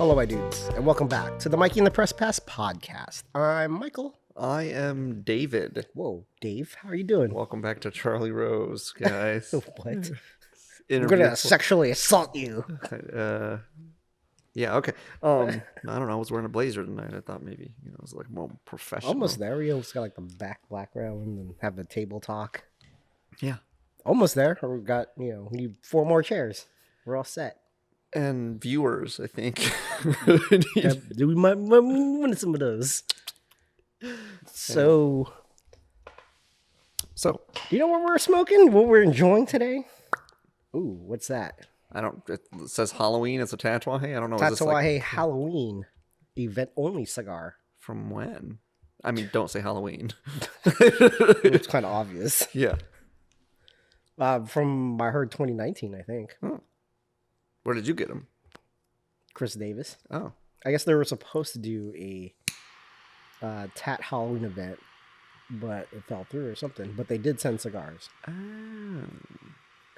Hello, my dudes, and welcome back to the Mikey and the Press Pass podcast. I'm Michael. I am David. Whoa, Dave, how are you doing? Welcome back to Charlie Rose, guys. What? I'm gonna sexually assault you. Yeah, okay. I don't know. I was wearing a blazer tonight. I thought maybe it was like more professional. Almost there. We almost got like the background and have the table talk. Yeah, almost there. We've got we need 4 more chairs. We're all set. And viewers, I think. We might win some of those. So, do you know what we're smoking? What we're enjoying today? Ooh, what's that? It says Halloween. It's a Tatuaje. I don't know. Tatuaje Halloween event only cigar. From when? I mean, don't say Halloween. It's kind of obvious. Yeah. From I heard 2019, I think. Oh. Where did you get them? Chris Davis. Oh. I guess they were supposed to do a Tat Halloween event, but it fell through or something. But they did send cigars.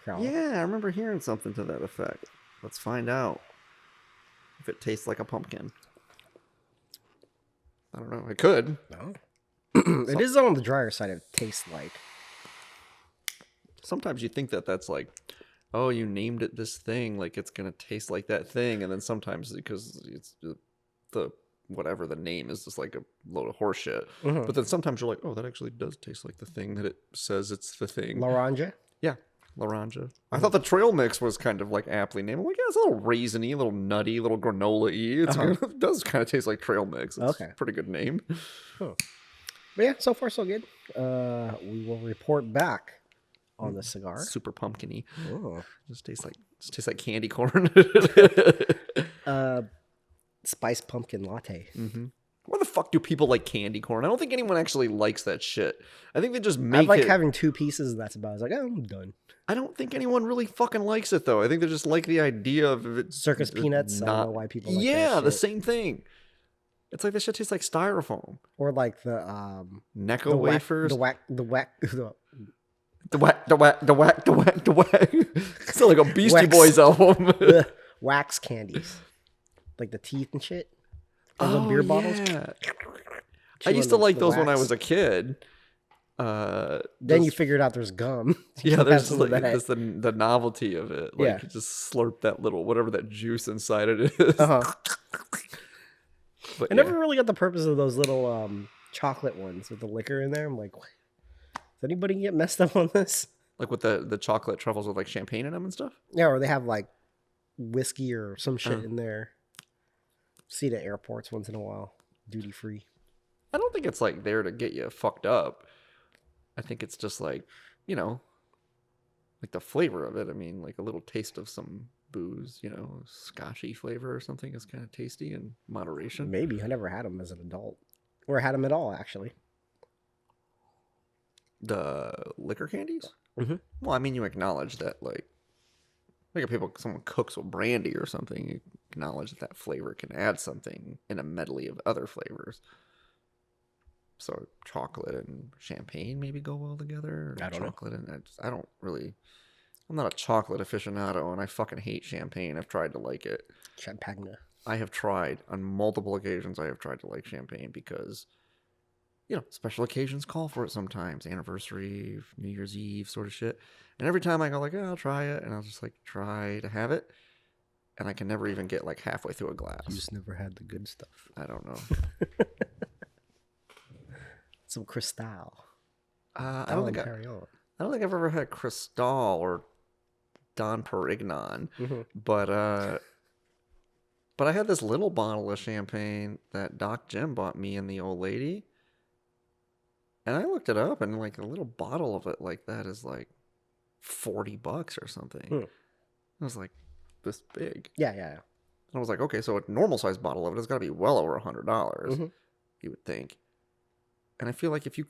Yeah, I remember hearing something to that effect. Let's find out if it tastes like a pumpkin. I don't know. It could. No. It is on the drier side of taste like. Sometimes you think that's like, oh, you named it this thing, like it's going to taste like that thing. And then sometimes because it's the whatever the name is just like a load of horse shit. Mm-hmm. But then sometimes you're like, oh, that actually does taste like the thing that it says it's the thing. Laranja? Yeah, Laranja. Mm-hmm. I thought the trail mix was kind of like aptly named. I'm like, yeah, it's a little raisiny, a little nutty, a little granola-y. It does kind of taste like trail mix. It's a pretty good name. Huh. But yeah, so far so good. We will report back on the cigar. Super pumpkin-y. Oh. Just tastes like candy corn. Spiced pumpkin latte. Mm-hmm. Why the fuck do people like candy corn? I don't think anyone actually likes that shit. I think they just make it. I like having 2 pieces, and that's about it. I was like, oh, I'm done. I don't think anyone really fucking likes it, though. I think they just like the idea of it. Circus peanuts. I don't know why people like that shit. The same thing. It's like this shit tastes like styrofoam. Or like the Necco wafers. The whack. It's like a Beastie Boys album. Wax candies. Like the teeth and shit. The beer bottles. Yeah. I used to like those wax when I was a kid. Then you figured out there's gum. Yeah, there's like the novelty of it. Like you just slurp that little whatever that juice inside it is. But I never really got the purpose of those little chocolate ones with the liquor in there. I'm like, does anybody get messed up on this? Like with the chocolate truffles with like champagne in them and stuff? Yeah, or they have like whiskey or some shit in there. See it at airports once in a while. Duty free. I don't think it's like there to get you fucked up. I think it's just like, like the flavor of it. I mean, like a little taste of some booze, scotchy flavor or something is kind of tasty in moderation. Maybe. I never had them as an adult. Or had them at all, actually. The liquor candies? Mm-hmm. Well, I mean, you acknowledge that, like if someone cooks with brandy or something, you acknowledge that flavor can add something in a medley of other flavors. So chocolate and champagne maybe go well together. I don't know. I'm not a chocolate aficionado, and I fucking hate champagne. I've tried to like it. Champagne. I have tried on multiple occasions. I have tried to like champagne because, special occasions call for it sometimes. Anniversary, New Year's Eve sort of shit. And every time I go like, I'll try it. And I'll just like try to have it. And I can never even get like halfway through a glass. You just never had the good stuff. I don't know. Some Cristal. I don't think I've ever had Cristal or Don Perignon. Mm-hmm. But I had this little bottle of champagne that Doc Jim bought me and the old lady. And I looked it up, and like a little bottle of it like that is like $40 or something. It was like this big. Yeah. And I was like, okay, so a normal size bottle of it has got to be well over $100. You would think. And I feel like if you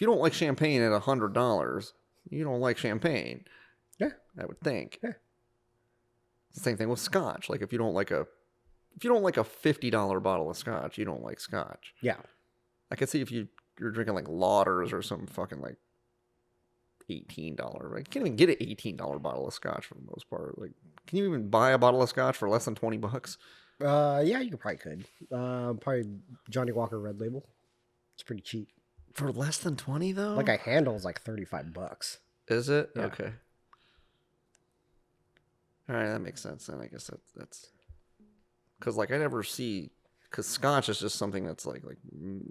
don't like champagne at $100, you don't like champagne. Yeah, I would think. Yeah. It's the same thing with scotch. Like if you don't like a $50 bottle of scotch, you don't like scotch. Yeah. I could see if you're drinking like Lauders or some fucking like $18. Like, you can't even get an $18 bottle of scotch for the most part. Like, can you even buy a bottle of scotch for less than $20? Yeah, you probably could. Probably Johnny Walker Red Label. It's pretty cheap. For less than 20 though? Like a handle is like $35. Is it? Yeah. Okay. All right, that makes sense. Then I guess that's because like I never see because Scotch is just something that's like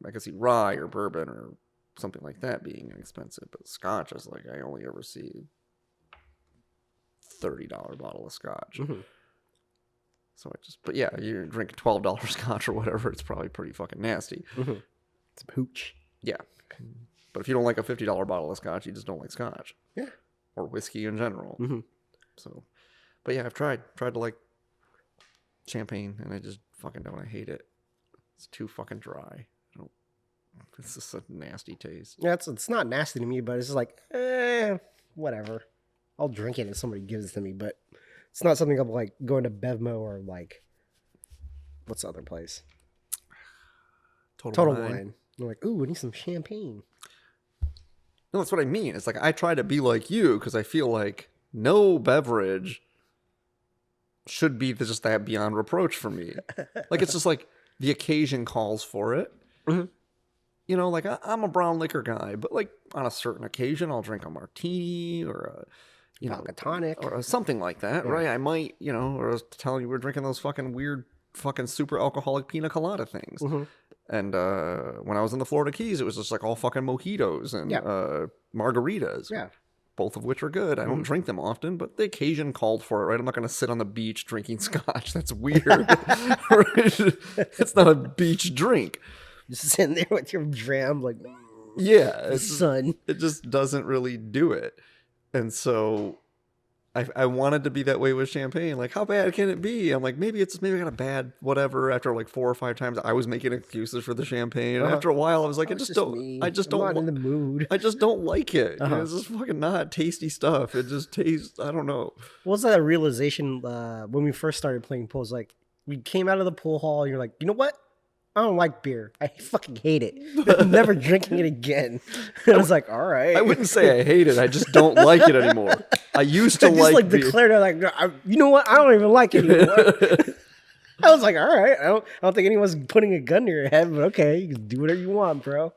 I can see rye or bourbon or something like that being inexpensive, but Scotch is like I only ever see $30 bottle of Scotch. Mm-hmm. So but yeah, you drink $12 Scotch or whatever, it's probably pretty fucking nasty. Mm-hmm. It's a hooch. Yeah, but if you don't like a $50 bottle of Scotch, you just don't like Scotch. Yeah, or whiskey in general. Mm-hmm. So, but yeah, I've tried to like champagne, and I just fucking don't. I hate it. It's too fucking dry. I don't. It's just a nasty taste. Yeah, it's not nasty to me, but it's just like, whatever. I'll drink it if somebody gives it to me, but it's not something I'm like going to Bevmo or like, what's the other place? Total Wine. I'm like, ooh, I need some champagne. No, that's what I mean. It's like I try to be like you because I feel like no beverage should be just that beyond reproach for me. Like it's just like the occasion calls for it. Mm-hmm. You know, like I'm a brown liquor guy, but like on a certain occasion, I'll drink a martini or a Vodka tonic or something like that, right? I might, or I was telling you we're drinking those fucking weird, fucking super alcoholic pina colada things. Mm-hmm. And when I was in the Florida Keys, it was just like all fucking mojitos and margaritas. Yeah. Both of which are good. I don't drink them often, but the occasion called for it, right? I'm not going to sit on the beach drinking Scotch. That's weird. Right? It's not a beach drink. Just sitting there with your dram, like, yeah, the sun. It just doesn't really do it. And so I wanted to be that way with champagne. Like, how bad can it be? I'm like, maybe I got a bad whatever. After like 4 or 5 times, I was making excuses for the champagne. And after a while, I was like, I just don't I'm not in the mood. I just don't like it. It's just fucking not tasty stuff. It just tastes, I don't know. What's that realization when we first started playing pool? Like, we came out of the pool hall and you're like, you know what? I don't like beer. I fucking hate it. I'm never drinking it again. I was like, all right. I wouldn't say I hate it. I just don't like it anymore. I used to like beer. Declared it like, you know what? I don't even like it anymore. I was like, all right. I don't think anyone's putting a gun to your head, but okay, you can do whatever you want, bro.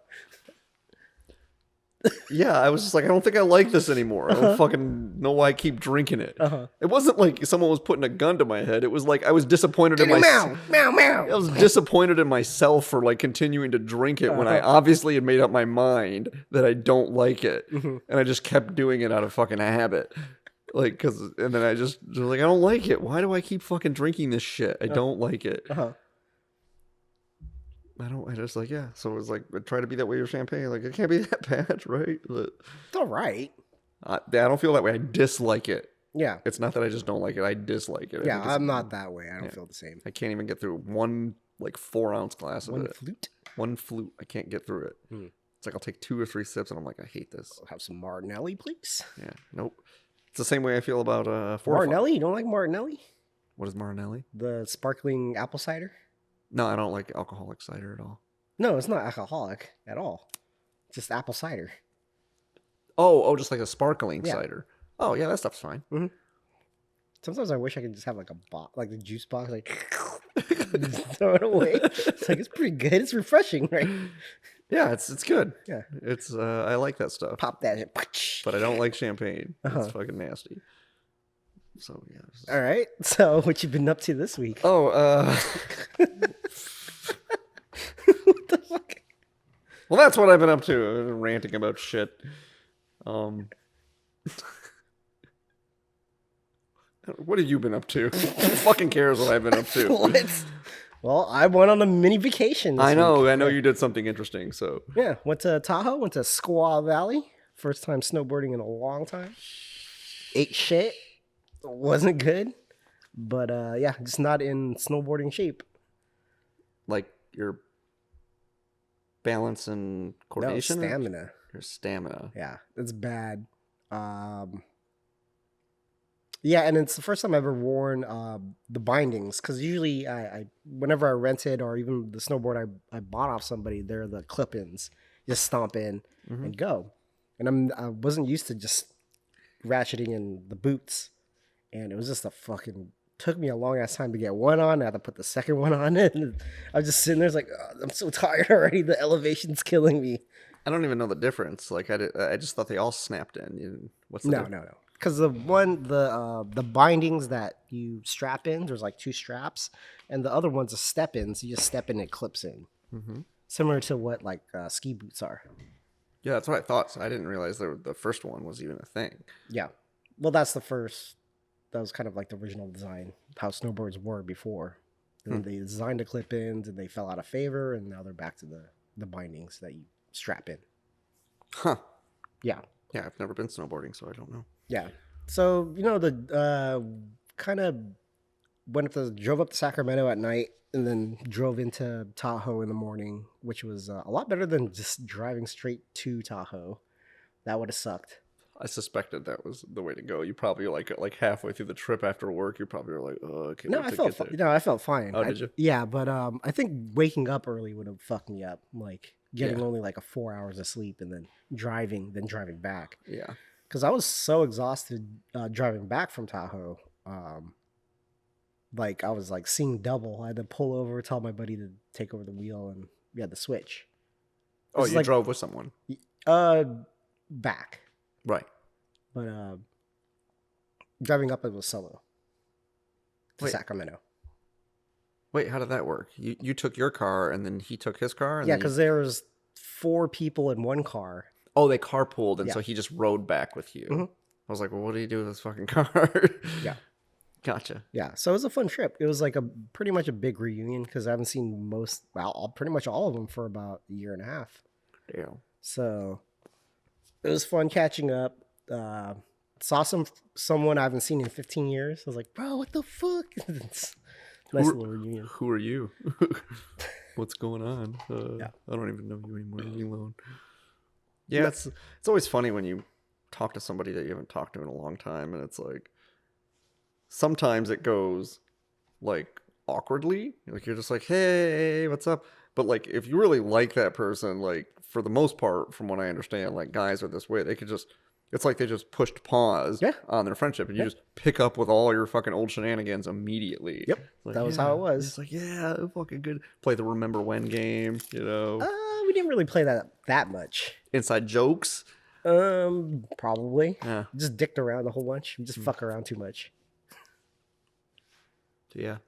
Yeah, I was just like, I don't think I like this anymore. I don't fucking know why I keep drinking it. It wasn't like someone was putting a gun to my head. It was like I was disappointed in myself. Meow. I was disappointed in myself for like continuing to drink it when I obviously had made up my mind that I don't like it, and I just kept doing it out of fucking habit. Like, and then I just like, I don't like it. Why do I keep fucking drinking this shit? I don't like it. I just like, yeah. So it was like, I try to be that way with champagne. Like, it can't be that bad, right? But it's all right. I don't feel that way. I dislike it. Yeah. It's not that I just don't like it. I dislike it. Yeah, I'm not that way. I don't feel the same. I can't even get through one, like, 4-ounce glass of it. Flute? One flute. I can't get through it. It's like, I'll take 2 or 3 sips and I'm like, I hate this. I'll have some Martinelli, please. Yeah. Nope. It's the same way I feel about Martinelli? You don't like Martinelli? What is Martinelli? The sparkling apple cider? No, I don't like alcoholic cider at all. No, it's not alcoholic at all. It's just apple cider. Oh, just like a sparkling cider. Oh, yeah, that stuff's fine. Sometimes I wish I could just have like like the juice box, like throw it away. It's like, it's pretty good. It's refreshing, right? Yeah, it's good. Yeah, it's I like that stuff. Pop that, but I don't like champagne. It's fucking nasty. So yeah. All right. So what you been up to this week? Oh, What the fuck? Well, that's what I've been up to. I've been ranting about shit. What have you been up to? Who fucking cares what I've been up to? What? Well, I went on a mini vacation this I know week. you did something interesting. So yeah, went to Tahoe, went to Squaw Valley. First time snowboarding in a long time. Ate shit. Wasn't good. But yeah, just not in snowboarding shape. Like your balance and coordination? No, stamina. Your stamina. Yeah, it's bad. Yeah, and it's the first time I've ever worn the bindings, because usually I whenever I rented or even the snowboard I bought off somebody, they're the clip-ins. Just stomp in and go. And I wasn't used to just ratcheting in the boots, and it was just a fucking took me a long ass time to get one on. I had to put the second one on, and I was just sitting there, it's like, "Oh, I'm so tired already. The elevation's killing me." I don't even know the difference. Like I just thought they all snapped in. What's the No, difference? no, no. Because the bindings that you strap in, there's like two straps, and the other one's a step in. So you just step in, it clips in, Mm-hmm. similar to what like ski boots are. Yeah, that's what I thought. So I didn't realize the first one was even a thing. Yeah. Well, that's the first. That was kind of like the original design, how snowboards were before. Then they designed the clip-ins, and they fell out of favor, and now they're back to the bindings that you strap in. Huh. Yeah. Yeah, I've never been snowboarding, so I don't know. Yeah. So the kind of drove up to Sacramento at night, and then drove into Tahoe in the morning, which was a lot better than just driving straight to Tahoe. That would have sucked. I suspected that was the way to go. You probably like halfway through the trip after work, you probably were like, "Oh, I can't No, wait I to felt get there." no, I felt fine. Oh, did you? Yeah, but I think waking up early would have fucked me up. Like getting Yeah. only like a 4 hours of sleep, and then driving back. Yeah. Because I was so exhausted driving back from Tahoe. Like I was like seeing double. I had to pull over, tell my buddy to take over the wheel, and we had to switch. Oh, This is you like drove with someone, back, right? but driving up it was solo to Wait. Sacramento. Wait, how did that work? You took your car and then he took his car? And Yeah, then because there was 4 people in one car. Oh, they carpooled, and Yeah. so he just rode back with you. Mhm. I was like, well, what do you do with this fucking car? Yeah. Gotcha. Yeah, so it was a fun trip. It was like pretty much a big reunion because I haven't seen pretty much all of them for about a year and a half. Damn. So it was fun catching up. Saw someone I haven't seen in 15 years. I was like, bro, what the fuck? It's a nice little reunion. Who are you? What's going on? Yeah. I don't even know you anymore. Leave me alone. Yeah, it's always funny when you talk to somebody that you haven't talked to in a long time, and it's like sometimes it goes like awkwardly. Like you're just like, hey, what's up? But like if you really like that person, like for the most part, from what I understand, like guys are this way. They could just it's like they just pushed pause Yeah. on their friendship, and you Yeah. just pick up with all your fucking old shenanigans immediately. Yep, Like, that was how it was. It's like, yeah, fucking good. Play the remember when game, you know. We didn't really play that much. Inside jokes. Probably. Yeah. Just dicked around a whole bunch. We just fuck around too much. Yeah.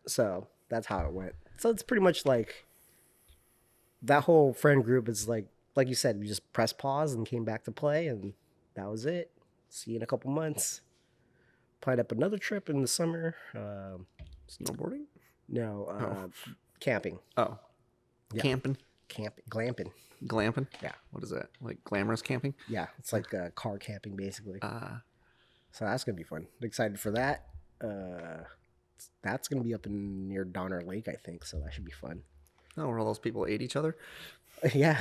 So that's how it went. So it's pretty much like that whole friend group is like you said, we just pressed pause and came back to play, and that was it. See you in a couple months. Planned up another trip in the summer. Snowboarding? No, camping. Oh. Yeah. Camping? Glamping. Glamping? Yeah. What is that? Like glamorous camping? Yeah, it's like car camping basically. Ah. So that's gonna be fun. Excited for that. That's gonna be up in near Donner Lake, I think. So that should be fun. Oh, where all those people ate each other? Yeah.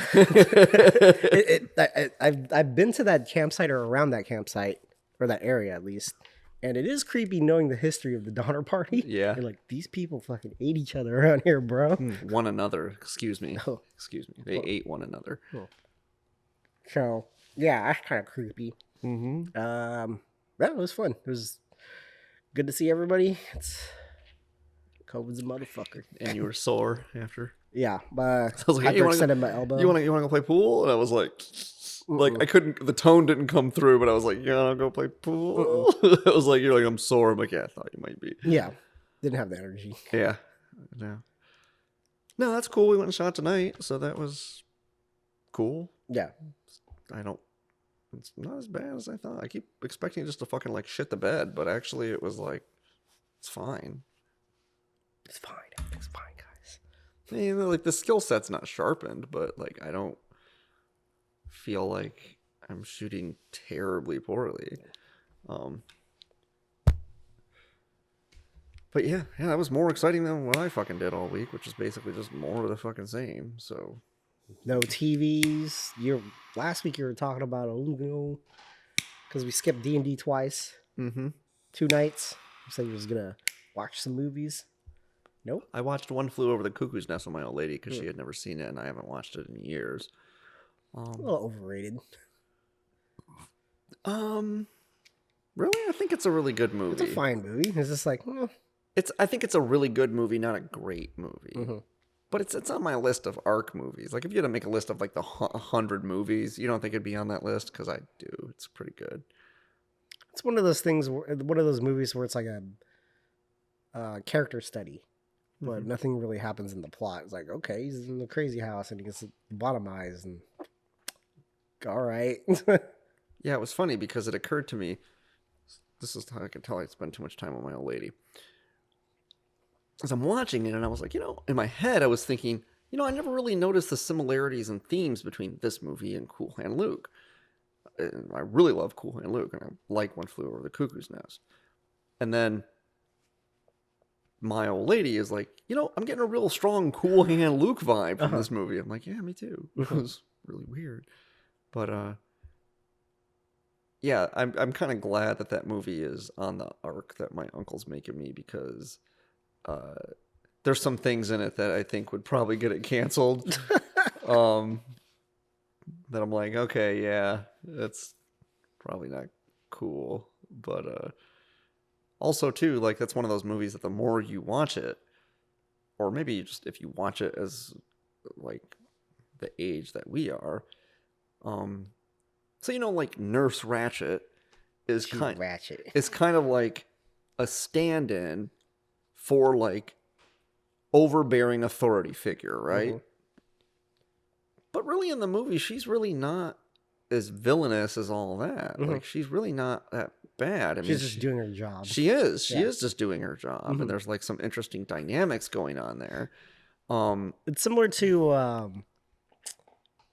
I've been to that campsite or around that campsite or that area at least, and it is creepy knowing the history of the Donner Party. Yeah. You're like, these people fucking ate each other around here, bro. One another. Excuse me. Oh. Excuse me. They ate one another. So yeah, that's kind of creepy. Mm-hmm. Yeah, it was fun. It was good to see everybody. COVID's a motherfucker. And you were sore after. Yeah, I was like, hey, after extended my elbow. You want to go play pool? And I was like I couldn't. The tone didn't come through, but I was like, yeah, I'll go play pool. I was like, you're like, I'm sore. I'm like, yeah, I thought you might be. Yeah, didn't have the energy. Yeah. No, that's cool. We went and shot tonight, so that was cool. Yeah, It's not as bad as I thought. I keep expecting it just to fucking like shit the bed, but actually it was like, it's fine. it's fine. Everything's fine, guys. I mean, like the skill set's not sharpened, but like I don't feel like I'm shooting terribly poorly. But yeah, that was more exciting than what I fucking did all week, which is basically just more of the fucking same. So No TVs. Last week you were talking about because we skipped D&D twice. 2 nights. You said you was gonna watch some movies. Nope. I watched One Flew Over the Cuckoo's Nest with my old lady because she had never seen it, and I haven't watched it in years. A little overrated. Really? I think it's a really good movie. It's a fine movie. It's just like, I think it's a really good movie, not a great movie. mm-hmm. But it's on my list of ARC movies. Like, if you had to make a list of, like, the 100 movies, you don't think it'd be on that list? Because I do. It's pretty good. It's one of those things, one of those movies where it's like a character study, but nothing really happens in the plot. It's like, okay, he's in the crazy house and he gets lobotomized, and all right. Yeah, it was funny because it occurred to me, this is how I can tell I spend too much time with my old lady. As I'm watching it, and I was like, in my head, I was thinking, I never really noticed the similarities and themes between this movie and Cool Hand Luke. And I really love Cool Hand Luke, and I like One Flew Over the Cuckoo's Nest. And then my old lady is like, I'm getting a real strong Cool Hand Luke vibe from this movie. I'm like, yeah, me too. It was really weird. But, yeah, I'm kind of glad that movie is on the arc that my uncle's making me, because there's some things in it that I think would probably get it canceled. That I'm like, okay, yeah, that's probably not cool. But also, too, like, that's one of those movies that the more you watch it, or maybe just if you watch it as, like, the age that we are, so, like, Nurse Ratched is kind of like a stand-in for, like, overbearing authority figure, right? Mm-hmm. But really in the movie, she's really not as villainous as all that. Mm-hmm. Like, she's really not that bad. I mean, she's just doing her job. She is. She is just doing her job. Mm-hmm. And there's, like, some interesting dynamics going on there. It's similar to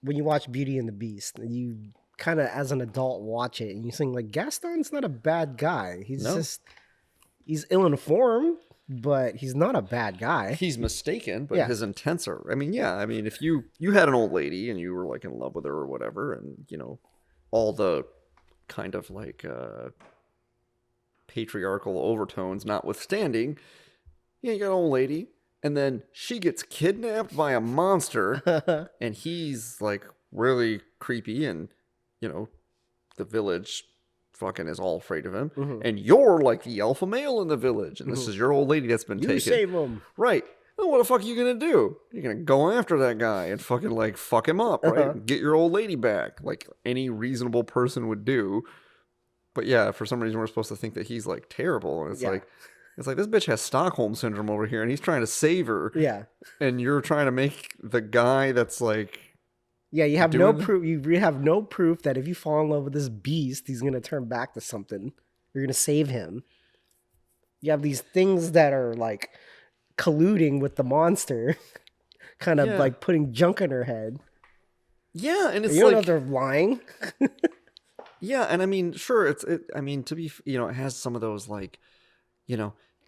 when you watch Beauty and the Beast. You kind of, as an adult, watch it and you think, like, Gaston's not a bad guy. He's ill-informed, but he's not a bad guy. He's mistaken, but his intents are... I mean, if you had an old lady and you were, like, in love with her or whatever, and, all the kind of, like, patriarchal overtones notwithstanding, you got an old lady, and then she gets kidnapped by a monster, and he's, like, really creepy, and, the village fucking is all afraid of him, and you're like the alpha male in the village, and this is your old lady that's been taken. You save him, right? Well, what the fuck are you gonna do? You're gonna go after that guy and fucking, like, fuck him up, right? Get your old lady back, like any reasonable person would do. But yeah, for some reason we're supposed to think that he's, like, terrible, and it's like this bitch has Stockholm syndrome over here, and he's trying to save her. Yeah, and you're trying to make the guy that's, like. Yeah, you have no proof. You have no proof that if you fall in love with this beast, he's going to turn back to something. You're going to save him. You have these things that are, like, colluding with the monster, kind of like putting junk in her head. Yeah, and it's you don't know if they're lying. Yeah, and I mean, sure, it has some of those, like,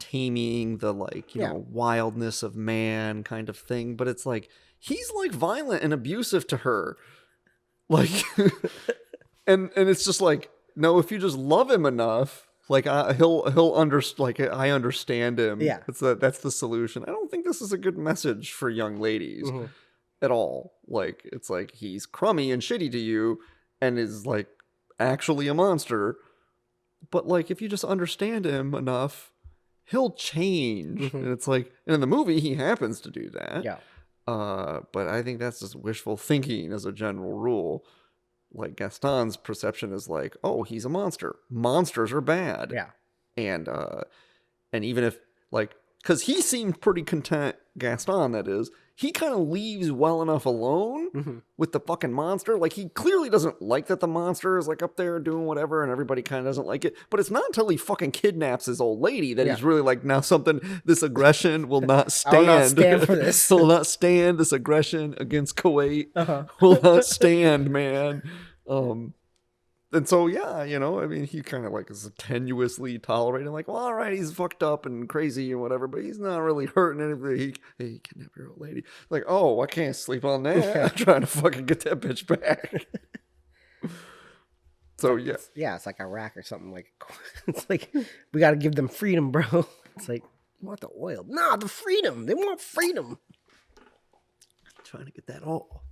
taming the, like, wildness of man kind of thing, but it's like, he's, like, violent and abusive to her. Like, and it's just like, no, if you just love him enough, like, he'll understand, like, I understand him. Yeah. That's the solution. I don't think this is a good message for young ladies at all. Like, it's like, he's crummy and shitty to you and is, like, actually a monster. But, like, if you just understand him enough, he'll change. And it's like, and in the movie, he happens to do that. Yeah. But I think that's just wishful thinking as a general rule. Like, Gaston's perception is like, oh, he's a monster. Monsters are bad. Yeah. And even if, like, because he seemed pretty content, Gaston, that is, he kind of leaves well enough alone with the fucking monster. Like, he clearly doesn't like that the monster is, like, up there doing whatever, and everybody kind of doesn't like it. But it's not until he fucking kidnaps his old lady that he's really like, now this aggression will not stand. I'll not stand for this. Will not stand. This aggression against Kuwait will not stand, man. And so, yeah, I mean, he kind of, like, is tenuously tolerating, like, well, all right, he's fucked up and crazy and whatever, but he's not really hurting anybody. He kidnapped your old lady. Like, oh, I can't sleep on that. I'm trying to fucking get that bitch back. So, yeah. Yeah, it's like Iraq or something. Like, it's like, we got to give them freedom, bro. It's like, you want the oil. Nah, the freedom. They want freedom. Trying to get that all.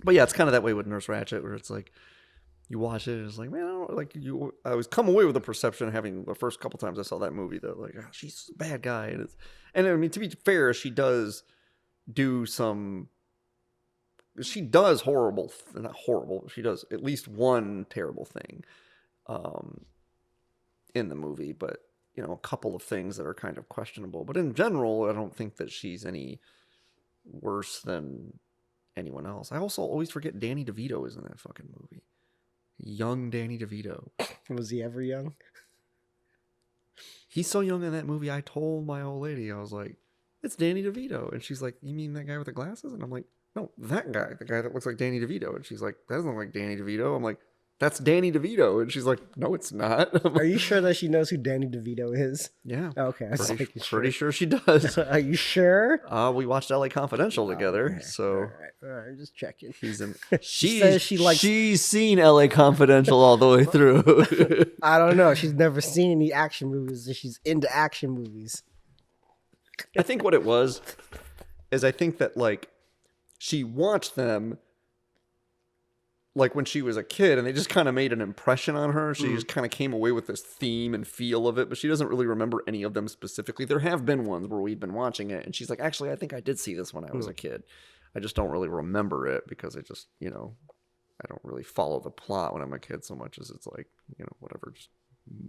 But, yeah, it's kind of that way with Nurse Ratched, where it's like, you watch it and it's like, man, I don't like you. I was come away with the perception having the first couple times I saw that movie that like, oh, she's a bad guy, and I mean, to be fair, she does do some. She does not horrible. She does at least one terrible thing, in the movie, but a couple of things that are kind of questionable. But in general, I don't think that she's any worse than anyone else. I also always forget Danny DeVito is in that fucking movie. Young Danny DeVito. Was he ever young? He's so young in that movie. I told my old lady, I was like, it's Danny DeVito. And she's like, you mean that guy with the glasses? And I'm like, no, that guy, the guy that looks like Danny DeVito. And she's like, that doesn't look like Danny DeVito. I'm like, that's Danny DeVito. And she's like, no, it's not. Are you sure that she knows who Danny DeVito is? Yeah. Okay. I was pretty sure she does. Are you sure? We watched LA Confidential together. Okay. So all right, just checking. He's in. She's seen LA Confidential all the way through. I don't know. She's never seen any action movies. She's into action movies. I think what it was is I think that like she watched them like when she was a kid and they just kind of made an impression on her. She just kind of came away with this theme and feel of it, but she doesn't really remember any of them specifically. There have been ones where we've been watching it and she's like, actually, I think I did see this when I was a kid. I just don't really remember it because it just, I don't really follow the plot when I'm a kid so much as it's like, whatever, just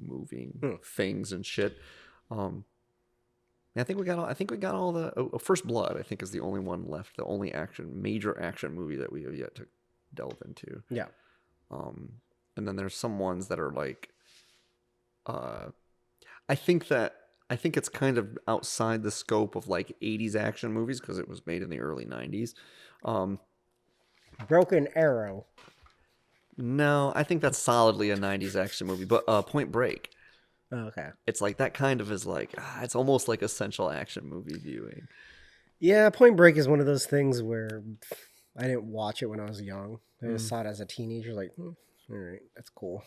moving things and shit. I think we got all the First Blood, I think, is the only one left, the only major action movie that we have yet to delve into. Yeah. And then there's some ones that are like I think it's kind of outside the scope of like 80s action movies because it was made in the early 90s. Broken Arrow. No, I think that's solidly a 90s action movie, but Point Break. Oh, okay. It's like that kind of is like it's almost like essential action movie viewing. Yeah, Point Break is one of those things where I didn't watch it when I was young. I just saw it as a teenager, like, all right, that's cool.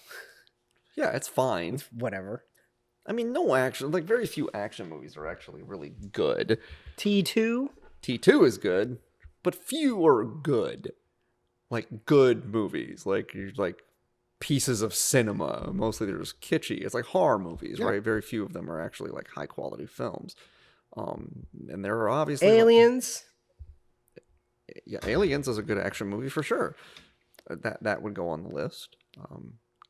Yeah, it's fine. It's whatever. I mean, no action, like very few action movies are actually really good. T2? T2 is good, but few are good. Like good movies, like pieces of cinema. Mostly they're just kitschy. It's like horror movies, right? Very few of them are actually like high quality films. And there are obviously Aliens. Yeah, Aliens is a good action movie for sure. That would go on the list.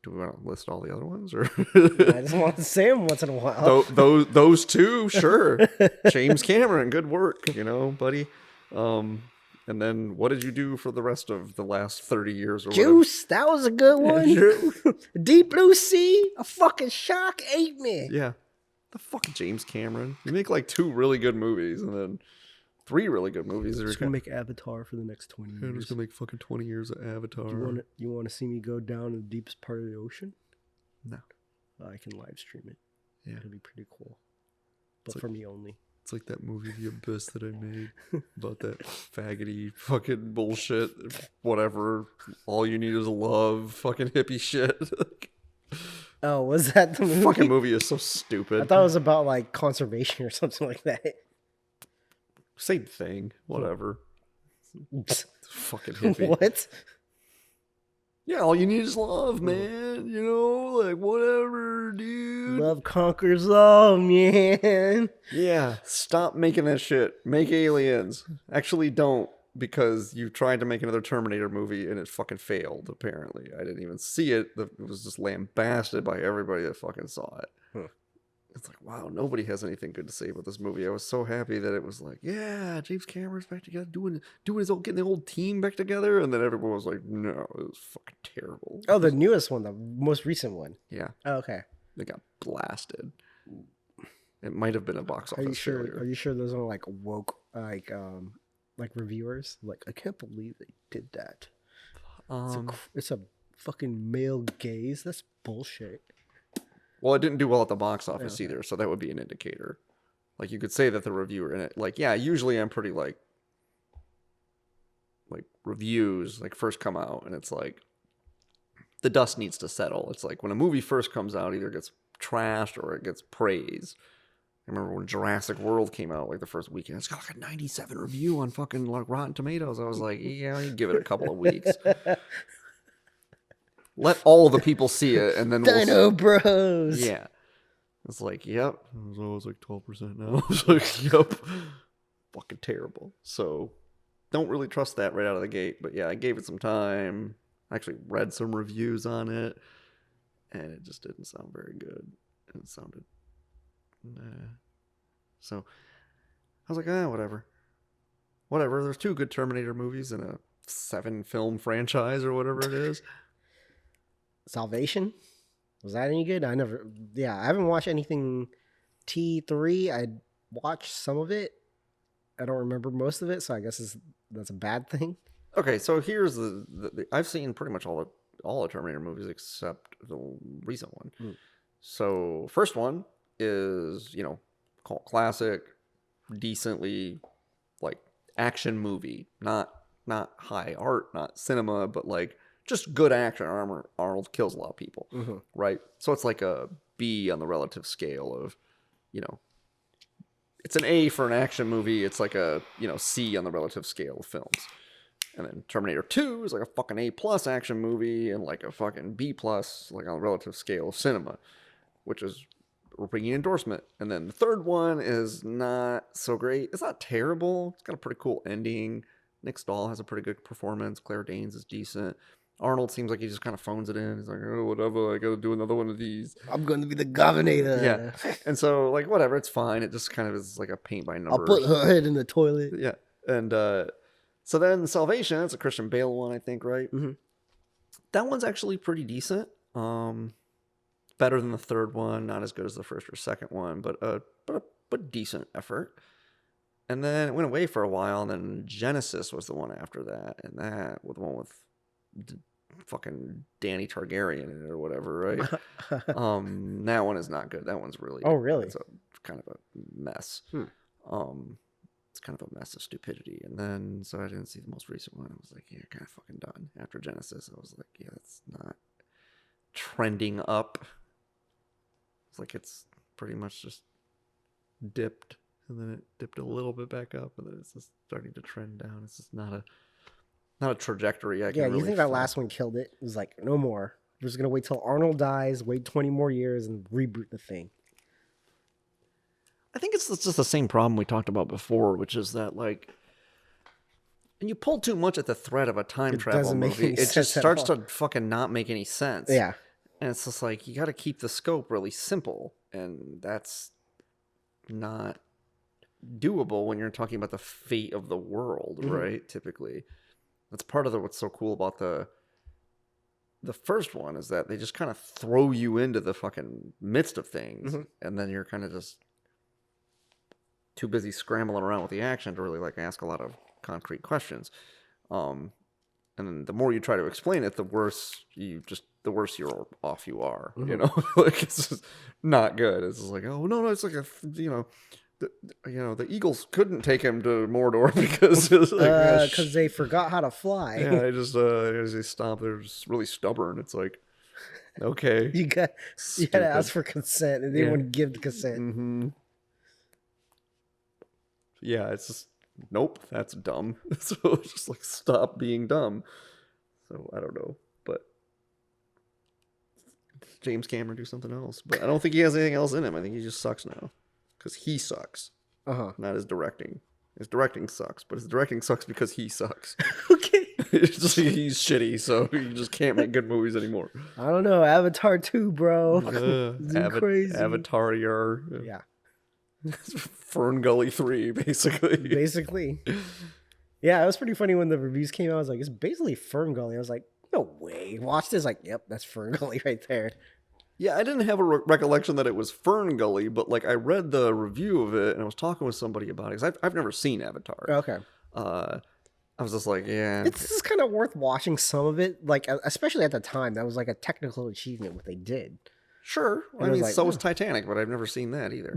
Do we want to list all the other ones, or I just want to say them once in a while. Those two, sure. James Cameron, good work, buddy. And then what did you do for the rest of the last 30 years? Or Juice, that was a good one. Yeah, Deep Blue Sea, a fucking shark ate me. Yeah, the fucking James Cameron. You make like 2 really good movies, and then 3 really good movies. Just gonna make Avatar for the next 20 years. I'm just gonna make fucking 20 years of Avatar. You want to see me go down to the deepest part of the ocean? No. I can live stream it. Yeah, it'll be pretty cool. But for me only. It's like that movie The Abyss that I made about that faggoty fucking bullshit. Whatever. All you need is love. Fucking hippie shit. Oh, was that the movie? The fucking movie is so stupid. I thought it was about like conservation or something like that. Same thing. Whatever. Fucking hippie. What? Yeah, all you need is love, man. Like whatever, dude. Love conquers all, man. Yeah, stop making that shit. Make Aliens. Actually, don't, because you tried to make another Terminator movie and it fucking failed, apparently. I didn't even see it. It was just lambasted by everybody that fucking saw it. It's like, wow, nobody has anything good to say about this movie. I was so happy that it was like, yeah, James Cameron's back together, doing his old, getting the old team back together, and then everyone was like, no, it was fucking terrible. Oh, the newest one, the most recent one. Yeah. Oh, okay. They got blasted. It might have been a box office failure. Are you sure those are like woke, like reviewers? Like, I can't believe they did that. It's a fucking male gaze. That's bullshit. Well, it didn't do well at the box office either, so that would be an indicator. Like, you could say that the reviewer in it, like, yeah, usually I'm pretty, like reviews, like, first come out, and it's like, the dust needs to settle. It's like, when a movie first comes out, either it gets trashed or it gets praised. I remember when Jurassic World came out, like, the first weekend, it's got, like, a 97 review on fucking, like, Rotten Tomatoes. I was like, yeah, you give it a couple of weeks. let all the people see it, and then Dino Bros. Yeah. It's like, yep. It was always like 12% now. It's like, yep. Fucking terrible. So, don't really trust that right out of the gate. But yeah, I gave it some time. I actually read some reviews on it, and it just didn't sound very good. It sounded, nah. So, I was like, whatever. Whatever. There's 2 good Terminator movies and a 7-film franchise or whatever it is. Salvation? Was that any good? I haven't watched anything T3. I watched some of it. I don't remember most of it, so I guess that's a bad thing. Okay, so here's the I've seen pretty much all the Terminator movies except the recent one. Mm. So first one is, cult classic, decently like action movie, not high art, not cinema, but like just good action. Arnold kills a lot of people, right? So it's like a B on the relative scale of, it's an A for an action movie. It's like a, C on the relative scale of films. And then Terminator 2 is like a fucking A+ action movie and like a fucking B+, like on the relative scale of cinema, which is a ringing endorsement. And then the third one is not so great. It's not terrible. It's got a pretty cool ending. Nick Stahl has a pretty good performance. Claire Danes is decent. Arnold seems like he just kind of phones it in. He's like, oh, whatever, I gotta do another one of these. I'm going to be the governor. Yeah. And so, like, whatever, it's fine. It just kind of is like a paint by numbers. I'll put her head in the toilet. Yeah. And so then Salvation, it's a Christian Bale one, I think, right? Mm-hmm. That one's actually pretty decent. Better than the third one. Not as good as the first or second one, but a decent effort. And then it went away for a while, and then Genesis was the one after that. And that was the one with fucking Danny Targaryen in it or whatever, right? That one is not good. That one's really it's a kind of a mess. It's kind of a mess of stupidity. And then so I didn't see the most recent one. I was like, yeah, kind of fucking done. After Genesis, I was like, yeah, that's not trending up. It's like it's pretty much just dipped, and then it dipped a little bit back up, and then it's just starting to trend down. It's just not a trajectory I can really you think that last one killed it? It was like, no more. We're just going to wait till Arnold dies, wait 20 more years, and reboot the thing. I think it's just the same problem we talked about before, which is that, like, when you pull too much at the thread of a time travel movie, it just starts to fucking not make any sense. Yeah. And it's just like, you got to keep the scope really simple, and that's not doable when you're talking about the fate of the world, right? Typically. That's part of what's so cool about the first one is that they just kind of throw you into the fucking midst of things, and then you're kind of just too busy scrambling around with the action to really like ask a lot of concrete questions. And then the more you try to explain it, the worse you're off you are. Like it's just not good. It's just like, oh no, it's like the Eagles couldn't take him to Mordor because they forgot how to fly. Yeah, they stopped. They're just really stubborn. It's like, okay, you got to ask for consent, and they wouldn't give the consent. Mm-hmm. Yeah, it's just nope. That's dumb. So it's just like stop being dumb. So I don't know, but James Cameron do something else. But I don't think he has anything else in him. I think he just sucks now. Because he sucks. Not his directing. His directing sucks, but his directing sucks because he sucks. Okay. It's just he's shitty, so he just can't make good movies anymore. I don't know. Avatar 2, bro. Crazy. Avatar, yeah. Fern Gully 3, basically. Basically. Yeah, it was pretty funny when the reviews came out. I was like, it's basically Fern Gully. I was like, no way. Watch this. Like, yep, that's Fern Gully right there. Yeah, I didn't have a recollection that it was Fern Gully, but like I read the review of it and I was talking with somebody about it because I've never seen Avatar. Okay. I was just like, yeah. It's kind of worth watching some of it, like especially at the time. That was like a technical achievement what they did. Sure. I mean, so was Titanic, but I've never seen that either.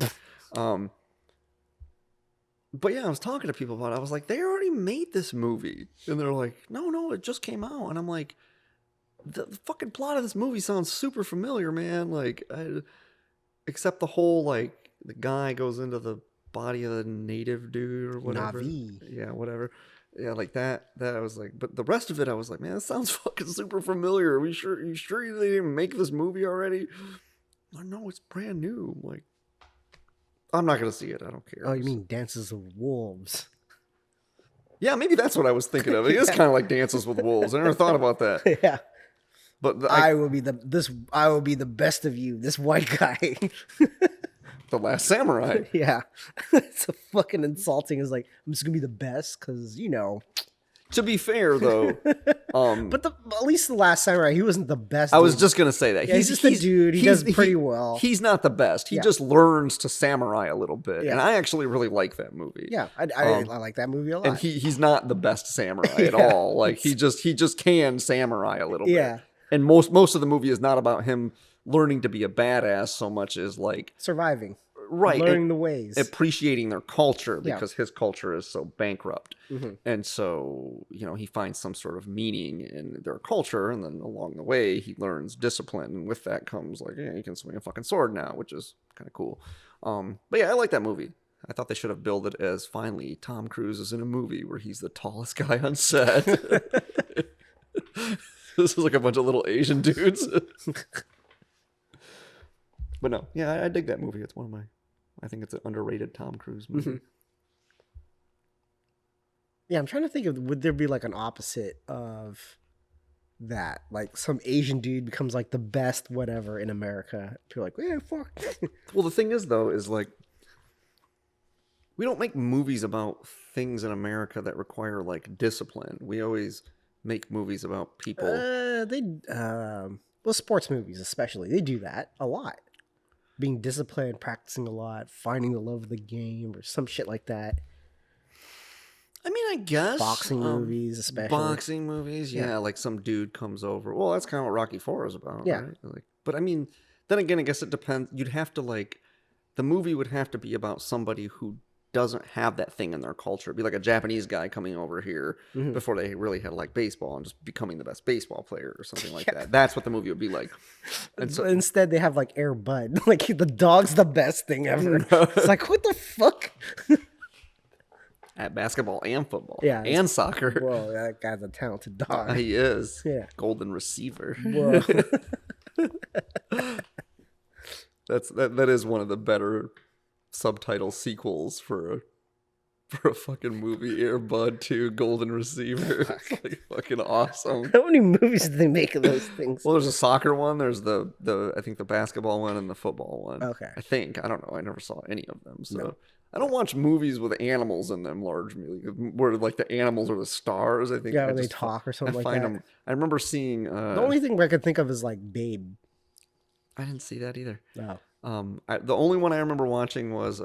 But yeah, I was talking to people about it. I was like, they already made this movie. And they're like, no, it just came out. And I'm like, the fucking plot of this movie sounds super familiar, man. Like, except the whole, like, the guy goes into the body of the native dude or whatever. Na'vi. Yeah, whatever. Yeah, like that I was like, but the rest of it I was like, man, that sounds fucking super familiar. Are we sure you sure they didn't make this movie already? Like, no, it's brand new. I'm like, I'm not gonna see it. I don't care. Oh, you mean Dances with Wolves? Yeah, maybe that's what I was thinking of. It is Yeah. kind of like Dances with Wolves. I never thought about that. Yeah. But I will be the best of you, this white guy. The Last Samurai. Yeah. It's a fucking insulting. It's like, I'm just gonna be the best because To be fair, though, but at least the Last Samurai, he wasn't the best. I was dude. just gonna say that. Yeah, he's just a dude. He does pretty well. He's not the best. He Yeah. just learns to samurai a little bit, Yeah. and I actually really like that movie. Yeah, I like that movie a lot. And he's not the best samurai at Yeah. all. Like he just can samurai a little Yeah. bit. And most of the movie is not about him learning to be a badass so much as like Surviving, right learning the ways. appreciating their culture Yeah. because his culture is so bankrupt. Mm-hmm. And so, he finds some sort of meaning in their culture, and then along the way he learns discipline, and with that comes like, yeah, he can swing a fucking sword now, which is kind of cool. But yeah, I like that movie. I thought they should have billed it as finally Tom Cruise is in a movie where he's the tallest guy on set. This is like a bunch of little Asian dudes. But no, yeah, I dig that movie. It's one of I think it's an underrated Tom Cruise movie. Mm-hmm. Yeah, I'm trying to think of, would there be like an opposite of that? Like some Asian dude becomes like the best whatever in America. People are like, yeah, fuck. Well, the thing is, though, is like, we don't make movies about things in America that require like discipline. We always make movies about people. Well, sports movies especially, they do that a lot. Being disciplined, practicing a lot, finding the love of the game, or some shit like that. I mean, I guess Boxing movies, especially. Boxing movies, yeah. Like some dude comes over. Well, that's kind of what Rocky IV is about, Yeah. right? Like, but I mean, then again, I guess it depends. You'd have to like, the movie would have to be about somebody who doesn't have that thing in their culture. It'd be like a Japanese guy coming over here before they really had like baseball and just becoming the best baseball player or something like that. That's what the movie would be like. And so instead, they have like Air Bud. Like the dog's the best thing ever. It's like, what the fuck? at basketball and football, Yeah, and soccer. Whoa, that guy's a talented dog. He is. Yeah. Golden receiver. Whoa. That is one of the better subtitle sequels for a fucking movie. Air Bud 2 Golden Receiver. It's like fucking awesome. How many movies did they make of those things? Well, there's a soccer one. There's the I think the basketball one and the football one. Okay. I think. I don't know. I never saw any of them. So No. I don't watch movies with animals in them largely, where like the animals are the stars. I think. Yeah, I where they just talk or something I like find that. them. I remember seeing. The only thing I could think of is like Babe. I didn't see that either. Oh. The only one I remember watching was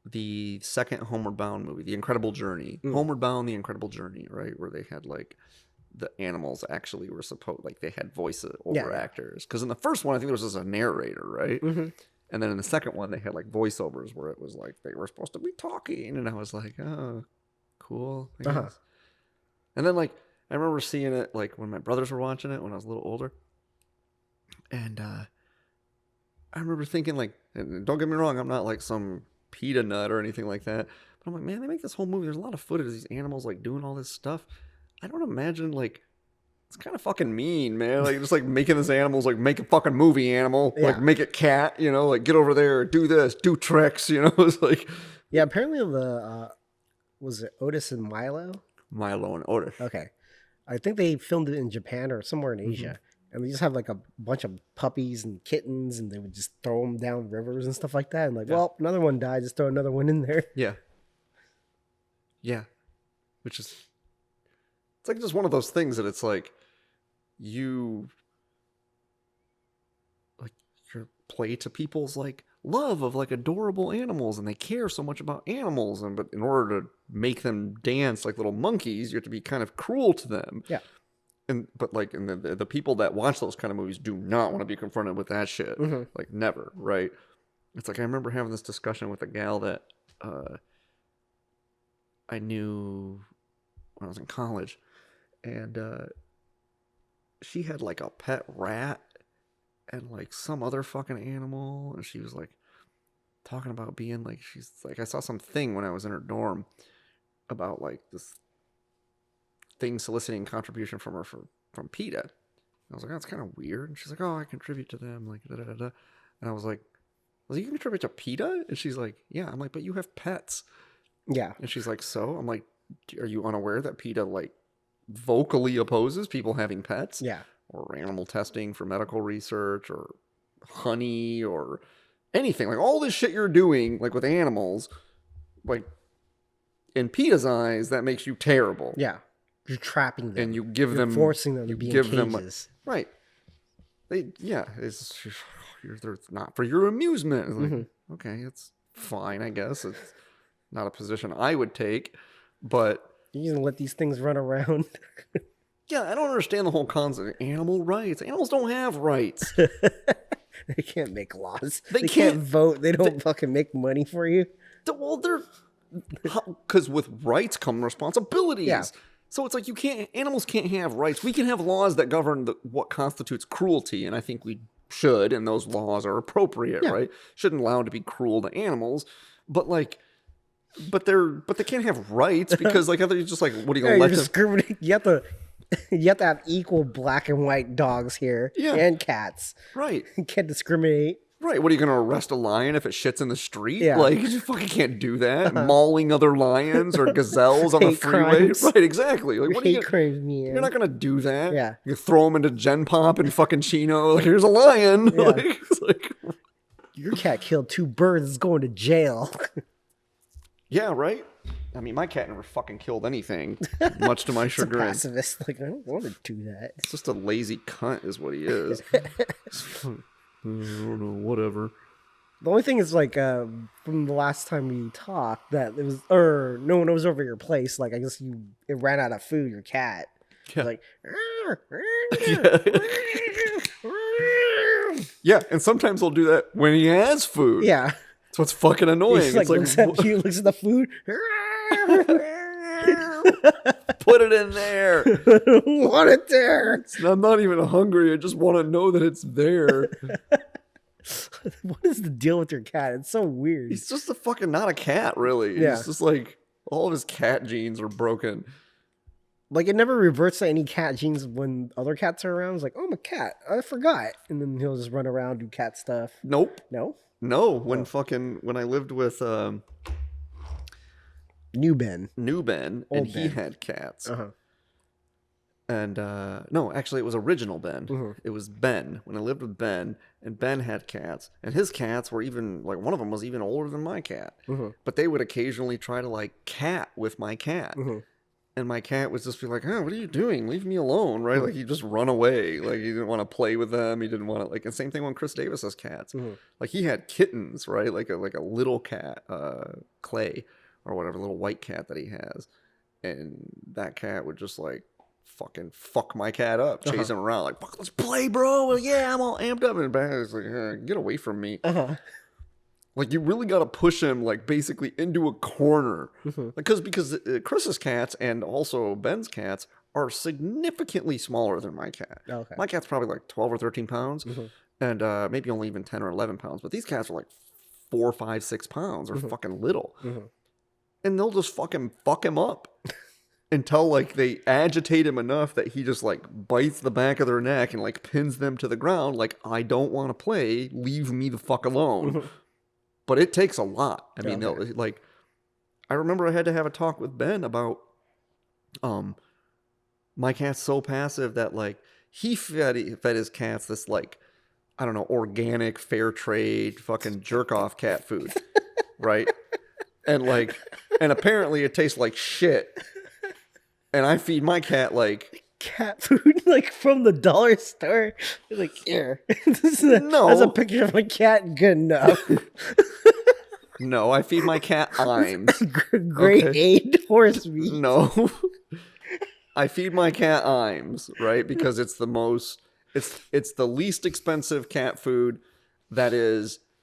the second Homeward Bound movie, The Incredible Journey. Homeward Bound, The Incredible Journey, right? Where they had like the animals actually were supposed, like they had voice over actors. Because in the first one, I think there was just a narrator, right? Mm-hmm. And then in the second one, they had like voiceovers where it was like they were supposed to be talking, and I was like, oh, cool. I guess. And then like I remember seeing it like when my brothers were watching it when I was a little older, and I remember thinking like, and don't get me wrong, I'm not like some PETA nut or anything like that, but I'm like, man, they make this whole movie. There's a lot of footage of these animals like doing all this stuff. I don't imagine like. It's kind of fucking mean, man. Like just like making this animals like make a fucking movie animal, like make it cat, like get over there, do this, do tricks, It's like apparently the was it Otis and Milo? Milo and Otis. Okay, I think they filmed it in Japan or somewhere in Asia, and they just have like a bunch of puppies and kittens, and they would just throw them down rivers and stuff like that. And like, well, another one died, just throw another one in there. Yeah, which is it's like just one of those things that it's like. You play to people's like love of like adorable animals, and they care so much about animals, but in order to make them dance like little monkeys, you have to be kind of cruel to them. Yeah. But the people that watch those kind of movies do not want to be confronted with that shit. Like never, right? It's like I remember having this discussion with a gal that I knew when I was in college, and she had like a pet rat and like some other fucking animal, and she was like talking about being like, she's like, I saw some thing when I was in her dorm, about like this thing soliciting contribution from her from PETA. I was like, oh, that's kind of weird. And she's like, oh, I contribute to them, like da da da da. And I was like, you contribute to PETA? And she's like, yeah. I'm like, but you have pets. Yeah. And she's like, so? I'm like, are you unaware that PETA like vocally opposes people having pets? Yeah. Or animal testing for medical research or honey or anything. Like all this shit you're doing, like with animals, like in PETA's eyes, that makes you terrible. Yeah. You're trapping them. And you give them... forcing them to be in cages. Right. It's not for your amusement. It's like, okay, it's fine, I guess. It's not a position I would take, but... You're going to let these things run around? Yeah, I don't understand the whole concept of animal rights. Animals don't have rights. They can't make laws. They can't vote. They don't fucking make money for you. Well, because with rights come responsibilities. Yeah. So it's like animals can't have rights. We can have laws that govern what constitutes cruelty, and I think we should, and those laws are appropriate, right? Shouldn't allow to be cruel to animals, but they can't have rights because like they're just like, what are you gonna let them? Discriminating. You have to have equal black and white dogs here and cats. Right. You can't discriminate. Right. What are you going to arrest a lion if it shits in the street? Yeah. Like, you fucking can't do that. Mauling other lions or gazelles on the freeway. Crimes. Right, exactly. Like, what hate crimes, man. You're not going to do that. Yeah. You throw them into Gen Pop and fucking Chino. Like, here's a lion. Yeah. Like, your cat killed 2 birds. It's going to jail. Yeah, right? I mean, my cat never fucking killed anything, much to my chagrin. It's a pacifist. Like, I don't want to do that. It's just a lazy cunt is what he is. I don't know, whatever. The only thing is, like, from the last time we talked, that it was, or no one was over your place. Like, I guess it ran out of food. Your cat, yeah. Like, yeah, and sometimes he'll do that when he has food. Yeah, that's what's fucking annoying. It's like looks at you, looks at the food. Put it in there. I don't want it there. I'm not even hungry. I just want to know that it's there. What is the deal with your cat? It's so weird. He's just not a cat, really. Yeah. He's just like, all of his cat genes are broken. Like, it never reverts to any cat genes when other cats are around. It's like, oh, I'm a cat. I forgot. And then he'll just run around, do cat stuff. Nope. No? No. When I lived with New Ben, and he had cats. Uh-huh. And no, actually, it was original Ben. Mm-hmm. It was Ben when I lived with Ben, and Ben had cats, and his cats were even like one of them was even older than my cat. Mm-hmm. But they would occasionally try to like cat with my cat, and my cat would just be like, "Oh, what are you doing? Leave me alone!" Right? Like he'd just run away. Like he didn't want to play with them. He didn't want to like. And same thing when Chris Davis's cats. Like he had kittens, right? Like a little cat, Clay. Or whatever little white cat that he has, and that cat would just like fucking fuck my cat up, chase him around like, fuck, let's play, bro. Well, yeah, I'm all amped up, and it's like, get away from me. Like you really got to push him like basically into a corner, because Chris's cats and also Ben's cats are significantly smaller than my cat. Okay. My cat's probably like 12 or 13 pounds, and maybe only even 10 or 11 pounds, but these cats are like 4, 5, 6 pounds. They're fucking little. And they'll just fucking fuck him up until like they agitate him enough that he just like bites the back of their neck and like pins them to the ground. Like, I don't want to play. Leave me the fuck alone. But it takes a lot. I mean, like, I remember I had to have a talk with Ben about, my cat's so passive that like he fed his cats this like, I don't know, organic, fair trade, fucking jerk off cat food, right? And apparently it tastes like shit. And I feed my cat like cat food, like from the dollar store. You're like, here. That's a picture of my cat. Good enough. No, I feed my cat Imes. Great aid horse meat. No. I feed my cat Imes, right? Because it's the most, it's the least expensive cat food that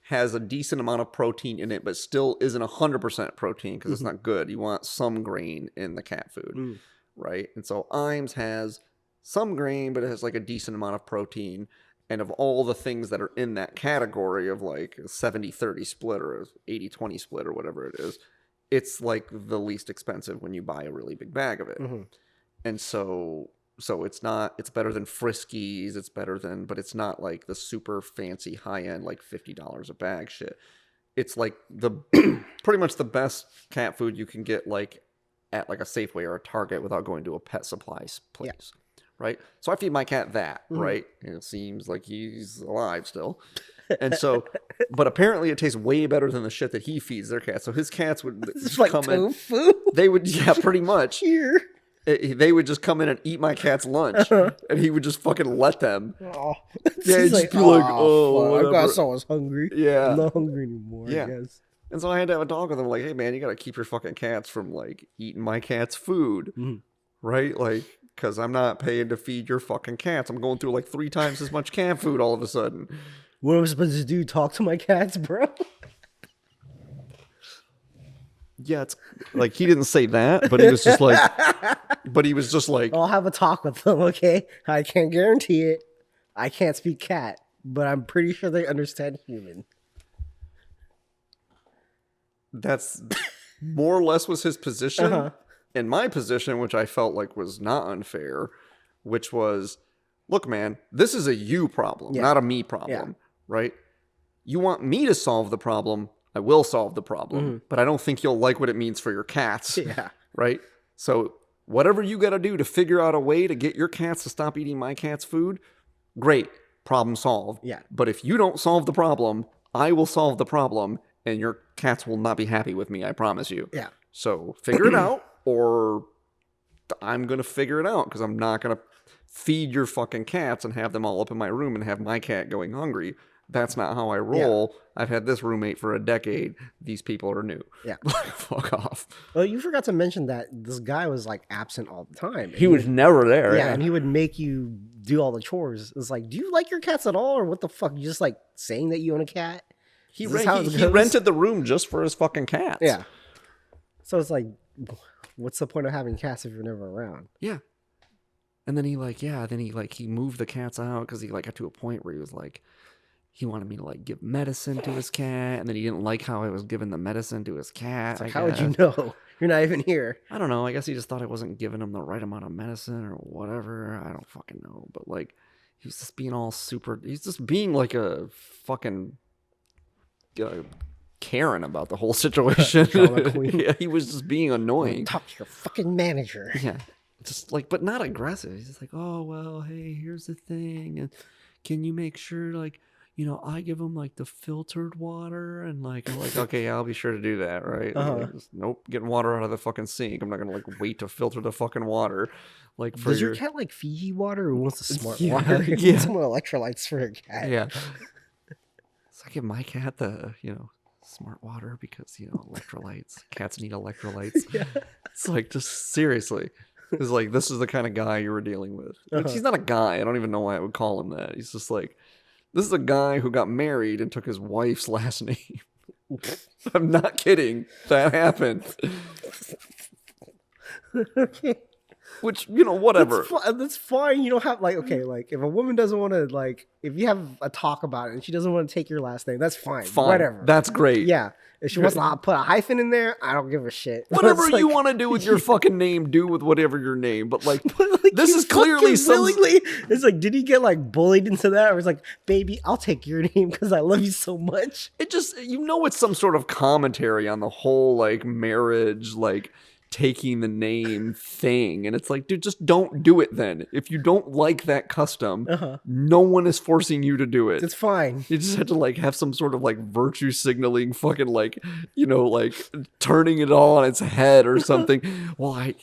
has a decent amount of protein in it, but still isn't 100% protein because it's not good. You want some grain in the cat food, right? And so Imes has some grain, but it has like a decent amount of protein. And of all the things that are in that category of like a 70-30 split or a 80-20 split or whatever it is, it's like the least expensive when you buy a really big bag of it. Mm-hmm. And so it's better than Friskies, but it's not like the super fancy high end, like $50 a bag shit. It's like pretty much the best cat food you can get like at like a Safeway or a Target without going to a pet supplies place. Yeah. Right. So I feed my cat that, right? And it seems like he's alive still. And so, but apparently it tastes way better than the shit that he feeds their cats. So his cats would just like come tofu? in. They would, yeah, pretty much. Here. They would just come in and eat my cat's lunch, and he would just fucking let them. Oh. Yeah, he'd just be like, I guess I was hungry. Yeah. I'm not hungry anymore, Yeah. I guess. And so I had to have a talk with him, like, hey, man, you got to keep your fucking cats from, like, eating my cat's food, right? Like, because I'm not paying to feed your fucking cats. I'm going through, like, 3 times as much cat food all of a sudden. What am I supposed to do? Talk to my cats, bro? Yeah, it's like he didn't say that, but he was just like, I'll have a talk with them, okay? I can't guarantee it. I can't speak cat, but I'm pretty sure they understand human. That's more or less was his position. And my position, which I felt like was not unfair, which was, look, man, this is a you problem, not a me problem, right? You want me to solve the problem, I will solve the problem, but I don't think you'll like what it means for your cats, right? So whatever you got to do to figure out a way to get your cats to stop eating my cat's food, great, problem solved. Yeah. But if you don't solve the problem, I will solve the problem, and your cats will not be happy with me, I promise you. Yeah. So figure it out, or I'm going to figure it out, because I'm not going to feed your fucking cats and have them all up in my room and have my cat going hungry. That's not how I roll. Yeah. I've had this roommate for a decade. These people are new. Yeah. Fuck off. Well, you forgot to mention that this guy was like absent all the time. He was never there. Yeah, and he would make you do all the chores. It's like, do you like your cats at all? Or what the fuck? You just like saying that you own a cat? He rented the room just for his fucking cats. Yeah. So it's like, what's the point of having cats if you're never around? Yeah. And then he moved the cats out because he like got to a point where he was like, he wanted me to like give medicine to his cat, and then he didn't like how I was giving the medicine to his cat. Like, how would you know? You're not even here. I don't know. I guess he just thought I wasn't giving him the right amount of medicine or whatever. I don't fucking know. But like, he was just being all super. He's just being like a fucking Karen about the whole situation. Yeah, he was just being annoying. Talk to your fucking manager. Yeah, just like, but not aggressive. He's just like, oh well, hey, here's the thing, and can you make sure like, you know, I give them like the filtered water, and like, I'm like, okay, I'll be sure to do that, right? Like, nope, getting water out of the fucking sink. I'm not gonna like wait to filter the fucking water. Like, does your cat like Fiji water, or wants the smart water? Yeah, some electrolytes for your cat. Yeah. So I give my cat the, smart water because, electrolytes. Cats need electrolytes. Yeah. It's like, just seriously. It's like, this is the kind of guy you were dealing with. Like, he's not a guy. I don't even know why I would call him that. He's just like, this is a guy who got married and took his wife's last name. I'm not kidding. That happened. Which, whatever. That's fine. You don't have, like, okay, like, if a woman doesn't want to, like, if you have a talk about it and she doesn't want to take your last name, that's fine. Whatever. That's great. Yeah. If she wants to put a hyphen in there, I don't give a shit. Whatever you want to do with your fucking name, do with whatever your name. But, like this is clearly willingly. It's like, did he get, like, bullied into that? Or it's like, baby, I'll take your name because I love you so much. It just, it's some sort of commentary on the whole, like, marriage, like, taking the name thing, and it's like, dude, just don't do it then. If you don't like that custom, no one is forcing you to do it. It's fine. You just have to like have some sort of like virtue signaling fucking like, like turning it all on its head or something. Well, I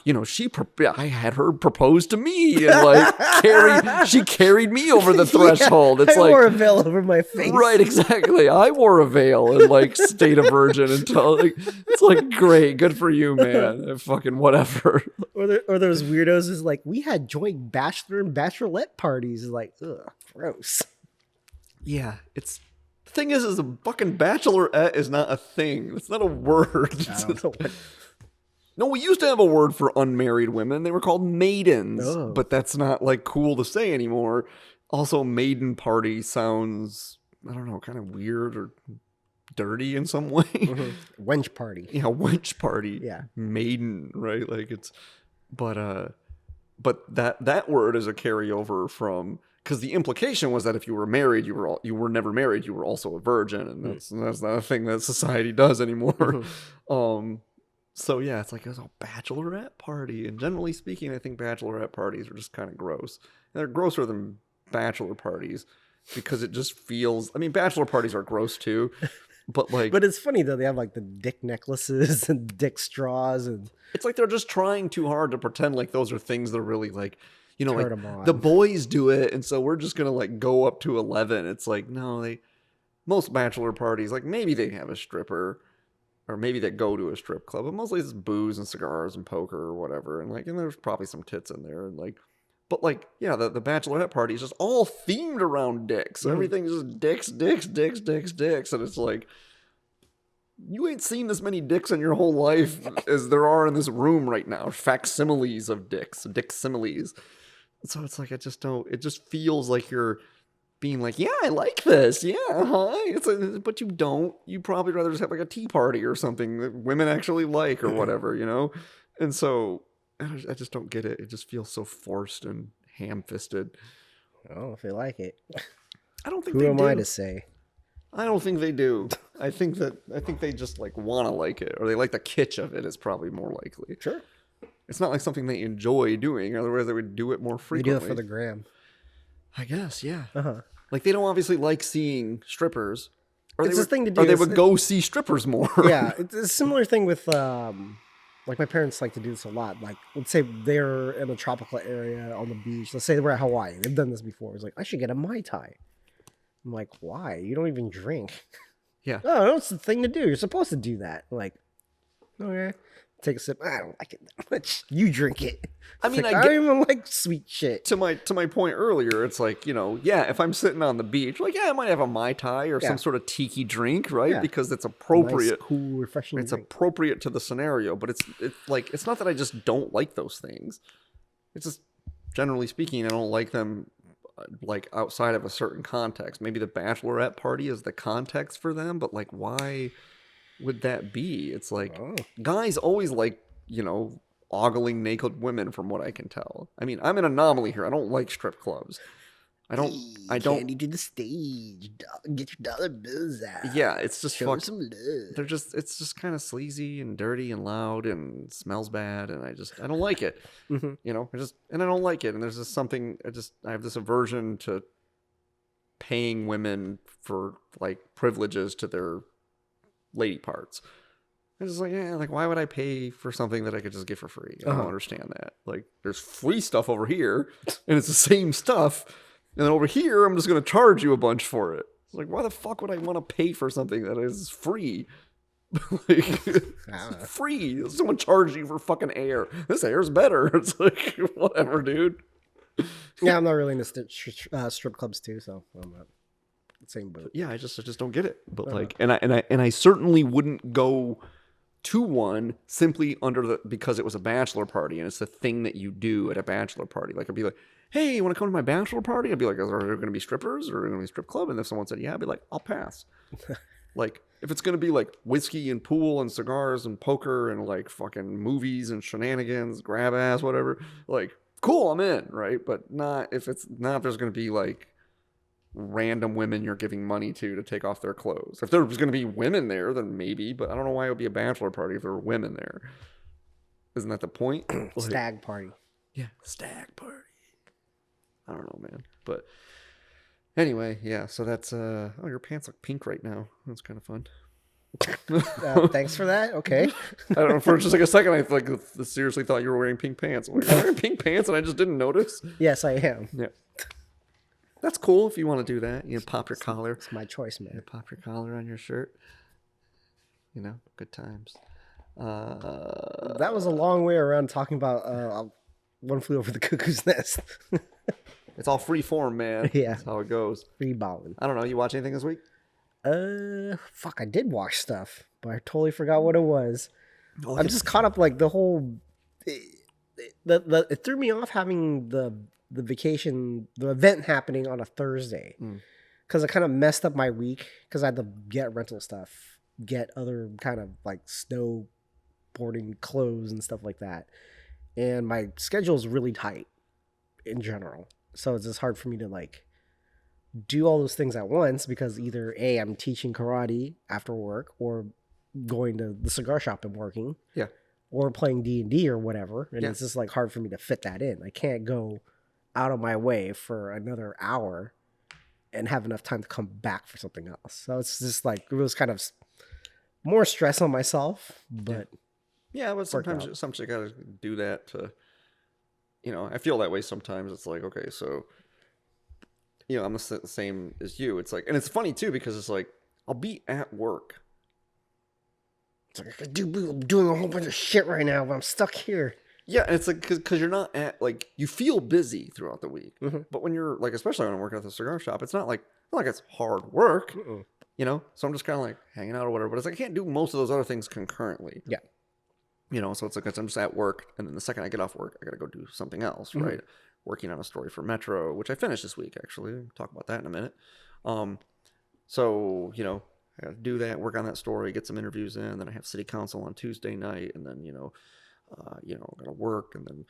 had her propose to me, and like she carried me over the threshold. It's I like, wore a veil over my face. Right, exactly. I wore a veil and like stayed a virgin until like, it's like, great, good for you, man. Fucking whatever. Or those weirdos is like, we had joint bachelor and bachelorette parties. Is like, ugh, gross. Yeah, the thing is a fucking bachelorette is not a thing. It's not a word. I don't know what. No, we used to have a word for unmarried women. They were called maidens, but that's not like cool to say anymore. Also, maiden party sounds, I don't know, kind of weird or dirty in some way. Wench party. Yeah, wench party. Yeah. Maiden, right? Like it's, but that word is a carryover from, because the implication was that if you were married, you were never married, you were also a virgin, and that's not a thing that society does anymore. So yeah, it's like it was a bachelorette party, and generally speaking, I think bachelorette parties are just kind of gross. And they're grosser than bachelor parties because it just feels. I mean, bachelor parties are gross too, but like, But it's funny though, they have like the dick necklaces and dick straws, and it's like they're just trying too hard to pretend like those are things they're really like. You know, turn like 'em on. the boys do it, and so we're just gonna like go up to 11. It's like no, most bachelor parties, like maybe they have a stripper, or maybe they go to a strip club, but mostly it's booze and cigars and poker or whatever, and there's probably some tits in there, and like, but like yeah, the bachelorette party is just all themed around dicks. Everything's just dicks, and it's like. You ain't seen this many dicks in your whole life as there are in this room right now. Facsimiles of dicks, dick similes. So it's like, it just feels like you're being like, yeah, I like this. Yeah, but you don't. You probably rather just have like a tea party or something that women actually like or whatever, you know? And so I just don't get it. It just feels so forced and ham-fisted. Oh, if they like it. I don't think Who they am do. I to say? I don't think they do. I think they just like want to like it, or they like the kitsch of it is probably more likely. Sure. It's not like something they enjoy doing, otherwise they would do it more They frequently. do it for the gram. I guess, yeah. Uh-huh. Like they don't obviously like seeing strippers. Or It's they a thing to do. Or they would go see strippers more. Yeah, it's a similar thing with like my parents like to do this a lot. Like let's say they're in a tropical area on the beach. Let's say we're at Hawaii. They've done this before. It's like, I should get a Mai Tai. I'm like, why? You don't even drink. Yeah. Oh, no, it's the thing to do. You're supposed to do that. I'm like, okay. Take a sip. I don't like it that much. You drink it. I mean, I don't even like sweet shit. To my point earlier, it's like, yeah, if I'm sitting on the beach, like, yeah, I might have a Mai Tai or some sort of tiki drink, right? Yeah. Because it's appropriate. Nice, cool, refreshing It's drink. appropriate to the scenario, but it's like, it's not that I just don't like those things. It's just, generally speaking, I don't like them like outside of a certain context. Maybe the bachelorette party is the context for them, but like, why would that be? It's like, guys always like, ogling naked women from what I can tell. I mean, I'm an anomaly here. I don't like strip clubs. I don't. Candy to the stage. Get your dollar bills out. Yeah, it's just Show some love. it's just kind of sleazy and dirty and loud and smells bad, and I don't like it. I don't like it. And there's just something. I have this aversion to paying women for like privileges to their lady parts. It's just like, yeah, like why would I pay for something that I could just get for free? I don't understand that. Like, there's free stuff over here, and it's the same stuff. And then over here, I'm just going to charge you a bunch for it. It's like, why the fuck would I want to pay for something that is free? It's free. Someone charged you for fucking air. This air's better. It's like, whatever, dude. Yeah, I'm not really into strip clubs too, so I'm not the same boat. Yeah, I just don't get it. But like, and I certainly wouldn't go to one simply because it was a bachelor party and it's the thing that you do at a bachelor party. Like, I'd be like, hey, you want to come to my bachelor party? I'd be like, are there going to be strippers or going to be a strip club? And if someone said, yeah, I'd be like, I'll pass. Like, if it's going to be like whiskey and pool and cigars and poker and like fucking movies and shenanigans, grab ass, whatever, like, cool, I'm in, right? But not if there's going to be like random women you're giving money to take off their clothes. If there was going to be women there, then maybe, but I don't know why it would be a bachelor party if there were women there. Isn't that the point? Stag party. Yeah, stag party. I don't know, man. But anyway, yeah, so that's your pants look pink right now. That's kind of fun. Thanks for that. Okay. I don't know, for just like a second I seriously thought you were wearing pink pants. I'm like, you're wearing pink pants and I just didn't notice. Yes, I am. Yeah. That's cool if you want to do that. Pop your collar. It's my choice, man. Pop your collar on your shirt. Good times. That was a long way around talking about One Flew Over the Cuckoo's Nest. It's all free form, man. Yeah. That's how it goes. Free balling. I don't know. You watch anything this week? Fuck, I did watch stuff, but I totally forgot what it was. Oh, I'm just caught up like the whole. It threw me off having the vacation, the event happening on a Thursday, because it kind of messed up my week because I had to get rental stuff, get other kind of like snowboarding clothes and stuff like that. And my schedule is really tight in general. So it's just hard for me to like do all those things at once because either A, I'm teaching karate after work or going to the cigar shop and working. Yeah. Or playing D&D or whatever. And Yeah. it's just like hard for me to fit that in. I can't go out of my way for another hour and have enough time to come back for something else. So it's just like, it was kind of more stress on myself, but yeah, but sometimes you gotta do that to, I feel that way sometimes. It's like, okay, so, I'm the same as you. It's like, and it's funny too, because it's like, I'll be at work. It's like, I'm doing a whole bunch of shit right now, but I'm stuck here. Yeah, and it's like, because you're not like, you feel busy throughout the week. Mm-hmm. But when you're, like, especially when I'm working at the cigar shop, it's not like it's hard work, So I'm just kind of like hanging out or whatever. But it's like, I can't do most of those other things concurrently. Yeah. So it's like, I'm just at work, and then the second I get off work, I got to go do something else, right? Working on a story for Metro, which I finished this week, actually. I'll talk about that in a minute. So, I got to do that, work on that story, get some interviews in. Then I have city council on Tuesday night, and then, I got to work, and then,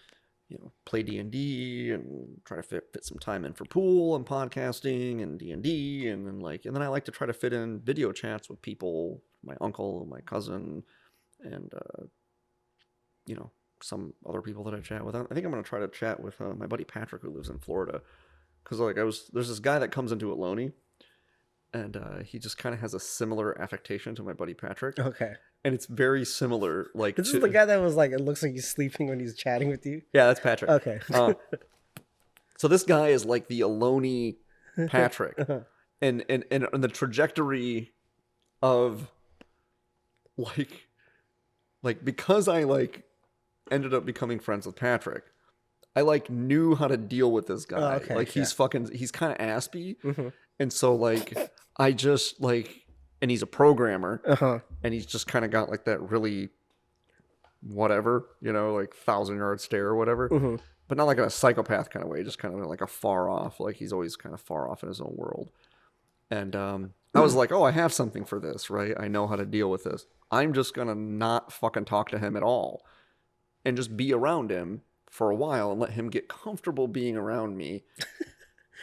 play D&D and try to fit some time in for pool and podcasting and D&D. And then I like to try to fit in video chats with people, my uncle, my cousin, and, some other people that I chat with. I think I'm going to try to chat with my buddy Patrick, who lives in Florida. Because there's this guy that comes into Ohlone, and he just kind of has a similar affectation to my buddy Patrick. Okay. And it's very similar. Like, this is the guy that was like, it looks like he's sleeping when he's chatting with you. Yeah, that's Patrick. Okay. So this guy is like the Ohlone Patrick. And the trajectory of like because I ended up becoming friends with Patrick, I knew how to deal with this guy. Oh, okay, he's kind of aspy. And so I just and he's a programmer, and he's just kind of got that really whatever, 1,000-yard stare or whatever, but not in a psychopath kind of way, just kind of a far off, he's always kind of far off in his own world. And I was like, oh, I have something for this, right? I know how to deal with this. I'm just gonna not fucking talk to him at all, and just be around him for a while and let him get comfortable being around me.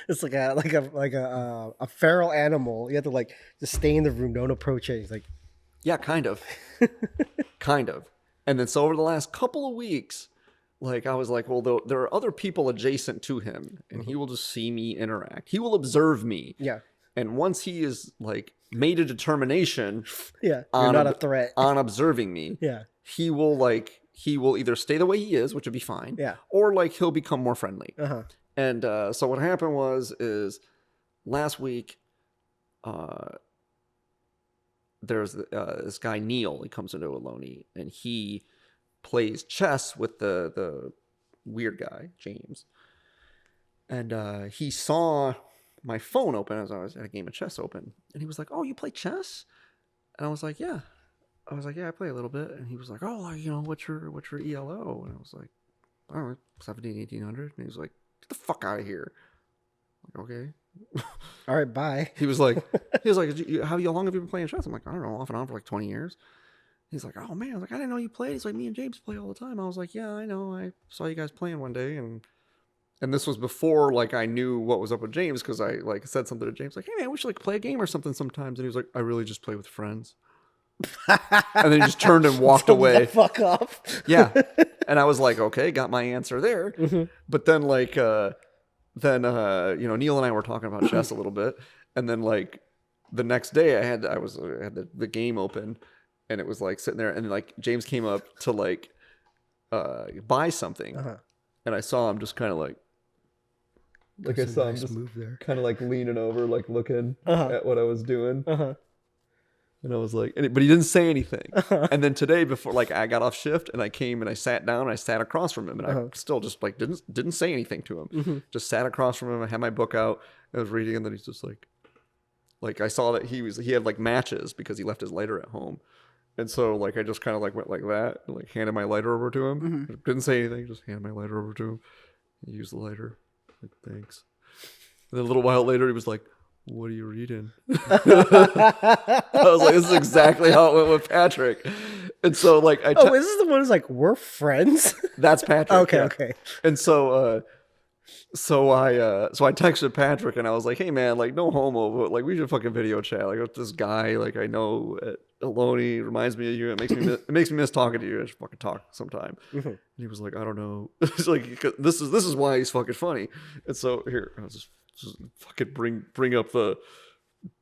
It's like a feral animal. You have to just stay in the room, don't approach it. He's like, yeah, kind of. And then so over the last couple of weeks, I was like, well, there are other people adjacent to him, and he will just see me interact. He will observe me. Yeah. And once he is made a determination, yeah, you're not a threat on observing me. Yeah. He will either stay the way he is, which would be fine. Yeah. Or he'll become more friendly. And so what happened is last week, there's this guy Neil. He comes into Ohlone, and he plays chess with the weird guy James. And he saw my phone open as I was at a game of chess open, and he was like, "Oh, you play chess?" And I was like, "Yeah." I was like, "Yeah, I play a little bit." And he was like, "Oh, what's your ELO?" And I was like, "I don't know, 17, 1800." And he was like, "Get the fuck out of here." I'm like, okay. All right, bye. He was like, how long have you been playing chess? I'm like, I don't know, off and on for 20 years. He's like, oh man, I was like, I didn't know you played. He's like, me and James play all the time. I was like, yeah, I know. I saw you guys playing one day, and this was before I knew what was up with James, because I said something to James like, hey man, we should play a game or something sometimes. And he was like, I really just play with friends. And then he just turned and walked away. The fuck off. Yeah. And I was like, okay, got my answer there. But then Neil and I were talking about chess a little bit, and then the next day I had the game open, and it was sitting there, and James came up to buy something, and I saw him just kind of I saw him just kind of leaning over, looking at what I was doing. And I was like, but he didn't say anything. And then today, before I got off shift, and I came and I sat down, and I sat across from him, and I still just didn't say anything to him. Just sat across from him. I had my book out. I was reading, and then he's just I saw that he had matches because he left his lighter at home, and so I just kind of went like that, and handed my lighter over to him. Didn't say anything. Just handed my lighter over to him. He used the lighter. Thanks. And then a little while later, he was like, what are you reading? I was like, this is exactly how it went with Patrick. And so like is this the one who's like, we're friends? that's Patrick. Okay, yeah. okay. And so I texted Patrick and I was like, hey man, like no homo, but like we should fucking video chat. Like with this guy, like I know at Aloni reminds me of you. It makes me miss talking to you. I should fucking talk sometime. Mm-hmm. And he was like, I don't know. It's like this is why he's fucking funny. And so here, I'll just fucking bring up the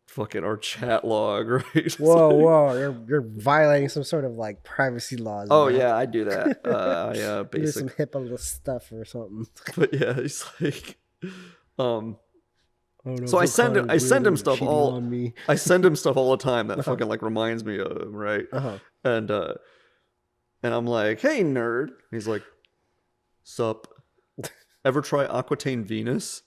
fucking our chat log, right? Whoa! You're violating some sort of like privacy laws. Oh man. yeah, I do that. I Do some basic. HIPAA stuff or something. But yeah, he's like, Oh, no, so I send him stuff all. on me. I send him stuff all the time that fucking like reminds me of him, right? And I'm like, hey nerd. He's like, sup? Ever try Aquitaine Venus?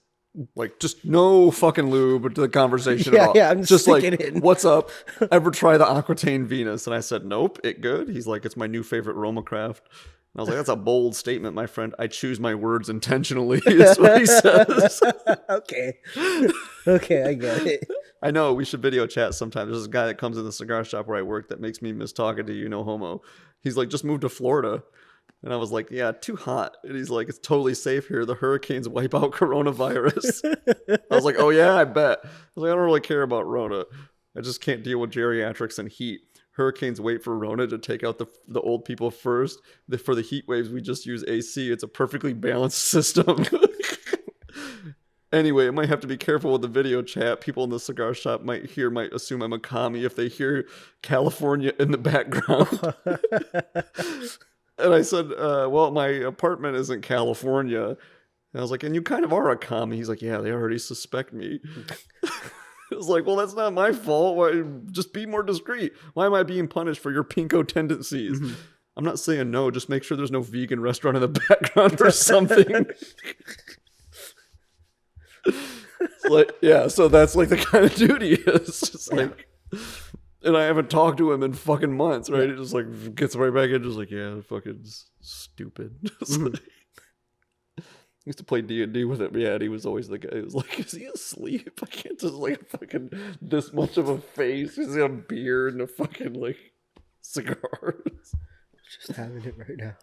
Like just no fucking lube to the conversation at all. Yeah, I'm just like, it in. what's up? Ever try the Aquitaine Venus? And I said, nope, it good. He's like, it's my new favorite Roma craft. And I was like, that's a bold statement, my friend. I choose my words intentionally, is what he says. Okay, I get it. I know, we should video chat sometime. There's this guy that comes in the cigar shop where I work that makes me miss talking to you, no homo. He's like, just moved to Florida. And I was like, yeah, too hot. And he's like, it's totally safe here. The hurricanes wipe out coronavirus. I was like, oh yeah, I bet. I was like, I don't really care about Rona. I just can't deal with geriatrics and heat. Hurricanes wait for Rona to take out the old people first. For the heat waves, we just use AC. It's a perfectly balanced system. Anyway, I might have to be careful with the video chat. People in the cigar shop might assume I'm a commie if they hear California in the background. And I said, well, my apartment isn't California. And I was like, and you kind of are a commie. He's like, yeah, they already suspect me. I was like, well, that's not my fault. Why, just be more discreet. Why am I being punished for your pinko tendencies? Mm-hmm. I'm not saying no. Just make sure there's no vegan restaurant in the background or something. Like, yeah, so that's like the kind of dude he is. Just like, and I haven't talked to him in fucking months, right? He just like gets right back in, just like, yeah, fucking stupid. Mm-hmm. I used to play D&D with him. Yeah, and he was always the guy who was like, is he asleep? I can't just like fucking this much of a face. He's got a beard and a fucking like cigars. Just having it right now.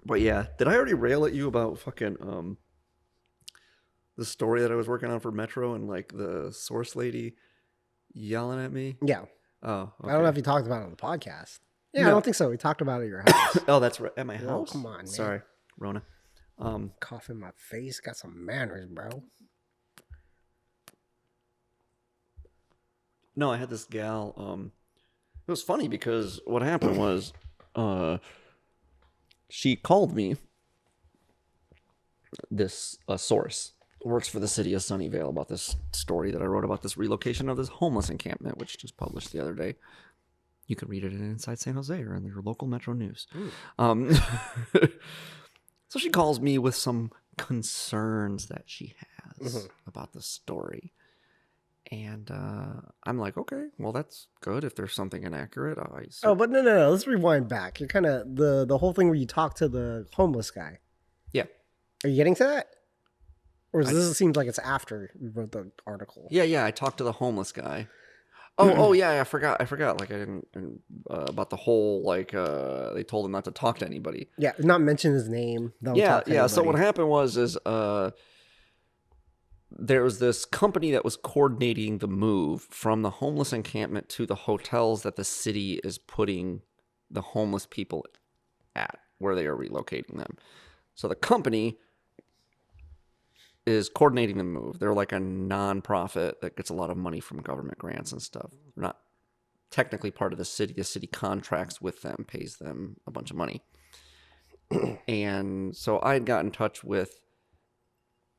But yeah, did I already rail at you about fucking the story that I was working on for Metro and like the source lady yelling at me? Yeah. Oh, okay. I don't know if you talked about it on the podcast. Yeah, No. I don't think so. We talked about it at your house. Oh, that's right. At my house? Come on, man. Sorry, Rona. Cough in my face. Got some manners, bro. No, I had this gal. It was funny because what happened was she called me. This source works for the city of Sunnyvale about this story that I wrote about this relocation of this homeless encampment, which just published the other day. You can read it in Inside San Jose or in your local Metro News. So she calls me with some concerns that she has about the story. And I'm like, okay, well, that's good. If there's something inaccurate, Oh, but no. Let's rewind back. You're kind of the whole thing where you talk to the homeless guy. Yeah. Are you getting to that? Or this seems like it's after you wrote the article? Yeah. I talked to the homeless guy. Oh yeah, I forgot. Like I didn't about the whole like they told him not to talk to anybody. Yeah, not mention his name. Yeah. So what happened was there was this company that was coordinating the move from the homeless encampment to the hotels that the city is putting the homeless people at, where they are relocating them. So the company is coordinating the move. They're like a non-profit that gets a lot of money from government grants and stuff. They're not technically part of the city. The city contracts with them, pays them a bunch of money. And so I had got in touch with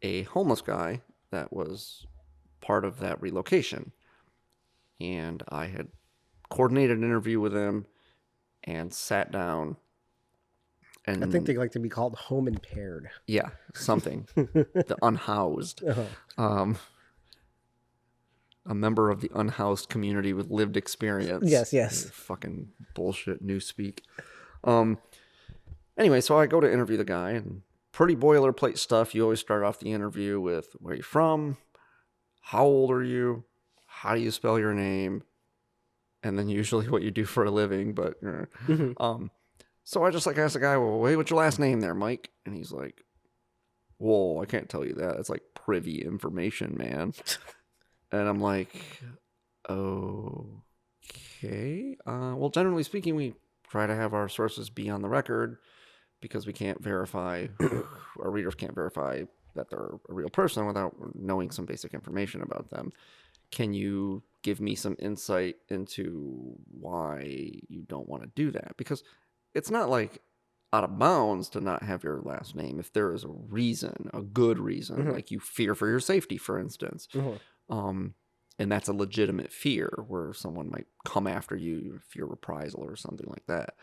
a homeless guy that was part of that relocation. And I had coordinated an interview with him and sat down. And I think they like to be called home impaired. Yeah, something. The unhoused. A member of the unhoused community with lived experience. Yes. Fucking bullshit newspeak. Anyway, so I go to interview the guy, and pretty boilerplate stuff. You always start off the interview with where you're from, how old are you, how do you spell your name, and then usually what you do for a living. But so I just like asked the guy, well, wait, what's your last name there, Mike? And he's like, whoa, I can't tell you that. It's like privy information, man. And I'm like, okay. Well, generally speaking, we try to have our sources be on the record because we can't verify, our readers can't verify that they're a real person without knowing some basic information about them. Can you give me some insight into why you don't want to do that? Because it's not like out of bounds to not have your last name if there is a reason, a good reason, like you fear for your safety, for instance. And that's a legitimate fear where someone might come after you if you're reprisal or something like that.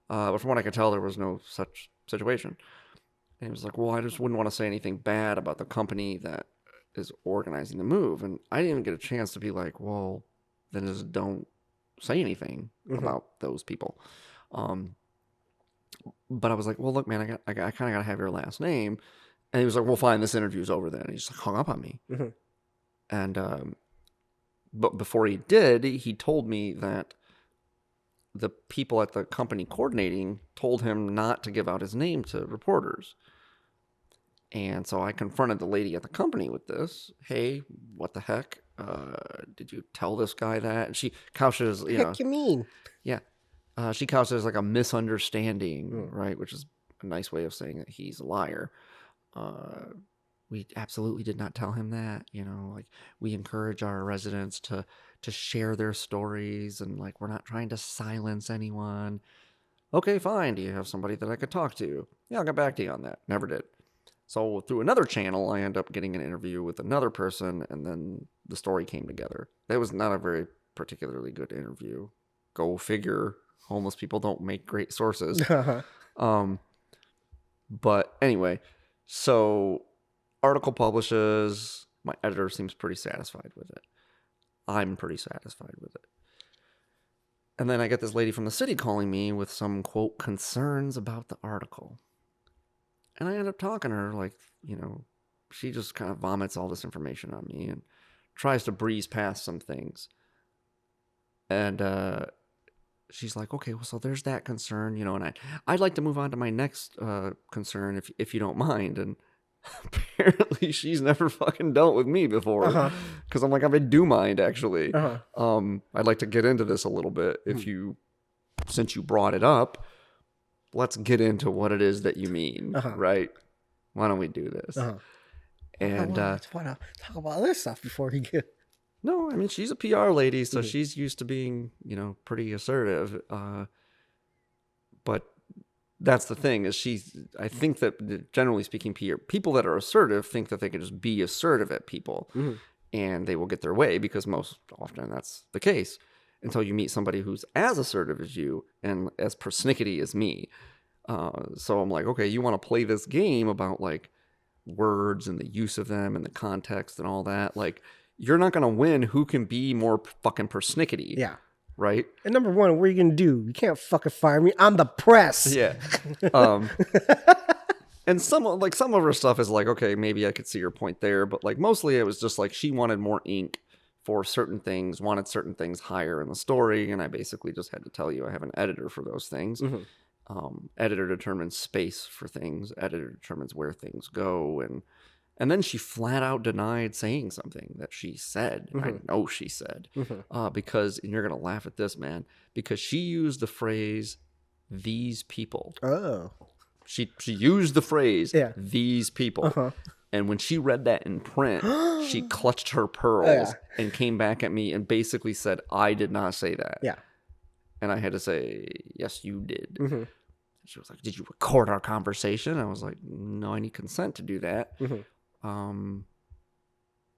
But from what I could tell, there was no such situation. And he was like, well, I just wouldn't want to say anything bad about the company that is organizing the move. And I didn't even get a chance to be like, well, then just don't say anything about those people. But I was like, well, look, man, I kind of got to have your last name. And he was like, well, fine, this interview's over then. And he just hung up on me. And but before he did, he told me that the people at the company coordinating told him not to give out his name to reporters. And so I confronted the lady at the company with this. Hey, what the heck? Did you tell this guy that? And she couches, you know. Heck you mean? Yeah. She couches as like a misunderstanding, right? Which is a nice way of saying that he's a liar. We absolutely did not tell him that, you know, like we encourage our residents to share their stories and like we're not trying to silence anyone. Okay, fine. Do you have somebody that I could talk to? Yeah, I'll get back to you on that. Never did. So through another channel, I end up getting an interview with another person and then the story came together. That was not a very particularly good interview. Go figure. Homeless people don't make great sources. But anyway, so article publishes. My editor seems pretty satisfied with it. I'm pretty satisfied with it. And then I get this lady from the city calling me with some, quote, concerns about the article. And I end up talking to her like, you know, she just kind of vomits all this information on me and tries to breeze past some things. And she's like, okay, well, so there's that concern, you know, and I'd like to move on to my next concern if you don't mind. And apparently she's never fucking dealt with me before because I'm like, I do mind actually. I'd like to get into this a little bit since you brought it up, let's get into what it is that you mean, right? Why don't we do this? And I want to talk about other stuff before he get. No, I mean, she's a PR lady, so she's used to being, you know, pretty assertive. But that's the thing is I think that generally speaking, people that are assertive think that they can just be assertive at people and they will get their way because most often that's the case until you meet somebody who's as assertive as you and as persnickety as me. So I'm like, okay, you want to play this game about like words and the use of them and the context and all that. Like, you're not going to win who can be more fucking persnickety. Yeah. Right? And number one, what are you going to do? You can't fucking fire me. I'm the press. Yeah. And some of her stuff is like, okay, maybe I could see your point there. But like mostly it was just like she wanted more ink for certain things, wanted certain things higher in the story. And I basically just had to tell you I have an editor for those things. Editor determines space for things. Editor determines where things go. And then she flat out denied saying something that she said. I know she said. Because, and you're going to laugh at this, man, because she used the phrase, these people. Oh. She used the phrase, these people. And when she read that in print, she clutched her pearls and came back at me and basically said, I did not say that. Yeah. And I had to say, yes, you did. She was like, did you record our conversation? I was like, no, I need consent to do that.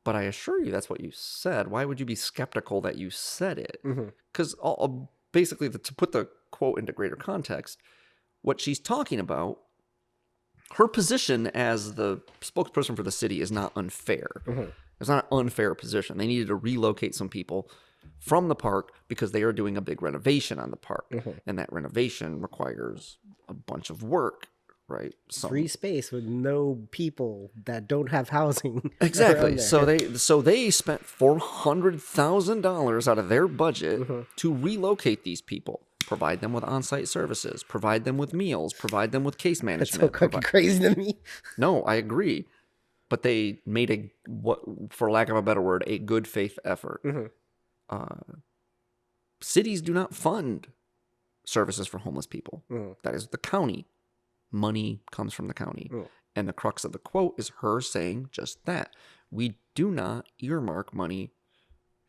But I assure you that's what you said. Why would you be skeptical that you said it? Because basically, to put the quote into greater context, what she's talking about, her position as the spokesperson for the city is not unfair. It's not an unfair position. They needed to relocate some people from the park because they are doing a big renovation on the park. And that renovation requires a bunch of work, right? Free space with no people that don't have housing. Exactly. around there. So they spent $400,000 out of their budget to relocate these people, provide them with on-site services, provide them with meals, provide them with case That's so management. fucking crazy to me. No, I agree, but they made for lack of a better word, a good faith effort. Cities do not fund services for homeless people. That is the county. Money comes from the county. And the crux of the quote is her saying just that. We do not earmark money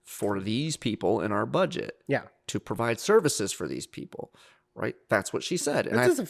for these people in our budget to provide services for these people, right? That's what she said. And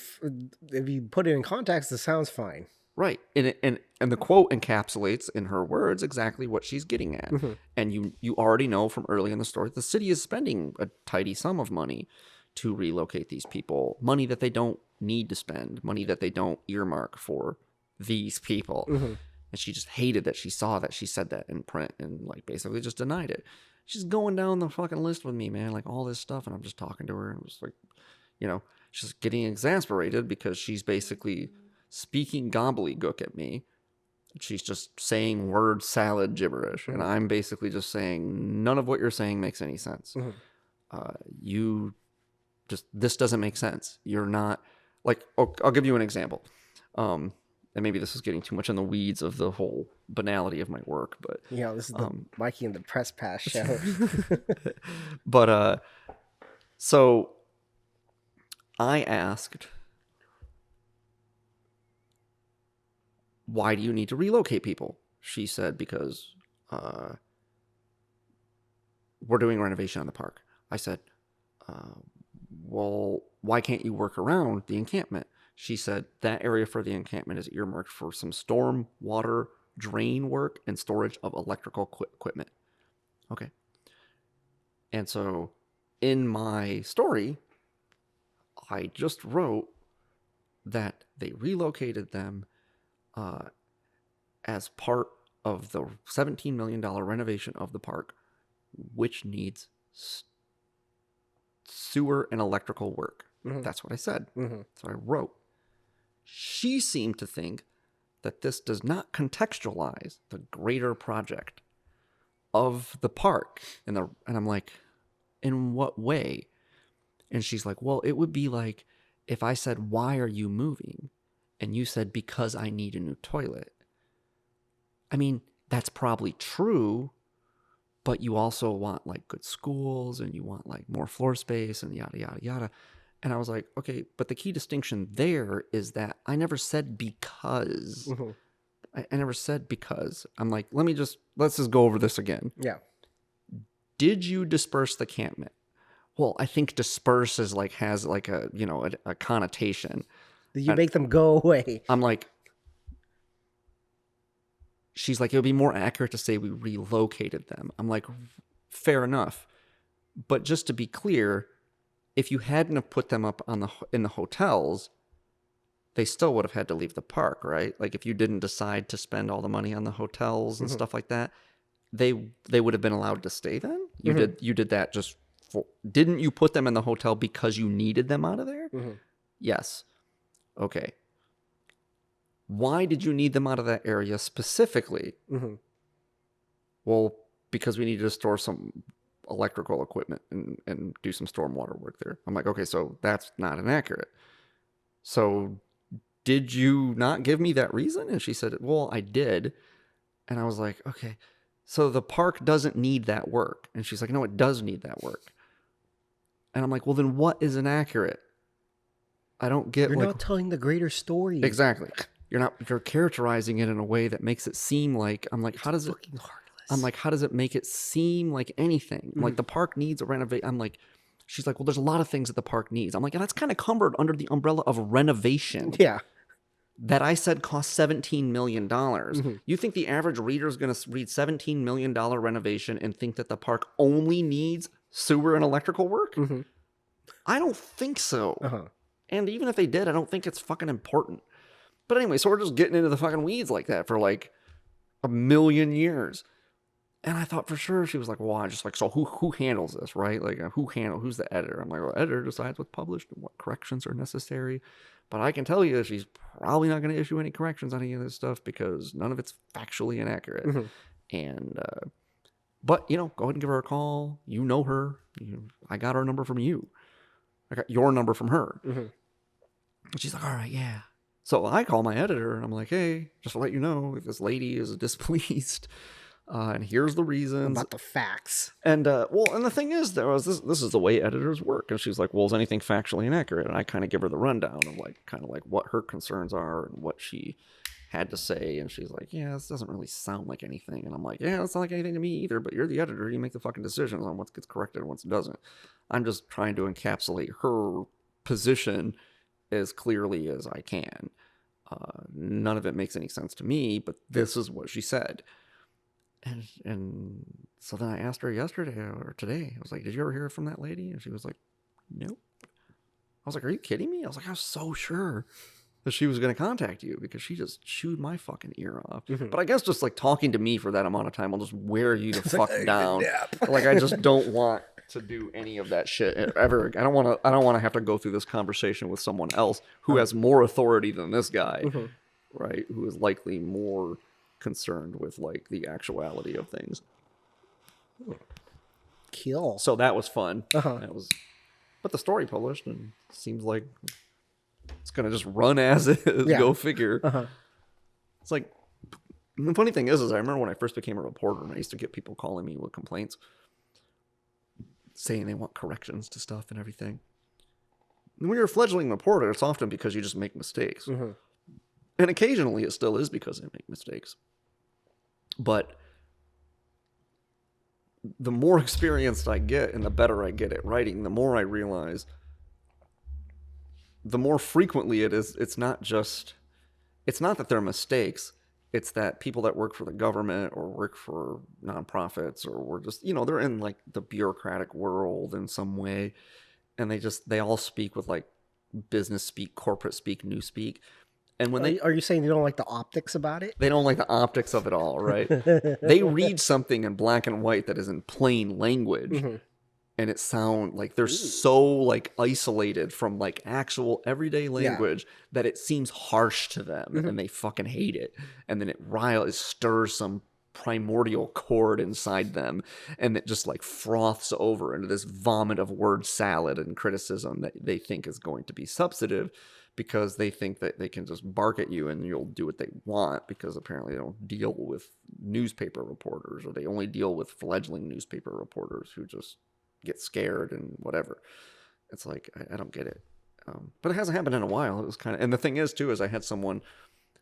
if you put it in context, it sounds fine. right. And the quote encapsulates in her words exactly what she's getting at. And you already know from early in the story, the city is spending a tidy sum of money to relocate these people, money that they don't need to spend, money that they don't earmark for these people. And she just hated that she saw that she said that in print and like basically just denied it. She's going down the fucking list with me, man, like all this stuff, and I'm just talking to her and it was like, you know, she's getting exasperated because she's basically speaking gobbledygook at me. She's just saying word salad gibberish, and I'm basically just saying none of what you're saying makes any sense. This doesn't make sense. You're not like, I'll give you an example. And maybe this is getting too much in the weeds of the whole banality of my work, but this is the Mikey and the Press Pass show. but so I asked, why do you need to relocate people? She said, because we're doing renovation on the park. I said, well, why can't you work around the encampment? She said that area for the encampment is earmarked for some storm water drain work and storage of electrical equipment. Okay. And so in my story, I just wrote that they relocated them as part of the $17 million renovation of the park, which needs sewer and electrical work. That's what I said. So I wrote. She seemed to think that this does not contextualize the greater project of the park. And I'm like, in what way? And she's like, well, it would be like if I said, why are you moving? And you said, because I need a new toilet. I mean, that's probably true, but you also want like good schools and you want like more floor space and yada, yada, yada. And I was like, okay, but the key distinction there is that I never said because. I never said because. I'm like, let's just go over this again. Yeah. Did you disperse the encampment? Well, I think disperse has like a, a connotation. Did you make them go away? I'm like, she's like, it would be more accurate to say we relocated them. I'm like, fair enough. But just to be clear, if you hadn't have put them up in the hotels, they still would have had to leave the park, right? Like if you didn't decide to spend all the money on the hotels and stuff like that, they would have been allowed to stay then? You did that just for, didn't you put them in the hotel because you needed them out of there? Yes. Okay. Why did you need them out of that area specifically? Well, because we needed to store some electrical equipment and do some stormwater work there. I'm like, okay, so that's not inaccurate. So did you not give me that reason? And she said, well, I did. And I was like, okay, so the park doesn't need that work. And she's like, no, it does need that work. And I'm like, well, then what is inaccurate? I don't get. You're not telling the greater story. Exactly. You're characterizing it in a way that makes it seem like, I'm like, how does it make it seem like anything? I'm like, the park needs a renovation. I'm like, she's like, well, there's a lot of things that the park needs. I'm like, and that's kind of covered under the umbrella of renovation. Yeah. That I said cost $17 million. You think the average reader is going to read $17 million renovation and think that the park only needs sewer and electrical work? I don't think so. And even if they did, I don't think it's fucking important. But anyway, so we're just getting into the fucking weeds like that for like a million years. And I thought for sure she was like, well, I just like, so who handles this, right? Like who's the editor? I'm like, well, editor decides what's published and what corrections are necessary. But I can tell you she's probably not going to issue any corrections on any of this stuff because none of it's factually inaccurate. Mm-hmm. And, but, you know, go ahead and give her a call. You know her. I got her number from you. I got your number from her. Mm-hmm. And she's like, all right, yeah. So I call my editor and I'm like, hey, just to let you know, if this lady is displeased, and here's the reasons. About the facts. And, and the thing is, this is the way editors work. And she's like, well, is anything factually inaccurate? And I kind of give her the rundown of kind of what her concerns are and what she had to say. And she's like, yeah, this doesn't really sound like anything. And I'm like, yeah, it's not like anything to me either, but you're the editor. You make the fucking decisions on what gets corrected and what doesn't. I'm just trying to encapsulate her position as clearly as I can. None of it makes any sense to me, but this is what she said. And so then I asked her yesterday or today, I was like, did you ever hear from that lady? And she was like, nope. I was like, are you kidding me? I was like, I was so sure that she was going to contact you because she just chewed my fucking ear off. Mm-hmm. But I guess just like talking to me for that amount of time, I'll just wear you the fuck down. Like I just don't want to do any of that shit ever. I don't want to have to go through this conversation with someone else who has more authority than this guy, mm-hmm. right? Who is likely more concerned with like the actuality of things. Kill. So that was fun. Uh-huh. But the story published and seems like it's gonna just run as is. Yeah. Go figure. Uh-huh. It's like the funny thing is I remember when I first became a reporter and I used to get people calling me with complaints saying they want corrections to stuff and everything. And when you're a fledgling reporter, it's often because you just make mistakes. Mm-hmm. And occasionally it still is because I make mistakes. But the more experienced I get and the better I get at writing, the more I realize the more frequently it is, it's not that they're mistakes. It's that people that work for the government or work for nonprofits or we're just, they're in like the bureaucratic world in some way. And they all speak with like business speak, corporate speak, news speak. And when are you saying they don't like the optics about it? They don't like the optics of it all, right? They read something in black and white that is in plain language, mm-hmm. and it sounds like they're so like isolated from like actual everyday language that it seems harsh to them, mm-hmm. and they fucking hate it. And then it stirs some primordial chord inside them, and it just like froths over into this vomit of word salad and criticism that they think is going to be substantive. Because they think that they can just bark at you and you'll do what they want because apparently they don't deal with newspaper reporters or they only deal with fledgling newspaper reporters who just get scared and whatever. It's like, I don't get it. But it hasn't happened in a while. It was kind of, and the thing is too, is I had someone,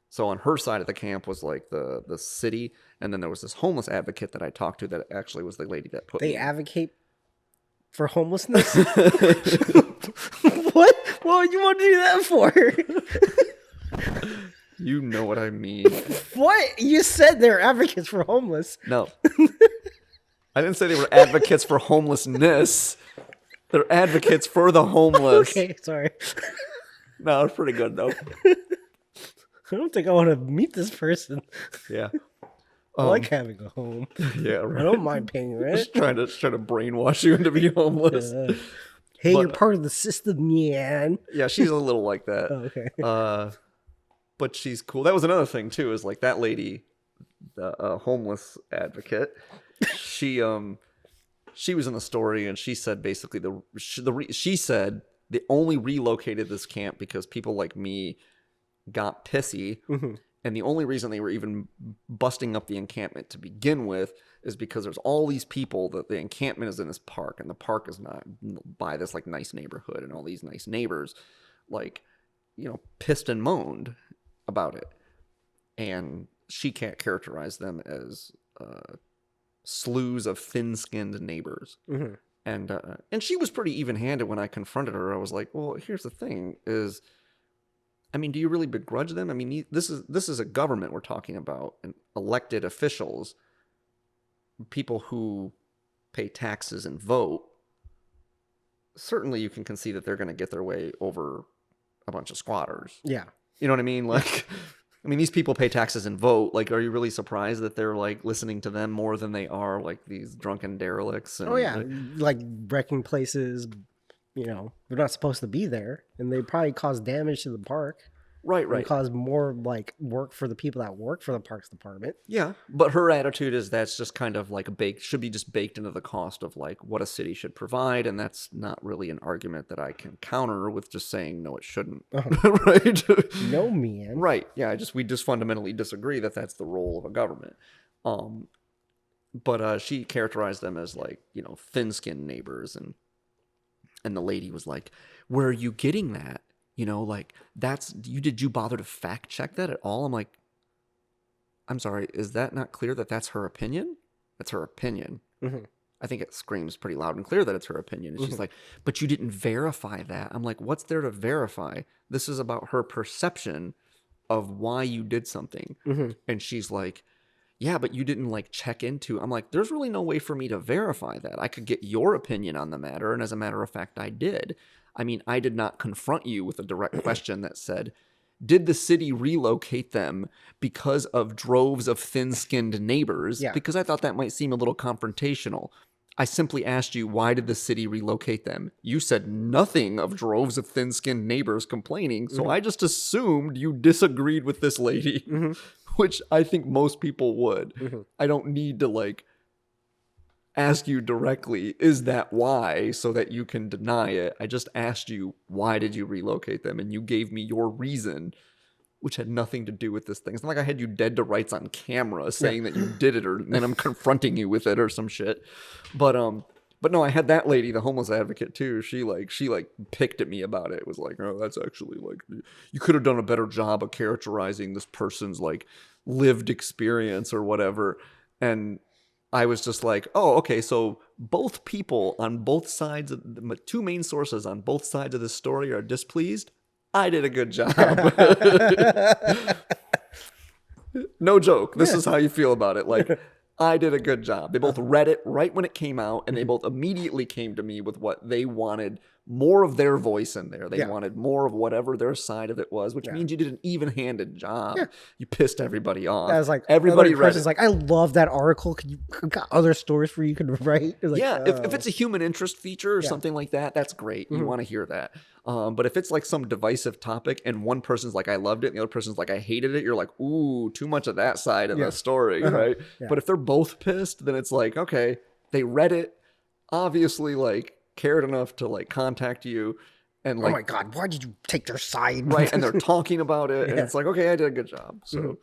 so on her side of the camp was like the city. And then there was this homeless advocate that I talked to that actually was the lady that put They advocate for homelessness? What? What would you want to do that for? You know what I mean. What? You said they're advocates for homeless. No. I didn't say they were advocates for homelessness. They're advocates for the homeless. Okay, sorry. No, it's pretty good, though. I don't think I want to meet this person. Yeah. I like having a home. Yeah, right. I don't mind paying rent. Just trying to brainwash you into being homeless. Hey, you're part of the system, man. Yeah, she's a little like that. Oh, okay. But she's cool. That was another thing too. Is like that lady, the homeless advocate. She was in the story, and she said basically she said they only relocated this camp because people like me got pissy. Mm-hmm. And the only reason they were even busting up the encampment to begin with is because there's all these people that the encampment is in this park, and the park is not by this like nice neighborhood, and all these nice neighbors like, pissed and moaned about it. And she can't characterize them as slews of thin-skinned neighbors. Mm-hmm. And she was pretty even-handed when I confronted her. I was like, well, here's the thing is, I mean, do you really begrudge them? I mean, this is a government we're talking about, and elected officials, people who pay taxes and vote. Certainly, you can concede that they're going to get their way over a bunch of squatters. Yeah, you know what I mean. Like, I mean, these people pay taxes and vote. Like, are you really surprised that they're like listening to them more than they are like these drunken derelicts? And, like wrecking places, they're not supposed to be there, and they probably cause damage to the park. Right, And right. cause more like work for the people that work for the parks department. Yeah, but her attitude is that's just kind of like should be just baked into the cost of like what a city should provide, and that's not really an argument that I can counter with just saying no, it shouldn't. Right? No, man. Right. Yeah. We just fundamentally disagree that that's the role of a government. But she characterized them as like thin-skinned neighbors, and the lady was like, "Where are you getting that? Like that's you. Did you bother to fact check that at all?" I'm like, "I'm sorry, is that not clear that that's her opinion? That's her opinion." Mm-hmm. I think it screams pretty loud and clear that it's her opinion. And she's like, "But you didn't verify that." I'm like, "What's there to verify? This is about her perception of why you did something." Mm-hmm. And she's like, "Yeah, but you didn't like check into." I'm like, "There's really no way for me to verify that. I could get your opinion on the matter, and as a matter of fact, I did. I mean, I did not confront you with a direct question that said, did the city relocate them because of droves of thin-skinned neighbors?" Yeah. Because I thought that might seem a little confrontational. I simply asked you, why did the city relocate them? You said nothing of droves of thin-skinned neighbors complaining, so I just assumed you disagreed with this lady, which I think most people would. I don't need to like ask you directly, is that why, so that you can deny it. I just asked you, why did you relocate them? And you gave me your reason, which had nothing to do with this thing. It's not like I had you dead to rights on camera saying that you did it, or then I'm confronting you with it or some shit. But no, I had that lady, the homeless advocate too. She picked at me about it. It was like, "Oh, that's actually like, you could have done a better job of characterizing this person's like lived experience or whatever." And I was just like, "Oh, okay, so both people on both sides of the two main sources on both sides of this story are displeased. I did a good job." No joke. This is how you feel about it. Like, I did a good job. They both read it right when it came out, and they both immediately came to me with what they wanted, more of their voice in there. They wanted more of whatever their side of it was, which means you did an even-handed job. You pissed everybody off. I was like, everybody read it. Like, I love that article. Could you got other stories for you could write? Like, if it's a human interest feature or something like that, that's great. You want to hear that. But if it's like some divisive topic and one person's like, "I loved it," and the other person's like, "I hated it," you're like, "Ooh, too much of that side of the story," right? But if they're both pissed, then it's like, okay, they read it, obviously like cared enough to like contact you, and like, "Oh my God, why did you take their side?" Right, and they're talking about it, and it's like, okay, I did a good job. So,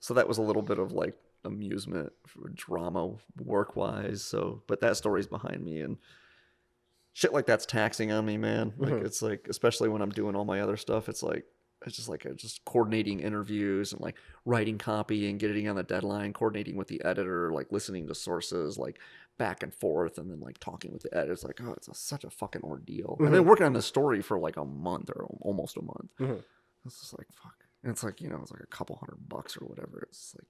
so that was a little bit of like amusement for drama work wise. So, but that story's behind me, and shit like that's taxing on me, man. Like it's like, especially when I'm doing all my other stuff, it's just coordinating interviews and like writing copy and getting on the deadline, coordinating with the editor, like listening to sources, like back and forth, and then like talking with the editor. It's like, oh, such a fucking ordeal. I've been working on this story for like a month or almost a month. It's just like, fuck. And it's like, it's like a couple $100 or whatever. It's like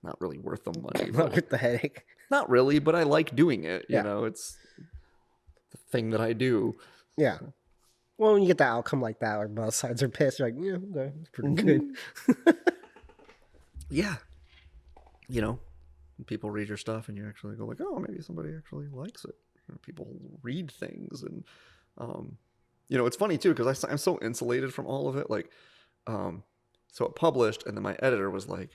not really worth the money. Not worth the headache. Not really, but I like doing it. You know, it's the thing that I do. Yeah. Well, when you get the outcome like that, like both sides are pissed, you're like, yeah, okay, that's pretty good. Yeah. People read your stuff and you actually go like, oh, maybe somebody actually likes it. People read things, and it's funny too, because I'm so insulated from all of it. Like, so it published, and then my editor was like,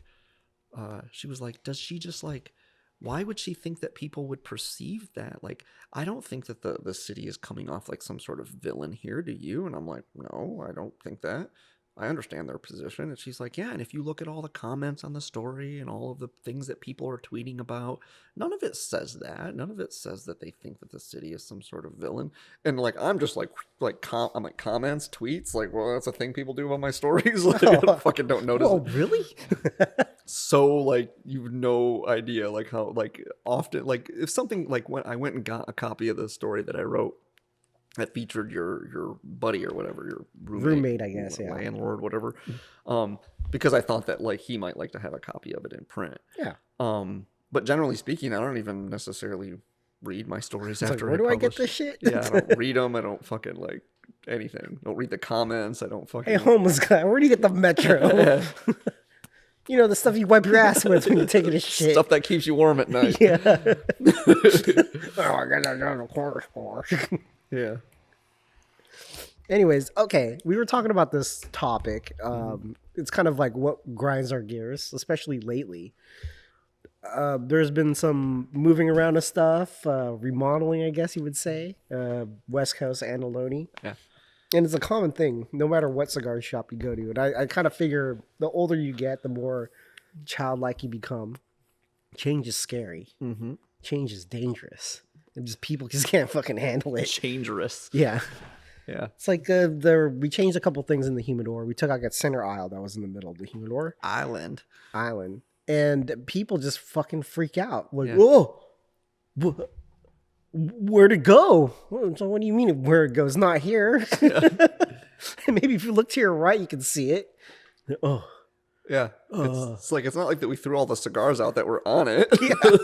she was like, does she just like, why would she think that people would perceive that? Like, I don't think that the city is coming off like some sort of villain here, do you? And I'm like, no, I don't think that. I understand their position. And she's like, yeah, and if you look at all the comments on the story and all of the things that people are tweeting about, none of it says that. None of it says that they think that the city is some sort of villain. And like, I'm just like I'm like, comments, tweets, like, well, that's a thing people do about my stories. Like, I fucking don't notice. Oh, really? So like, you've no idea like how like often, like if something like, when I went and got a copy of the story that I wrote that featured your buddy or whatever, your roommate, I guess, landlord, whatever, because I thought that like he might like to have a copy of it in print. Yeah. But generally speaking, I don't even necessarily read my stories after. Like, where do I get this shit? Yeah, I don't read them. I don't fucking like anything. I don't read the comments. I don't fucking. Hey, homeless guy, where do you get the Metro? The stuff you wipe your ass with when you're taking a shit. Stuff that keeps you warm at night. Yeah. Oh, I got that down the corner store. Yeah. Anyways, okay, we were talking about this topic. It's kind of like what grinds our gears, especially lately. There's been some moving around of stuff, remodeling, I guess you would say, West Coast and Ohlone. Yeah. And it's a common thing, no matter what cigar shop you go to. And I kind of figure the older you get, the more childlike you become. Change is scary. Mm-hmm. Change is dangerous. And just people just can't fucking handle it. Changerous. Yeah. Yeah. It's like we changed a couple things in the humidor. We took out that center aisle that was in the middle of the humidor. Island. And people just fucking freak out. Like, Yeah. whoa, where'd it go? So what do you mean where it goes? Not here. Yeah. Maybe if you look to your right, you can see it. Oh. Yeah. It's like, it's not like that we threw all the cigars out that were on it. Yeah.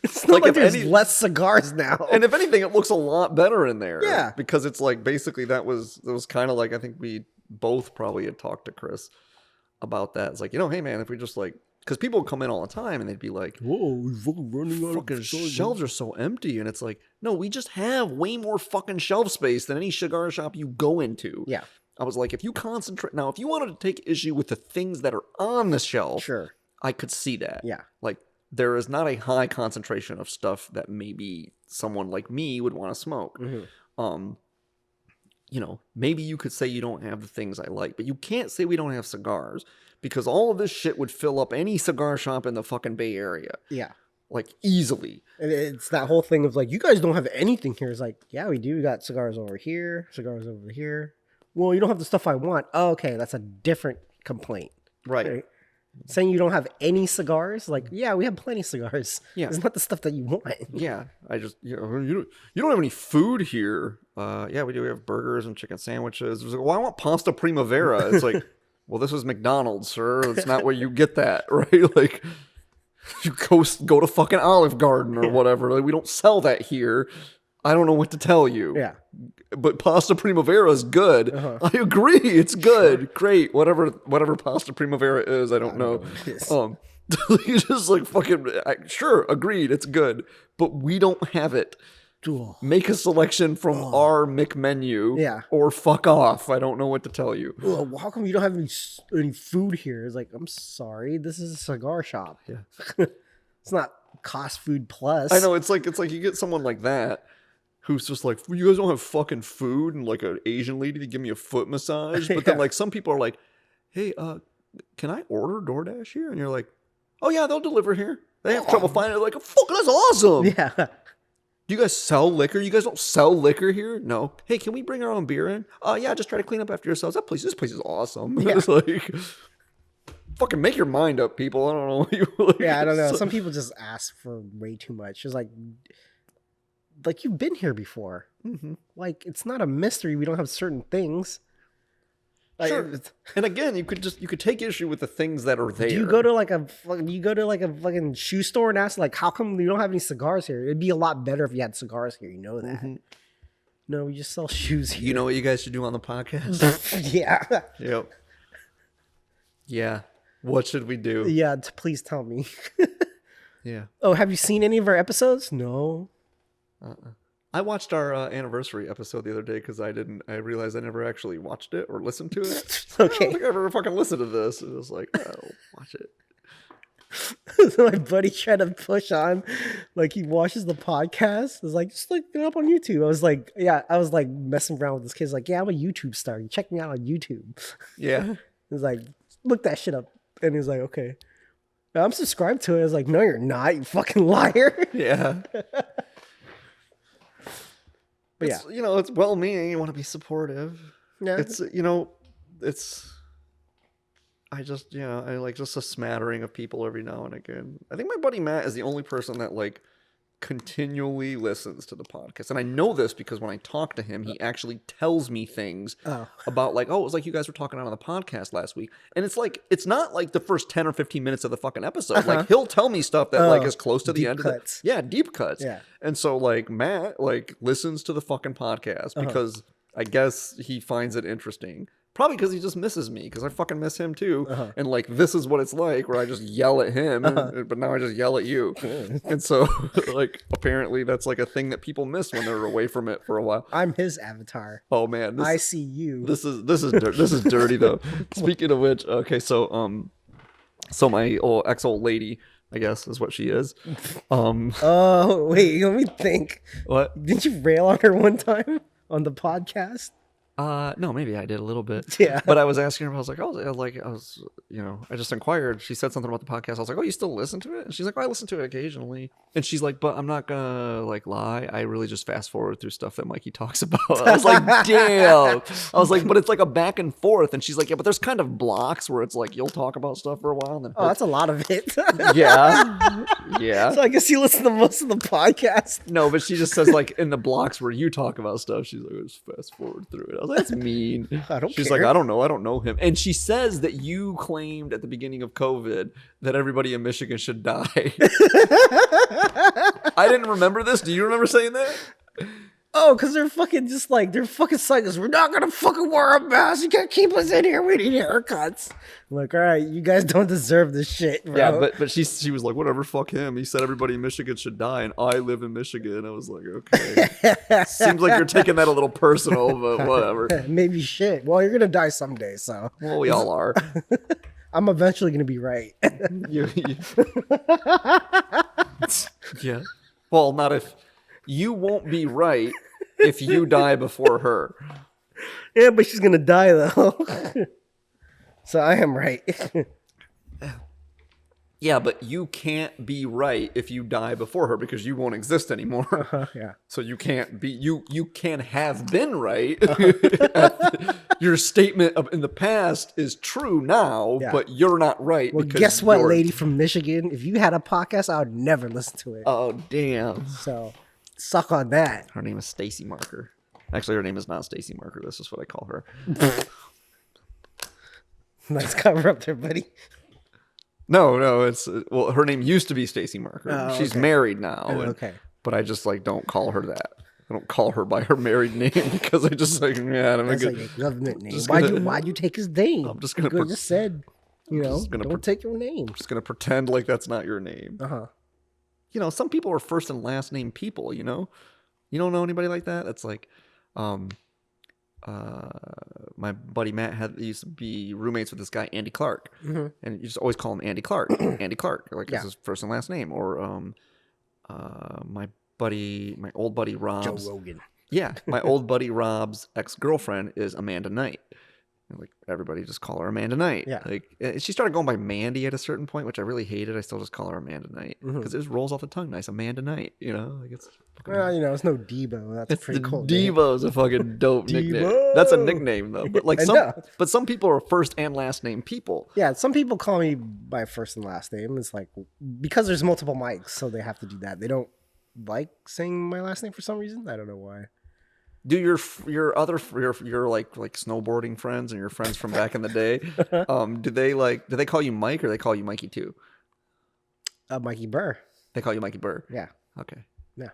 It's not like if there's less cigars now. And if anything, it looks a lot better in there. Yeah. Because it's like, basically that was kind of like, I think we both probably had talked to Chris about that. It's like, hey man, if we just like, because people would come in all the time and they'd be like, whoa, we're fucking running out fucking of shelves are so empty. And it's like, no, we just have way more fucking shelf space than any cigar shop you go into. Yeah. I was like, if you concentrate, now if you wanted to take issue with the things that are on the shelf, Sure. I could see that. Yeah. Like, there is not a high concentration of stuff that maybe someone like me would want to smoke. Mm-hmm. Maybe you could say you don't have the things I like, but you can't say we don't have cigars because all of this shit would fill up any cigar shop in the fucking Bay Area. Yeah. Like, easily. And it's that whole thing of like, you guys don't have anything here. It's like, yeah, we do. We got cigars over here, cigars over here. Well, you don't have the stuff I want. Oh, okay, that's a different complaint. Right. Saying you don't have any cigars, like, yeah, we have plenty of cigars. Yeah. It's not the stuff that you want. Yeah. I just, you don't have any food here. Yeah, we do. We have burgers and chicken sandwiches. It was like, well, I want pasta primavera. It's like, well, this is McDonald's, sir. It's not where you get that, right? Like, you go to fucking Olive Garden or whatever. Like, we don't sell that here. I don't know what to tell you. Yeah. But pasta primavera is good. Uh-huh. I agree. It's good. Great. Whatever pasta primavera is, I don't know. You just like fucking sure, agreed. It's good, but we don't have it. Make a selection from our McMenu. Yeah. Or fuck off. I don't know what to tell you. Well, how come you don't have any food here? It's like, I'm sorry, this is a cigar shop. Yeah. It's not Cost Food Plus. I know. It's like you get someone like that who's just like, you guys don't have fucking food, and like an Asian lady to give me a foot massage. But then like some people are like, hey, can I order DoorDash here? And you're like, oh yeah, they'll deliver here. They have trouble finding it. Like, fuck, that's awesome. Yeah. Do you guys sell liquor? You guys don't sell liquor here? No. Hey, can we bring our own beer in? Yeah, just try to clean up after yourselves. This place is awesome. Yeah. It's like, fucking make your mind up, people. I don't know what you like. Yeah, I don't know. Some people just ask for way too much. It's like you've been here before. Mm-hmm. Like, it's not a mystery we don't have certain things. Like, Sure. And again, you could take issue with the things that are there. Do you go to like a fucking shoe store and ask like, how come you don't have any cigars here? It'd be a lot better if you had cigars here. You know that. Mm-hmm. No, we just sell shoes here. You know what you guys should do on the podcast? Yeah. Yep. Yeah. What should we do? Yeah. Please tell me. Yeah. Oh, have you seen any of our episodes? No. I watched our anniversary episode the other day because I realized I never actually watched it or listened to it. Okay. I don't think I've ever fucking listened to this. It was like, oh, watch it. So my buddy tried to push on, like, he watches the podcast. It's like, just look it up on YouTube. I was like messing around with this kid. He's like, yeah, I'm a YouTube star. You check me out on YouTube. Yeah. He's like, look that shit up. And he's like, okay. I'm subscribed to it. I was like, no, you're not, you fucking liar. Yeah. But yeah. It's well-meaning. You want to be supportive. Yeah. I like just a smattering of people every now and again. I think my buddy Matt is the only person that like continually listens to the podcast. And I know this because when I talk to him, he actually tells me things about like, oh, it was like you guys were talking on the podcast last week. And it's like, it's not like the first 10 or 15 minutes of the fucking episode. Like he'll tell me stuff that like is close to the end cuts. of it. Deep cuts. Yeah. And so like Matt like listens to the fucking podcast because I guess he finds it interesting. Probably because he just misses me, because I fucking miss him too. Uh-huh. And like, this is what it's like, where I just yell at him, but now I just yell at you. And so, like, apparently that's like a thing that people miss when they're away from it for a while. I'm his avatar. Oh man, I see you. This is dirty though. Speaking of which, okay, so my old lady, I guess is what she is. Oh wait, let me think. What? Didn't you rail on her one time on the podcast? No, maybe I did a little bit. Yeah. But I was asking her, I I just inquired. She said something about the podcast. I was like, oh, you still listen to it? And she's like, oh, I listen to it occasionally. And she's like, but I'm not gonna like lie. I really just fast forward through stuff that Mikey talks about. I was like, damn. I was like, but it's like a back and forth. And she's like, yeah, but there's kind of blocks where it's like, you'll talk about stuff for a while. And then Oh, that's a lot of it. yeah. Yeah. So I guess you listen to most of the podcast. No, but she just says like in the blocks where you talk about stuff, she's like, just fast forward through it. I was like, that's mean. I don't She's care. like, I don't know him. And she says that you claimed at the beginning of COVID that everybody in Michigan should die. I didn't remember this. Do you remember saying that? Oh, because they're fucking just like, they're fucking psychos. We're not going to fucking wear a mask. You can't keep us in here. We need haircuts. I'm like, all right, you guys don't deserve this shit, bro. Yeah, but she was like, whatever, fuck him. He said everybody in Michigan should die, and I live in Michigan. I was like, okay. Seems like you're taking that a little personal, but whatever. Maybe shit. Well, you're going to die someday, so. Well, we all are. I'm eventually going to be right. Yeah. Well, not if... You won't be right if you die before her. Yeah, but she's going to die, though. So I am right. Yeah, but you can't be right if you die before her because you won't exist anymore. Yeah. So you can't be... You can have been right. Your statement in the past is true now, Yeah. but you're not right. Well, because guess what, you're... lady from Michigan? If you had a podcast, I would never listen to it. Oh, damn. So... Suck on that. Her name is Stacy Marker. Actually, her name is not Stacy Marker. That's just what I call her. Nice cover up there, buddy. No, it's well. Her name used to be Stacy Marker. Oh, She's okay. married now. Oh, and- okay. But I just like don't call her that. I don't call her by her married name because I just like I'm That's gonna, like a government name. just Why'd you take his name? I'm just gonna You could've just said, just gonna don't take your name. just gonna pretend like that's not your name. Uh-huh. You know, some people are first and last name people. You know, you don't know anybody like that. That's like, my buddy Matt used to be roommates with this guy Andy Clark, and you just always call him Andy Clark. Andy Clark, like Yeah. it's his first and last name. Or my old buddy Rob's. Joe Rogan. Yeah, my old buddy Rob's ex-girlfriend is Amanda Knight. And like everybody just call her Amanda Knight. Yeah. Like she started going by Mandy at a certain point, which I really hated. I still just call her Amanda Knight because it just rolls off the tongue nice. Amanda Knight, you know, like it's. Well, it's no Debo. That's It's pretty the cool. name. Devo's a fucking dope nickname. Devo. That's a nickname though. But like I know. some people are first and last name people. Yeah, some people call me by first and last name. It's like because there's multiple mics, so they have to do that. They don't like saying my last name for some reason. I don't know why. Do your like snowboarding friends and your friends from back in the day? Do they call you Mike or they call you Mikey too? Mikey Burr. They call you Mikey Burr. Yeah. Okay. Yeah.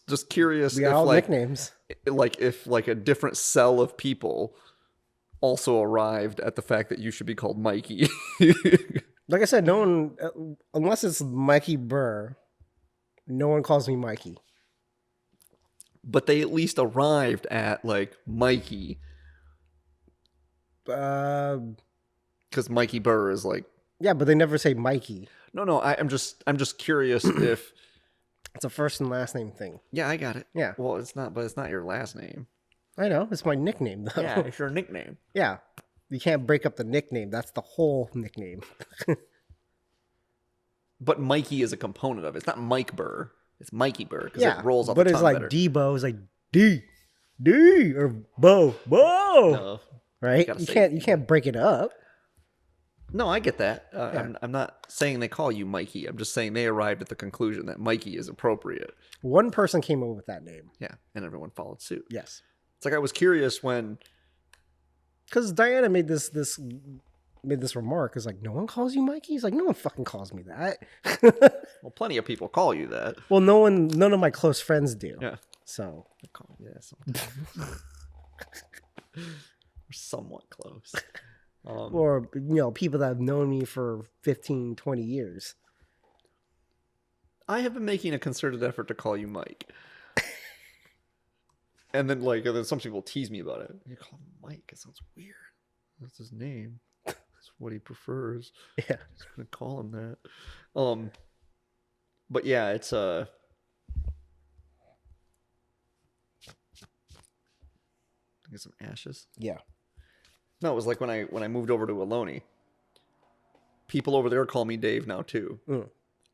Just curious We if got all like nicknames. if like a different cell of people also arrived at the fact that you should be called Mikey. Like I said, no one, unless it's Mikey Burr, no one calls me Mikey. But they at least arrived at like Mikey Uh, because Mikey Burr is like yeah, but they never say Mikey. no. I'm just curious if It's a first and last name thing. yeah, I got it. Yeah. Well, it's not your last name. I know. It's my nickname, though. Yeah, it's your nickname. Yeah. You can't break up the nickname. That's the whole nickname. But Mikey is a component of it. It's not Mike Burr. It's Mikey Burr because Yeah. it rolls off but the it's tongue like better. Debo. It's like D, or Bo. No. Right? gotta You say- can't break it up. No, I get that. Yeah. I'm not saying they call you Mikey. I'm just saying they arrived at the conclusion that Mikey is appropriate. One person came up with that name. Yeah, and everyone followed suit. Yes. It's like I was curious when Because Diana made this remark. It's like, no one calls you Mikey? He's like, no one fucking calls me that. well, plenty of people call you that. Well, none of my close friends do. Yeah. So They call you that sometimes. somewhat close. Or, people that have known me for 15, 20 years. I have been making a concerted effort to call you Mike. And then, then some people tease me about it. You call him Mike. It sounds weird. That's his name. That's what he prefers. Yeah. I'm just going to call him that. But yeah, it's... Get some ashes. Yeah. No, it was like when I moved over to Ohlone. People over there call me Dave now too.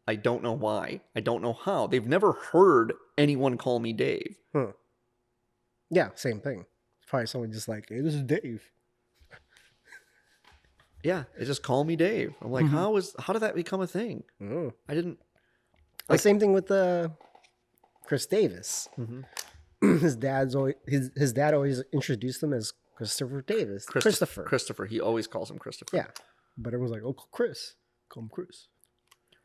I don't know why. I don't know how. They've never heard anyone call me Dave. Yeah, same thing. Probably someone just like, hey, this is Dave. Yeah, they just call me Dave. I'm like, how did that become a thing? I didn't. The same thing with Chris Davis. His dad always introduced him as Christopher Davis. Christopher. He always calls him Christopher. Yeah. But everyone's like, oh, Chris. Call him Chris.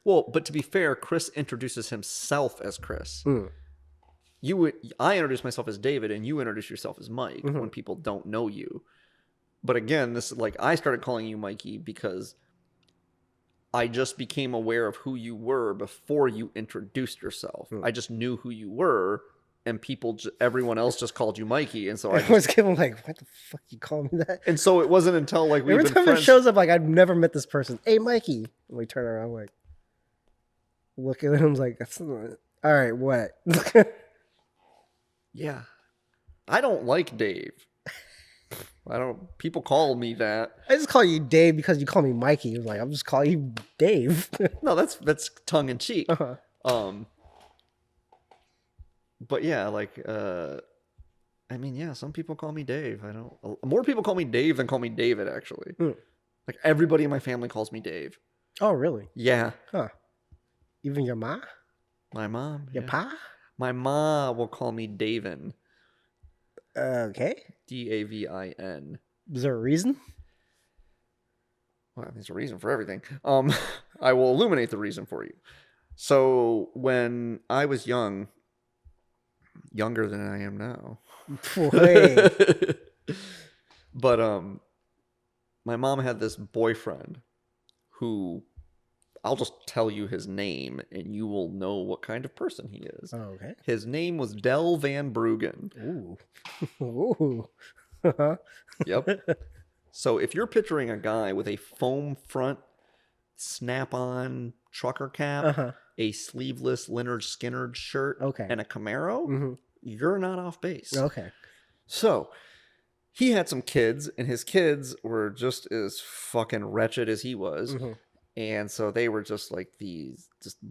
Well, but to be fair, Chris introduces himself as Chris. I introduce myself as David, and you introduce yourself as Mike when people don't know you. But again, this is like I started calling you Mikey because I just became aware of who you were before you introduced yourself. I just knew who you were. And everyone else just called you Mikey, and so I was giving like, "What the fuck you call me that?" And so it wasn't until like every time it shows up, like I've never met this person. Hey, Mikey, and we turn around, like, look at him, like, "That's all right." What? Yeah, I don't like Dave. I don't. People call me that. I just call you Dave because you call me Mikey. I'm like, I'm just calling you Dave. No, that's tongue in cheek. But yeah, I mean, yeah, some people call me Dave. More people call me Dave than call me David, actually. Like, everybody in my family calls me Dave. Oh, really? Yeah. Huh. Even your ma? My mom. Your pa? My ma will call me Davin. Okay. Davin. Is there a reason? Well, there's a reason for everything. I will illuminate the reason for you. So, when I was younger than I am now. But my mom had this boyfriend who I'll just tell you his name and you will know what kind of person he is. Oh, okay. His name was Del Van Bruggen. Ooh. Yep. So if you're picturing a guy with a foam front, snap-on trucker cap, a sleeveless Leonard Skinner shirt, and a Camaro, you're not off base. Okay. So he had some kids, and his kids were just as fucking wretched as he was. And so they were just like these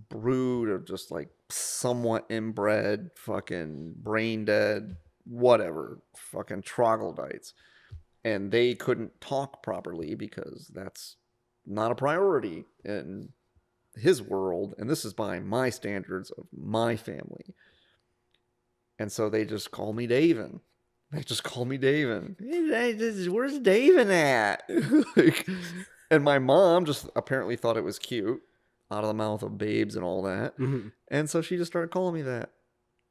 brood of just like somewhat inbred, fucking brain dead, whatever, fucking troglodytes. And they couldn't talk properly because that's not a priority in his world. And this is by my standards of my family. And so they just call me Davin. They just call me Davin. Hey, where's Davin at? And my mom just apparently thought it was cute, out of the mouth of babes and all that. And so she just started calling me that.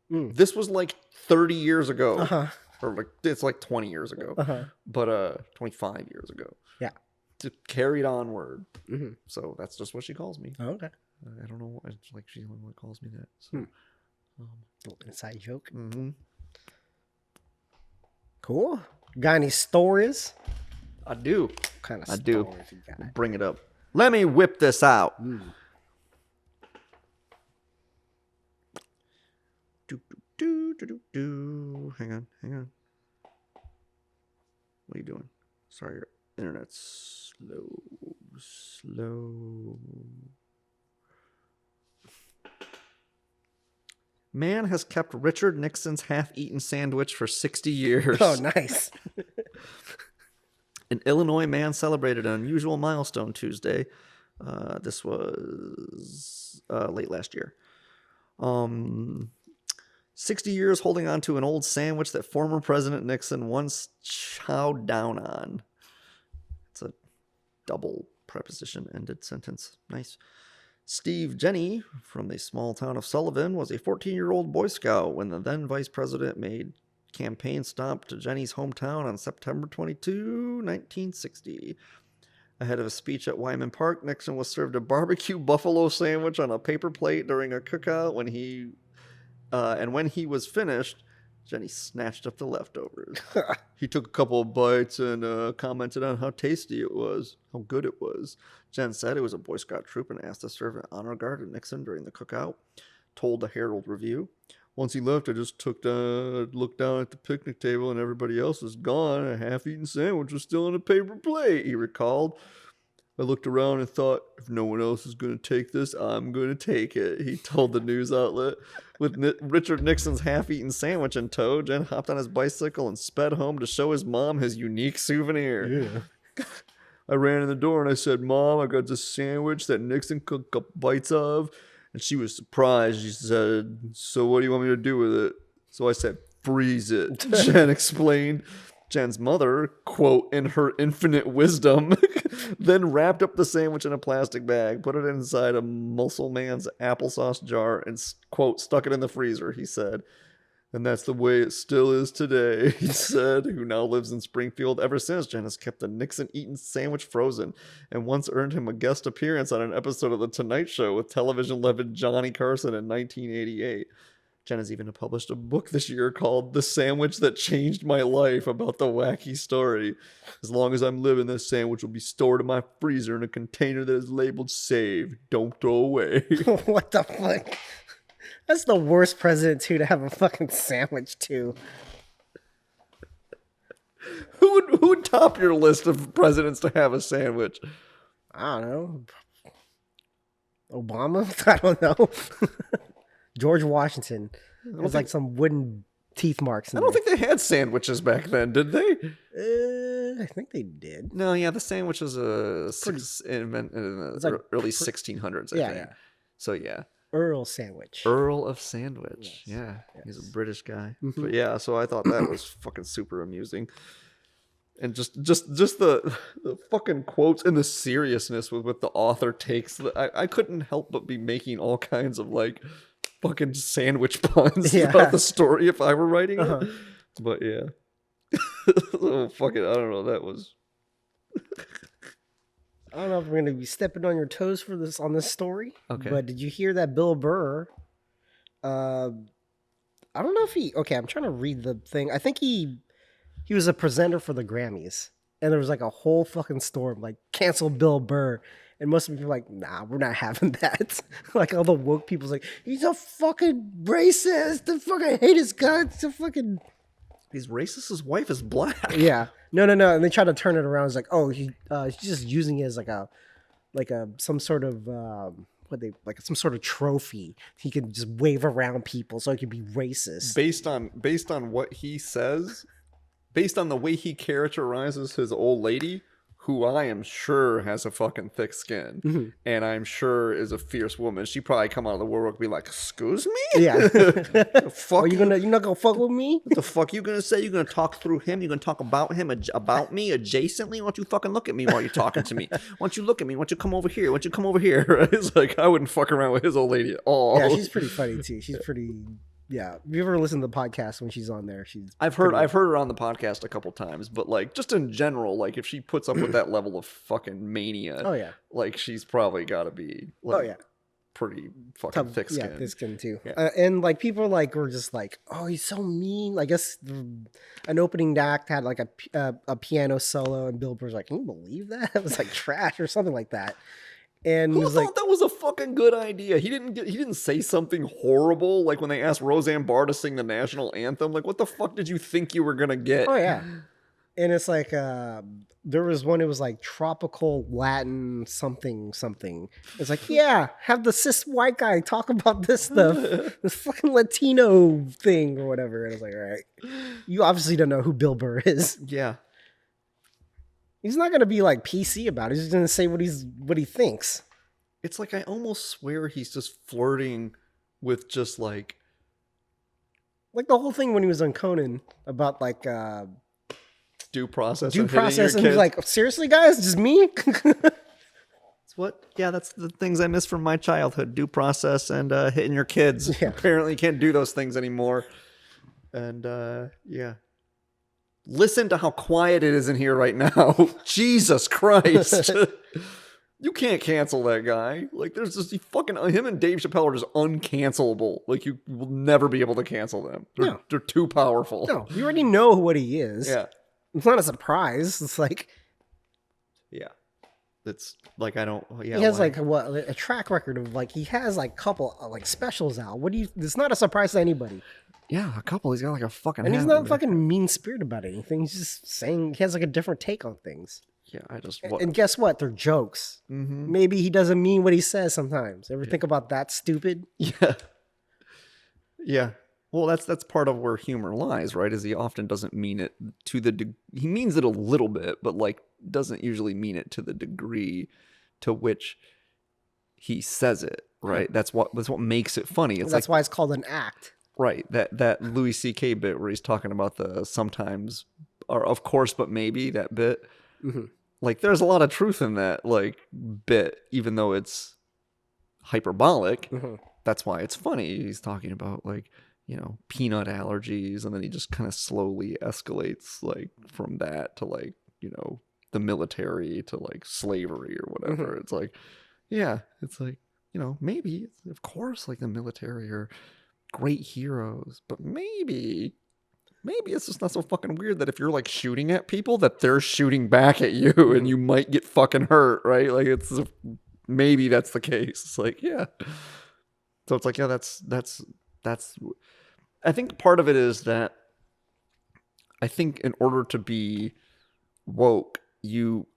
This was like 30 years ago. Or like it's like 20 years ago. But 25 years ago. Yeah. To carried onward. So that's just what she calls me. Okay. I don't know. It's like she's the only one that calls me that. So, little inside joke. Cool. Got any stories? I do. What kind of I stories do. you got? Bring it up. Let me whip this out. Hang on. What are you doing? Sorry, your internet's slow. Man has kept Richard Nixon's half-eaten sandwich for 60 years. Oh, nice. An Illinois man celebrated an unusual milestone Tuesday. This was late last year. 60 years holding on to an old sandwich that former President Nixon once chowed down on. It's a double preposition-ended sentence. Nice. Steve Jenny from the small town of Sullivan was a 14-year-old Boy Scout when the then Vice President made campaign stop to Jenny's hometown on September 22, 1960. Ahead of a speech at Wyman Park, Nixon was served a barbecue buffalo sandwich on a paper plate during a cookout. When he was finished, Jenny snatched up the leftovers. He took a couple of bites and commented on how tasty it was, how good it was. Jen said it was a Boy Scout troop and asked to serve an honor guard at Nixon during the cookout. Told the Herald Review. Once he left, I just looked down at the picnic table and everybody else was gone. A half-eaten sandwich was still on a paper plate, he recalled. I looked around and thought, if no one else is going to take this, I'm going to take it, he told the news outlet. With Richard Nixon's half-eaten sandwich in tow, Jen hopped on his bicycle and sped home to show his mom his unique souvenir. Yeah. I ran in the door and I said, Mom, I got this sandwich that Nixon cooked up bites of. And she was surprised. She said, so what do you want me to do with it? So I said, freeze it, Jen explained. Jen's mother, quote, in her infinite wisdom, then wrapped up the sandwich in a plastic bag, put it inside a muscle man's applesauce jar, and, quote, stuck it in the freezer, he said. And that's the way it still is today, he said, who now lives in Springfield. Ever since, Jen has kept the Nixon-eaten sandwich frozen and once earned him a guest appearance on an episode of The Tonight Show with television legend Johnny Carson in 1988. Jen has even published a book this year called The Sandwich That Changed My Life, about the wacky story. As long as I'm living, this sandwich will be stored in my freezer in a container that is labeled Save. Don't throw away. What the fuck? That's the worst president, too, to have a fucking sandwich, too. Who would top your list of presidents to have a sandwich? I don't know. Obama? I don't know. George Washington. There's like some wooden teeth marks. I don't think they had sandwiches back then, did they? I think they did. No, yeah, the sandwich was invented in the early 1600s, I think. Yeah. So, yeah. Earl Sandwich. Earl of Sandwich. Yes. Yeah. Yes. He's a British guy. Mm-hmm. But yeah, so I thought that was fucking super amusing. And just the fucking quotes and the seriousness with what the author takes. I couldn't help but be making all kinds of like fucking sandwich puns about the story if I were writing it. But yeah. Oh, fucking, I don't know. That was... I don't know if we're going to be stepping on your toes for this on this story. Okay. But did you hear that Bill Burr? I don't know if he... Okay, I'm trying to read the thing. I think he was a presenter for the Grammys. And there was like a whole fucking storm, like, cancel Bill Burr. And most of the people were like, nah, we're not having that. Like, all the woke people's like, he's a fucking racist. I fucking hate his guts. A fucking... He's racist. His wife is black. Yeah. No. And they try to turn it around. It's like, oh, he's just using it as some sort of some sort of trophy. He can just wave around people, so he can be racist. Based on what he says, based on the way he characterizes his old lady, who I am sure has a fucking thick skin, mm-hmm. and I'm sure is a fierce woman. She probably come out of the woodwork and be like, "Excuse me? Yeah, fuck. You're not gonna fuck with me? What the fuck you gonna say? You gonna talk through him? You gonna talk about him, about me, adjacently? Why don't you fucking look at me while you're talking to me? Why don't you look at me? Why don't you come over here? Why don't you come over here?" It's like I wouldn't fuck around with his old lady at all. Yeah, she's pretty funny too. She's pretty. Yeah, if you ever listen to the podcast when she's on there, I've heard her on the podcast a couple times, but like just in general, like if she puts up with that level of fucking mania, oh yeah, like she's probably got to be pretty fucking thick skin. Yeah, thick skin too. Yeah. And like people were just like, oh, he's so mean. I guess an opening act had like a piano solo, and Bill Burr's like, can you believe that? It was like trash or something like that. And who thought that was a fucking good idea? He didn't say something horrible like when they asked Roseanne Barr to sing the national anthem. Like, what the fuck did you think you were gonna get? Oh yeah. And it's like there was one. It was like tropical Latin something. It's like, yeah, have the cis white guy talk about this stuff, this fucking Latino thing or whatever. And I was like, all right, you obviously don't know who Bill Burr is. Yeah. He's not going to be like PC about it. He's just going to say what he thinks. It's like I almost swear he's just flirting with just like the whole thing when he was on Conan about like due process. And he's like, seriously, guys, just me? That's the things I miss from my childhood: due process and hitting your kids. Yeah. Apparently, you can't do those things anymore. And yeah. Listen to how quiet it is in here right now. Jesus Christ. You can't cancel that guy. Like, there's just fucking him and Dave Chappelle are just uncancelable. Like, you will never be able to cancel them. They're too powerful. No, you already know what he is. Yeah. It's not a surprise. It's like, yeah. It's like, I don't. Yeah. He has like a track record of like he has like couple like specials out. What do you? It's not a surprise to anybody. Yeah, a couple. He's got like a fucking. And he's not fucking mean spirited about anything. He's just saying he has like a different take on things. Yeah, I just. And guess what? They're jokes. Mm-hmm. Maybe he doesn't mean what he says sometimes. Ever think about that stupid? Yeah. Yeah. Well, that's part of where humor lies, right? Is he often doesn't mean it to the he means it a little bit, but like doesn't usually mean it to the degree to which he says it, right? That's what makes it funny. It's that's why it's called an act. Right. That Louis C.K. bit where he's talking about the sometimes or of course but maybe, that bit. Mm-hmm. Like there's a lot of truth in that like bit, even though it's hyperbolic. Mm-hmm. That's why it's funny. He's talking about like, you know, peanut allergies, and then he just kind of slowly escalates like from that to like, you know, the military to like slavery or whatever. Mm-hmm. It's like, yeah, it's like, you know, maybe of course like the military are great heroes, but maybe it's just not so fucking weird that if you're like shooting at people that they're shooting back at you and you might get fucking hurt, right? Like it's maybe that's the case. It's like, yeah. So it's like, yeah, that's I think part of it is that I think in order to be woke,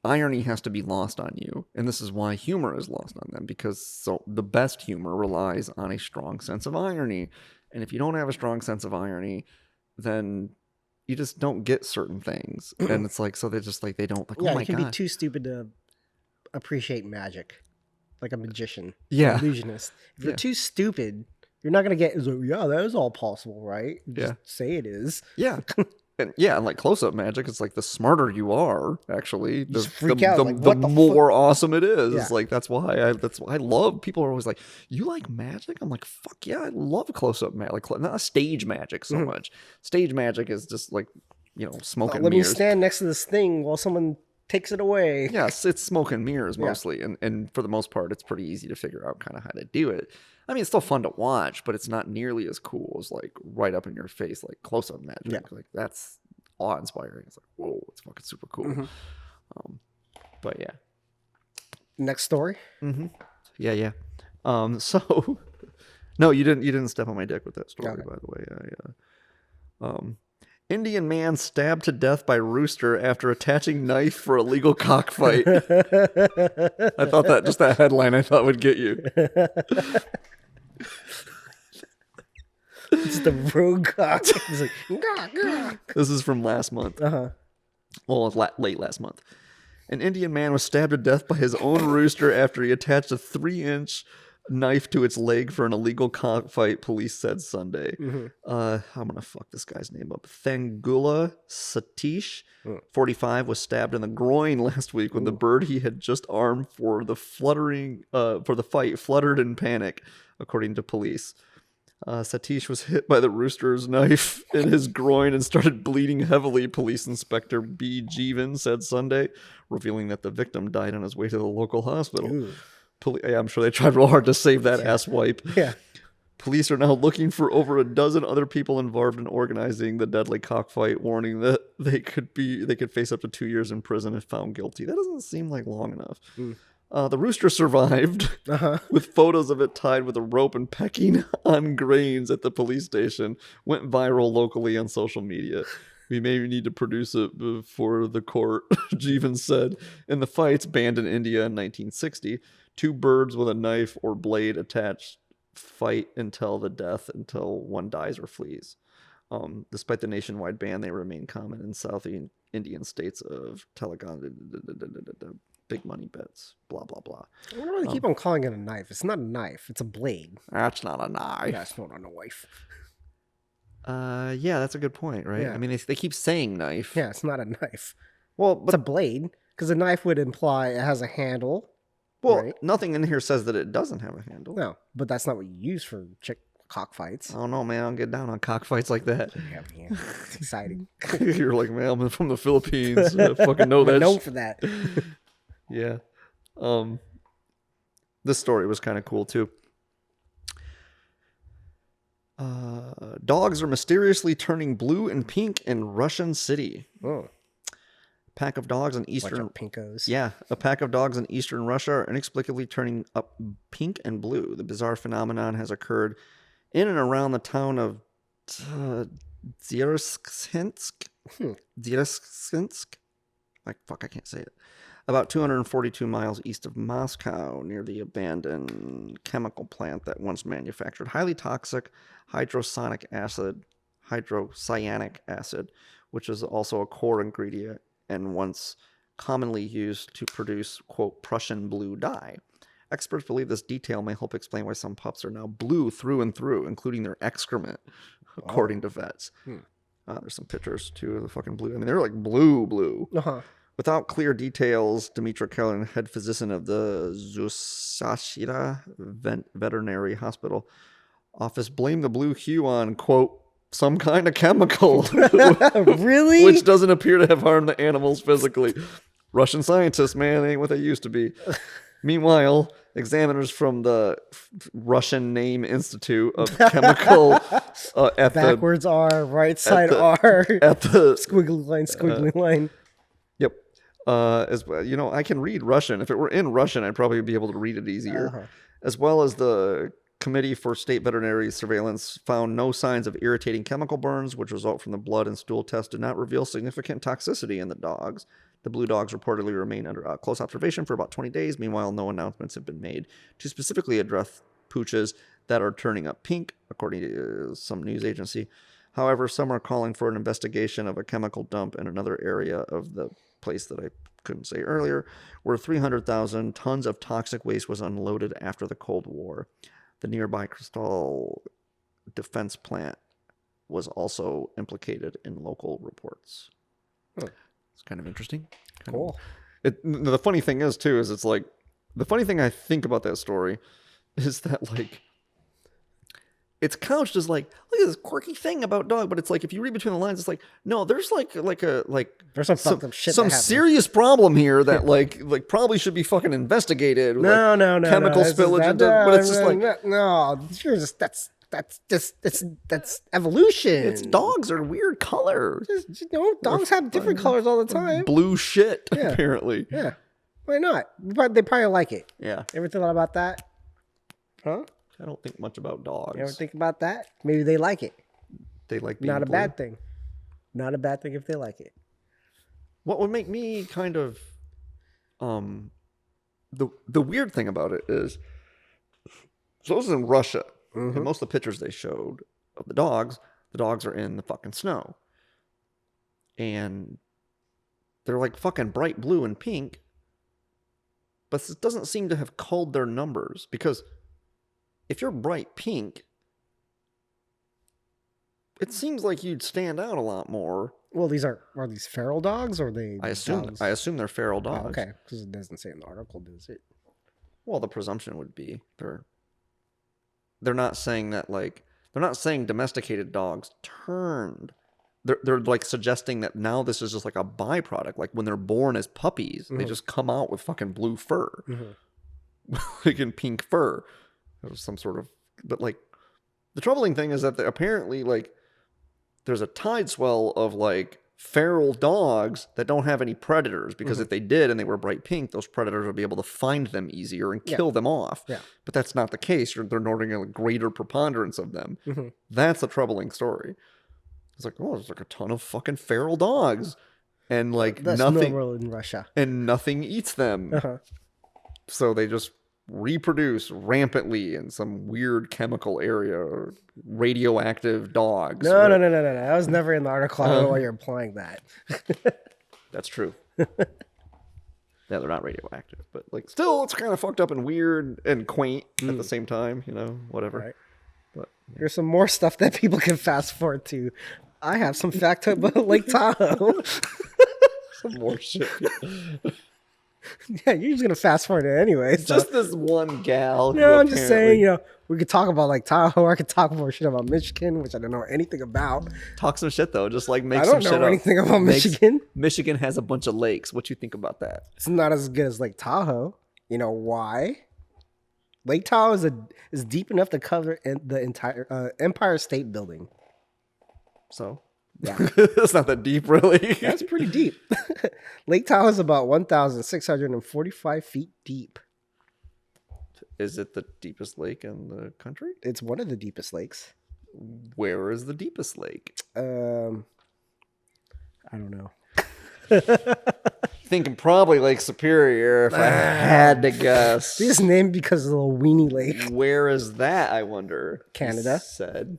irony has to be lost on you. And this is why humor is lost on them, because so the best humor relies on a strong sense of irony. And if you don't have a strong sense of irony, then you just don't get certain things. And it's like, so they're just like, they don't like, oh my God. You can be too stupid to appreciate magic. Like a magician. Yeah. An illusionist. If you're too stupid, you're not going to get, yeah, that is all possible, right? Just say it is. Yeah. And like close-up magic, it's like the smarter you are, actually, the more awesome it is. Yeah. Like that's why I love. People are always like, "You like magic?" I'm like, "Fuck yeah, I love close-up magic." Like not stage magic so much. Stage magic is just like, you know, smoke and mirrors. Let me stand next to this thing while someone takes it away. Yes, it's smoke and mirrors mostly, and for the most part, it's pretty easy to figure out kind of how to do it. I mean, it's still fun to watch, but it's not nearly as cool as like right up in your face, like close-up magic. Yeah. Like that's awe-inspiring. It's like, whoa, it's fucking super cool. Mm-hmm. But yeah. Next story. Mm-hmm. Yeah. So, no, you didn't step on my dick with that story, by the way. Indian man stabbed to death by rooster after attaching knife for illegal cockfight. I thought that headline I would get you. It's the rogue cock. He's like, gah, gah. This is from last month. Well, late last month. An Indian man was stabbed to death by his own rooster after he attached a 3-inch knife to its leg for an illegal cockfight, police said Sunday. Mm-hmm. I'm going to fuck this guy's name up. Thangula Satish, 45, was stabbed in the groin last week when the bird he had just armed for the fight fluttered in panic, according to police. Satish was hit by the rooster's knife in his groin and started bleeding heavily, Police Inspector B. Jeevan said Sunday, revealing that the victim died on his way to the local hospital. I'm sure they tried real hard to save that asswipe. Yeah. Police are now looking for over a dozen other people involved in organizing the deadly cockfight, warning that they could face up to 2 years in prison if found guilty. That doesn't seem like long enough. The rooster survived, with photos of it tied with a rope and pecking on grains at the police station. Went viral locally on social media. We may need to produce it before the court, Jeevan said. In the fights banned in India in 1960, 2 birds with a knife or blade attached fight until one dies or flees. Despite the nationwide ban, they remain common in South Indian states of Telangana. Big money bets, blah, blah, blah. I wonder why they keep on calling it a knife. It's not a knife. It's a blade. That's not a knife. That's not a knife. Yeah, that's a good point, right? Yeah. I mean, they keep saying knife. Yeah, it's not a knife. Well, but it's a blade, because a knife would imply it has a handle. Well, right? Nothing in here says that it doesn't have a handle. No, but that's not what you use for cockfights. I don't know, man. I don't get down on cockfights like that. Yeah, it's exciting. You're like, man, I'm from the Philippines. I fucking know that. Known for that. Yeah. This story was kind of cool too. Dogs are mysteriously turning blue and pink in Russian city. Oh. Pack of dogs in Bunch eastern of pinkos. Yeah, a pack of dogs in eastern Russia are inexplicably turning up pink and blue. The bizarre phenomenon has occurred in and around the town of Dziersksinsk. Dziersksinsk? I can't say it. About 242 miles east of Moscow, near the abandoned chemical plant that once manufactured highly toxic hydrocyanic acid, which is also a core ingredient and once commonly used to produce, quote, Prussian blue dye. Experts believe this detail may help explain why some pups are now blue through and through, including their excrement, according to vets. There's some pictures, too, of the fucking blue. I mean, they're like blue. Uh-huh. Without clear details, Dmitry Kellen, head physician of the Zusashira Veterinary Hospital office, blamed the blue hue on, quote, some kind of chemical. Really? Which doesn't appear to have harmed the animals physically. Russian scientists, man, ain't what they used to be. Meanwhile, examiners from the Russian Name Institute of Chemical at backwards R, right side R. At the squiggly line. Yep. As well, you know, I can read Russian. If it were in Russian, I'd probably be able to read it easier. As well as the Committee for State Veterinary Surveillance found no signs of irritating chemical burns, which result from the blood and stool test did not reveal significant toxicity in the dogs. The blue dogs reportedly remain under close observation for about 20 days. Meanwhile, no announcements have been made to specifically address pooches that are turning up pink, according to some news agency. However, some are calling for an investigation of a chemical dump in another area of the place that I couldn't say earlier, where 300,000 tons of toxic waste was unloaded after the Cold War. The nearby Crystal Defense Plant was also implicated in local reports. It's kind of interesting. Cool. The funny thing is, too, is it's like, the funny thing I think about that story is that, like, it's couched as like, look at this quirky thing about dog, but it's like, if you read between the lines, it's like, no, there's there's some fucked up shit. Some serious problem here that like probably should be fucking investigated. No, chemical spillage, but it's just like, no, that's evolution. It's dogs are weird color. Dogs have different colors all the time. Blue shit, apparently. Yeah, why not? But they probably like it. Yeah. Ever thought about that? Huh? I don't think much about dogs. You ever think about that? Maybe they like it. They like being not a blue. bad thing. Not a bad thing if they like it. What would make me kind of the weird thing about it is, so this is in Russia, and most of the pictures they showed of the dogs are in the fucking snow, and they're like fucking bright blue and pink, but it doesn't seem to have culled their numbers, because if you're bright pink, it seems like you'd stand out a lot more. Well, are these feral dogs, or are they? I assume they're feral dogs. Oh, okay, because it doesn't say in the article, does it? Well, the presumption would be they're not saying that, like, they're not saying domesticated dogs turned. They're like suggesting that now this is just like a byproduct. Like when they're born as puppies, they just come out with fucking blue fur, like in pink fur. There's some sort of, but like the troubling thing is that apparently like there's a tide swell of like feral dogs that don't have any predators, because if they did and they were bright pink, those predators would be able to find them easier and kill them off. Yeah. But that's not the case. They're noting a greater preponderance of them. That's a troubling story. It's like, oh, there's like a ton of fucking feral dogs, and like that's nothing normal in Russia, and nothing eats them. So they just reproduce rampantly in some weird chemical area, or radioactive dogs. No. That was never in the article. I don't know why you're implying that. That's true. Yeah, they're not radioactive, but like still, it's kind of fucked up and weird and quaint at the same time. You know, whatever. Right. But here's some more stuff that people can fast forward to. I have some fact about Lake Tahoe. Some more shit. Yeah, you're just gonna fast forward it anyway. So. Just this one gal. No, who I'm just saying, apparently we could talk about Lake Tahoe. I could talk more shit about Michigan, which I don't know anything about. talk some shit though. Just like make I some don't shit know up. anything about Makes- Michigan. Michigan has a bunch of lakes. What you think about that? It's not as good as Lake Tahoe. You know why? Lake Tahoe is deep enough to cover the entire Empire State Building. So Yeah, it's not that deep, really. that's pretty deep. Lake Tahoe is about 1,645 feet deep. Is it the deepest lake in the country? It's one of the deepest lakes. Where is the deepest lake? I don't know. Thinking probably Lake Superior if I had to guess. This is named because of the little weenie lake. Where is that, I wonder? Canada. He said.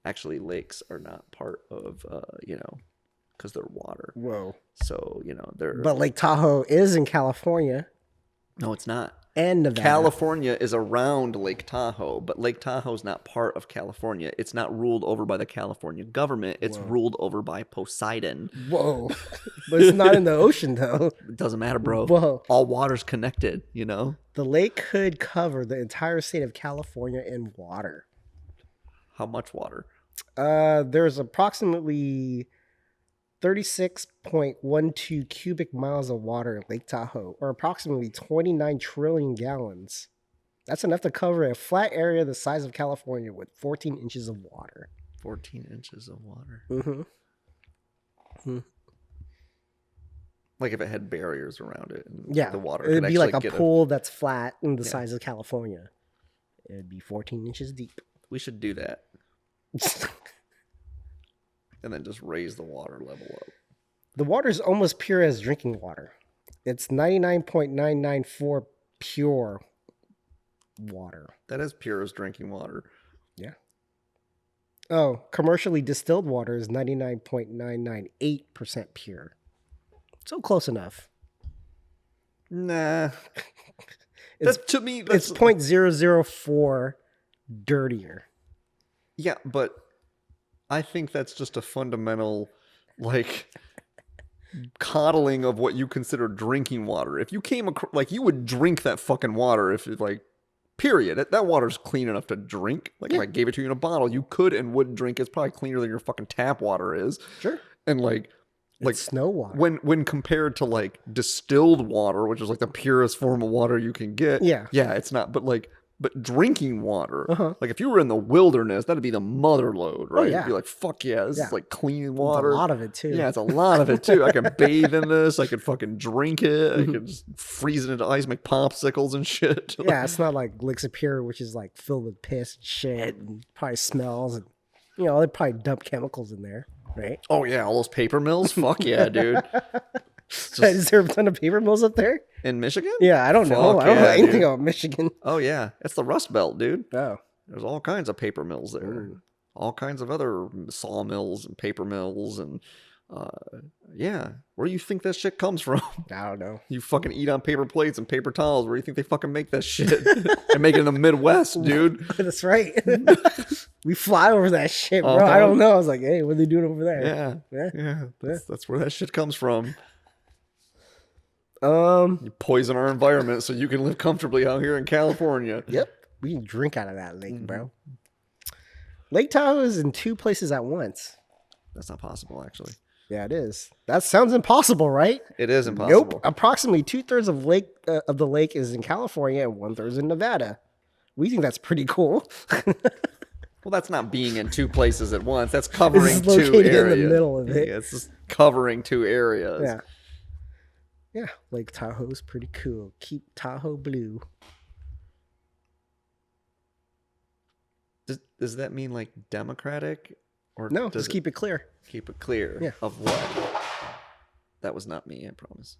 Actually, lakes are not part of, because they're water. Whoa. So, they're... But Lake Tahoe is in California No, it's not. and Nevada. California is around Lake Tahoe, but Lake Tahoe is not part of California. It's not ruled over by the California government. It's ruled over by Poseidon. Whoa. But it's not in the ocean, though. It doesn't matter, bro. Whoa. All water's connected, The lake could cover the entire state of California in water. How much water? There's approximately 36.12 cubic miles of water in Lake Tahoe, or approximately 29 trillion gallons. That's enough to cover a flat area the size of California with 14 inches of water. 14 inches of water. Mm-hmm. Like if it had barriers around it. And Yeah, the water it'd could be like a actually get pool that's flat in the size of California. It'd be 14 inches deep. We should do that. And then just raise the water level up. The water is almost pure as drinking water. It's 99.994 pure water. That is pure as drinking water. Yeah. Oh, commercially distilled water is 99.998% pure. So close enough. Nah. It's, To me, it's 0.004 dirtier. Yeah, but I think that's just a fundamental, coddling of what you consider drinking water. If you came across, you would drink that fucking water if, period. That water's clean enough to drink. If I gave it to you in a bottle, you could and would drink. It's probably cleaner than your fucking tap water is. Sure. And, it's snow water. When compared to, distilled water, which is, the purest form of water you can get. Yeah. Yeah, it's not, but, But drinking water, if you were in the wilderness, that'd be the mother load, right? yeah. It'd be like, fuck yeah, this is clean water. It's a lot of it too. Yeah, it's a lot of it too. I can bathe in this. I could fucking drink it. I could just freeze it into ice, make popsicles and shit. Yeah, it's not like Lake Superior, which is filled with piss and shit and probably smells and they probably dump chemicals in there, right? Oh yeah, all those paper mills. Fuck yeah, dude. Is there a ton of paper mills up there? In Michigan? Yeah, I don't know. I don't know anything about Michigan. Oh yeah, it's the Rust Belt, dude. Oh, there's all kinds of paper mills there. Ooh. All kinds of other sawmills and paper mills and where do you think that shit comes from? I don't know. You fucking eat on paper plates and paper towels. Where do you think they fucking make that shit? They make it in the Midwest, dude. That's right. We fly over that shit, bro. I don't know. I was like, hey, what are they doing over there? Yeah. That's where that shit comes from. You You poison our environment so you can live comfortably out here in California. Yep. We can drink out of that lake, bro. Lake Tahoe is in two places at once. That's not possible, actually. Yeah, it is. That sounds impossible, right? It is impossible. Nope. Approximately 2/3 of the lake is in California and 1/3 in Nevada. We think that's pretty cool. Well, that's not being in two places at once. That's covering It's two located areas. in the middle of it. Yeah, it's just covering two areas. Yeah. Yeah, Lake Tahoe's pretty cool. Keep Tahoe blue. Does that mean democratic? Or No, does just keep it clear. Keep it clear. Yeah. Of what? That was not me, I promise.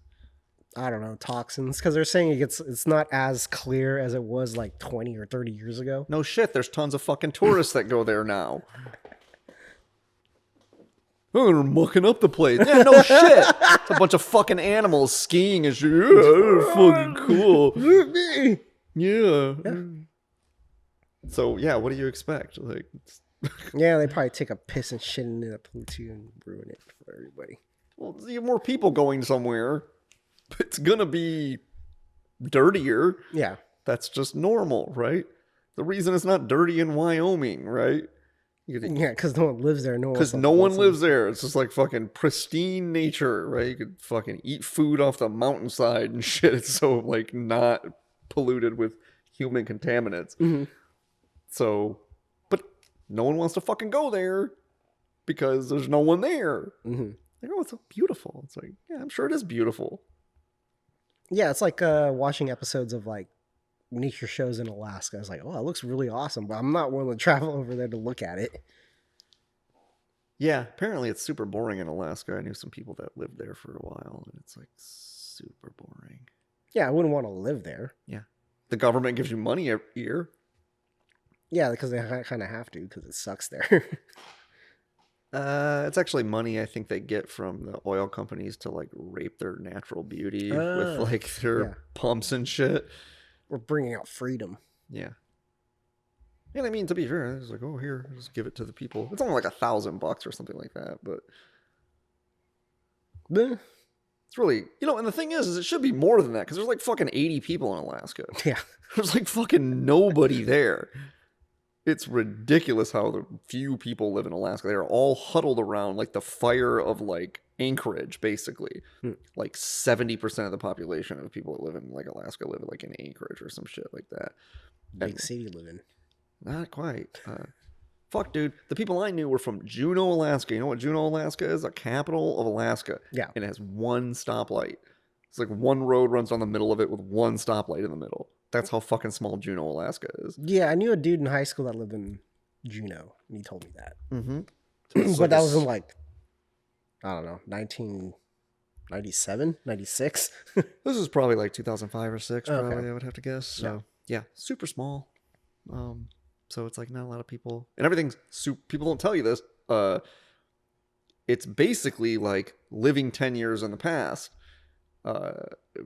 I don't know, toxins. Because they're saying it's not as clear as it was 20 or 30 years ago. No shit, there's tons of fucking tourists that go there now. Oh, they're mucking up the place. Yeah, no shit. It's a bunch of fucking animals skiing and shit. Yeah, they're fucking cool. Yeah. So, yeah, what do you expect? Yeah, they probably take a piss and shit in the pool too and ruin it for everybody. Well, you have more people going somewhere. It's gonna be dirtier. Yeah. That's just normal, right? The reason it's not dirty in Wyoming, right? Yeah, because no one lives there. Because no one lives there. It's just like fucking pristine nature, right? You could fucking eat food off the mountainside and shit. It's so like not polluted with human contaminants. Mm-hmm. So, but no one wants to fucking go there because there's no one there. Mm-hmm. Like, oh, it's so beautiful. It's like, yeah, I'm sure it is beautiful. Yeah, it's like watching episodes of like nature shows in Alaska. I was like, oh, it looks really awesome, but I'm not willing to travel over there to look at it. Yeah, apparently it's super boring in Alaska. I knew some people that lived there for a while, and it's like super boring. Yeah, I wouldn't want to live there. Yeah. The government gives you money every year. Yeah, because they kind of have to because it sucks there. It's actually money I think they get from the oil companies to like rape their natural beauty with like their pumps and shit. We're bringing out freedom. Yeah. And I mean, to be fair, it's like, oh, here, just give it to the people. It's only like $1,000 or something like that, but it's really, and the thing is it should be more than that because there's like fucking 80 people in Alaska. Yeah. There's like fucking nobody there. It's ridiculous how the few people live in Alaska. They're all huddled around like the fire of like Anchorage, basically. Like 70% of the population of people that live in like Alaska live like in Anchorage or some shit like that. Big city living. Not quite. Fuck, dude. The people I knew were from Juneau, Alaska. You know what Juneau, Alaska is? The capital of Alaska. Yeah. And it has one stoplight. It's like one road runs down the middle of it with one stoplight in the middle. That's how fucking small Juneau, Alaska is. Yeah, I knew a dude in high school that lived in Juneau, and he told me that. Mm-hmm. But that was in like, I don't know, 1997, 96. This is probably like 2005 or 6, probably, Okay. I would have to guess. So, yeah, super small. So it's like not a lot of people. And everything's people don't tell you this. It's basically like living 10 years in the past.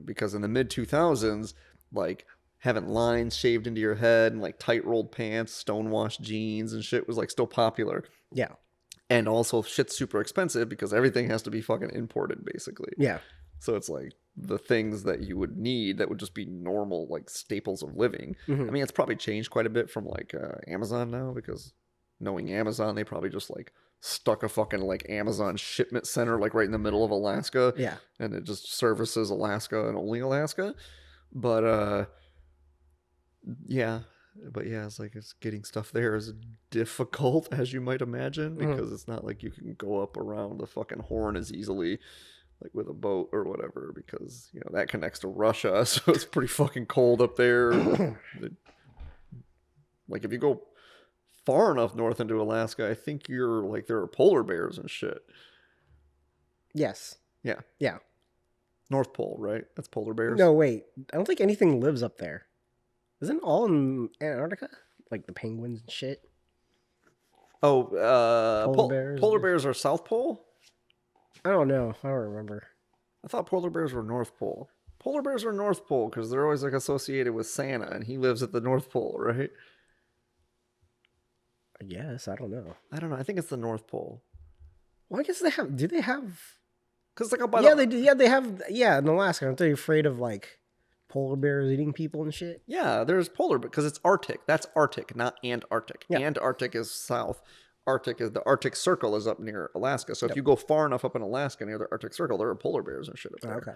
Because in the mid-2000s, like having lines shaved into your head and like tight rolled pants, stonewashed jeans and shit was like still popular. Yeah. And also shit's super expensive because everything has to be fucking imported basically. Yeah. So it's like the things that you would need that would just be normal like staples of living. Mm-hmm. I mean, it's probably changed quite a bit from like Amazon now because knowing Amazon, they probably just like stuck a fucking like Amazon shipment center like right in the middle of Alaska. Yeah. And it just services Alaska and only Alaska. But yeah, it's like it's getting stuff there is difficult as you might imagine because it's not like you can go up around the fucking Horn as easily like with a boat or whatever because that connects to Russia, so it's pretty fucking cold up there. Like if you go far enough north into Alaska, I think you're like there are polar bears and shit. Yes. Yeah. Yeah. North Pole, right? That's polar bears. No, wait. I don't think anything lives up there. Isn't it all in Antarctica? Like the penguins and shit? Oh, polar bears? Bears are South Pole? I don't know. I don't remember. I thought polar bears were North Pole. Polar bears are North Pole because they're always like associated with Santa and he lives at the North Pole, right? I guess. I don't know. I don't know. I think it's the North Pole. Well, I guess they have... Do they have... Because like by they do. Yeah, they have... Yeah, in Alaska. Aren't they afraid of like polar bears eating people and shit? Yeah, there's polar because it's Arctic. That's Arctic, not Antarctic. Yeah. Antarctic is south. The Arctic Circle is up near Alaska. So if you go far enough up in Alaska near the Arctic Circle, there are polar bears and shit up there. Okay.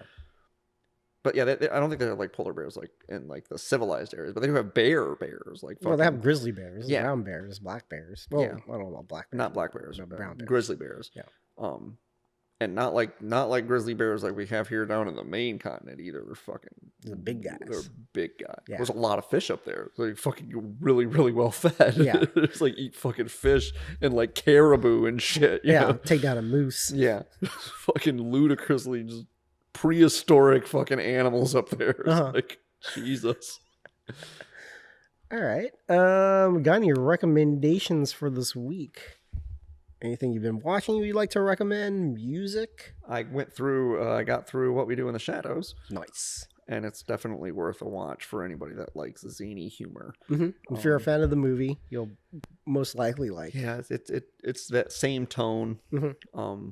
But yeah, I don't think they have like polar bears like in like the civilized areas, but they do have bears like. Well, they have grizzly bears, yeah, brown bears, black bears. Well, yeah. I don't know about black bears. Not black bears, no, brown bears. Grizzly bears. Yeah. And not like grizzly bears like we have here down in the main continent either. They're fucking the big guys. They're big guys. Yeah. There's a lot of fish up there. So they fucking really, really well fed. Yeah. It's like eat fucking fish and like caribou and shit. You know? Take down a moose. Yeah. Fucking ludicrously just prehistoric fucking animals up there. It's like Jesus. All right. Got any recommendations for this week? Anything you've been watching you'd like to recommend? Music? I got through What We Do in the Shadows. Nice. And it's definitely worth a watch for anybody that likes zany humor. Mm-hmm. If you're a fan of the movie, you'll most likely like. Yeah, it's that same tone. Mm-hmm.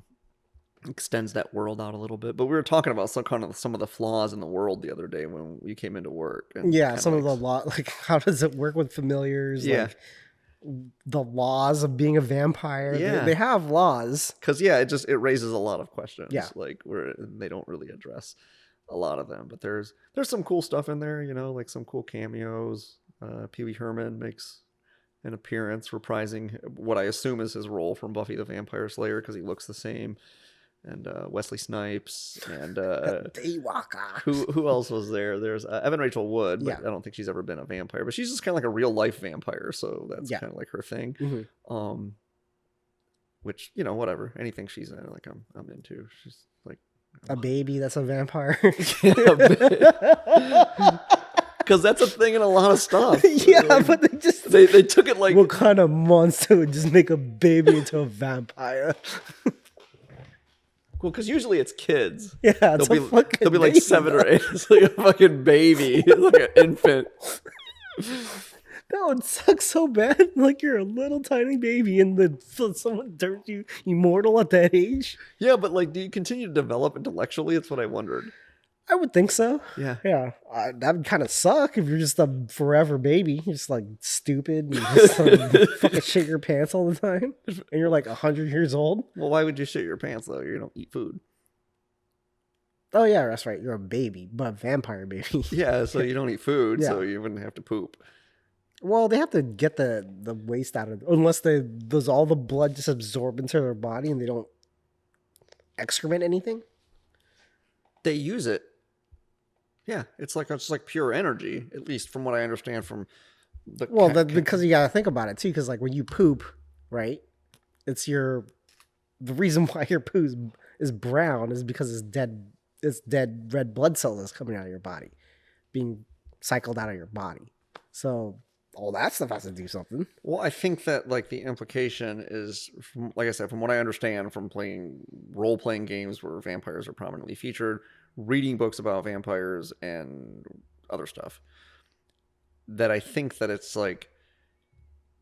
extends that world out a little bit. But we were talking about some of the flaws in the world the other day when you came into work. And Yeah, kind some of like, the law, like how does it work with familiars? yeah, Like the laws of being a vampire. yeah. They have laws. Because it raises a lot of questions, Yeah. like where they don't really address a lot of them. But there's some cool stuff in there, like some cool cameos. Pee Wee Herman makes an appearance reprising what I assume is his role from Buffy the Vampire Slayer because he looks the same. And Wesley Snipes and Daywalker. who else was there? There's Evan Rachel Wood, but Yeah. I don't think she's ever been a vampire. But she's just kind of like a real life vampire, so that's Yeah. kind of like her thing. Mm-hmm. Which whatever, anything she's in, like I'm into. She's like A baby that's a vampire. Because that's a thing in a lot of stuff. Yeah, Like, but they took it like what kind of monster would just make a baby into a vampire? well, because usually it's kids. Yeah, it's they'll fucking be like baby, 7 or 8. It's like a fucking baby, it's like an infant. That would suck so bad. Like you're a little tiny baby, and then someone turns you immortal at that age. Yeah, but like, do you continue to develop intellectually? It's what I wondered. I would think so. Yeah. Yeah, that would kind of suck if you're just a forever baby. You're just like stupid and just fucking shit your pants all the time, and you're like 100 years old. Well, why would you shit your pants though? You don't eat food. Oh yeah, that's right. You're a baby, but a vampire baby. Yeah, so you don't eat food, Yeah. so you wouldn't have to poop. Well, they have to get the waste out of unless does all the blood just absorb into their body and they don't excrement anything. They use it. Yeah, it's like pure energy, at least from what I understand from the. Well, because you gotta think about it too. Because like when you poop, right? It's the reason why your poo is brown is because it's dead red blood cells that's coming out of your body, being cycled out of your body. So all that stuff has to do something. Well, I think that like the implication is, like I said, from what I understand from playing role-playing games where vampires are prominently featured, reading books about vampires and other stuff, that I think that it's like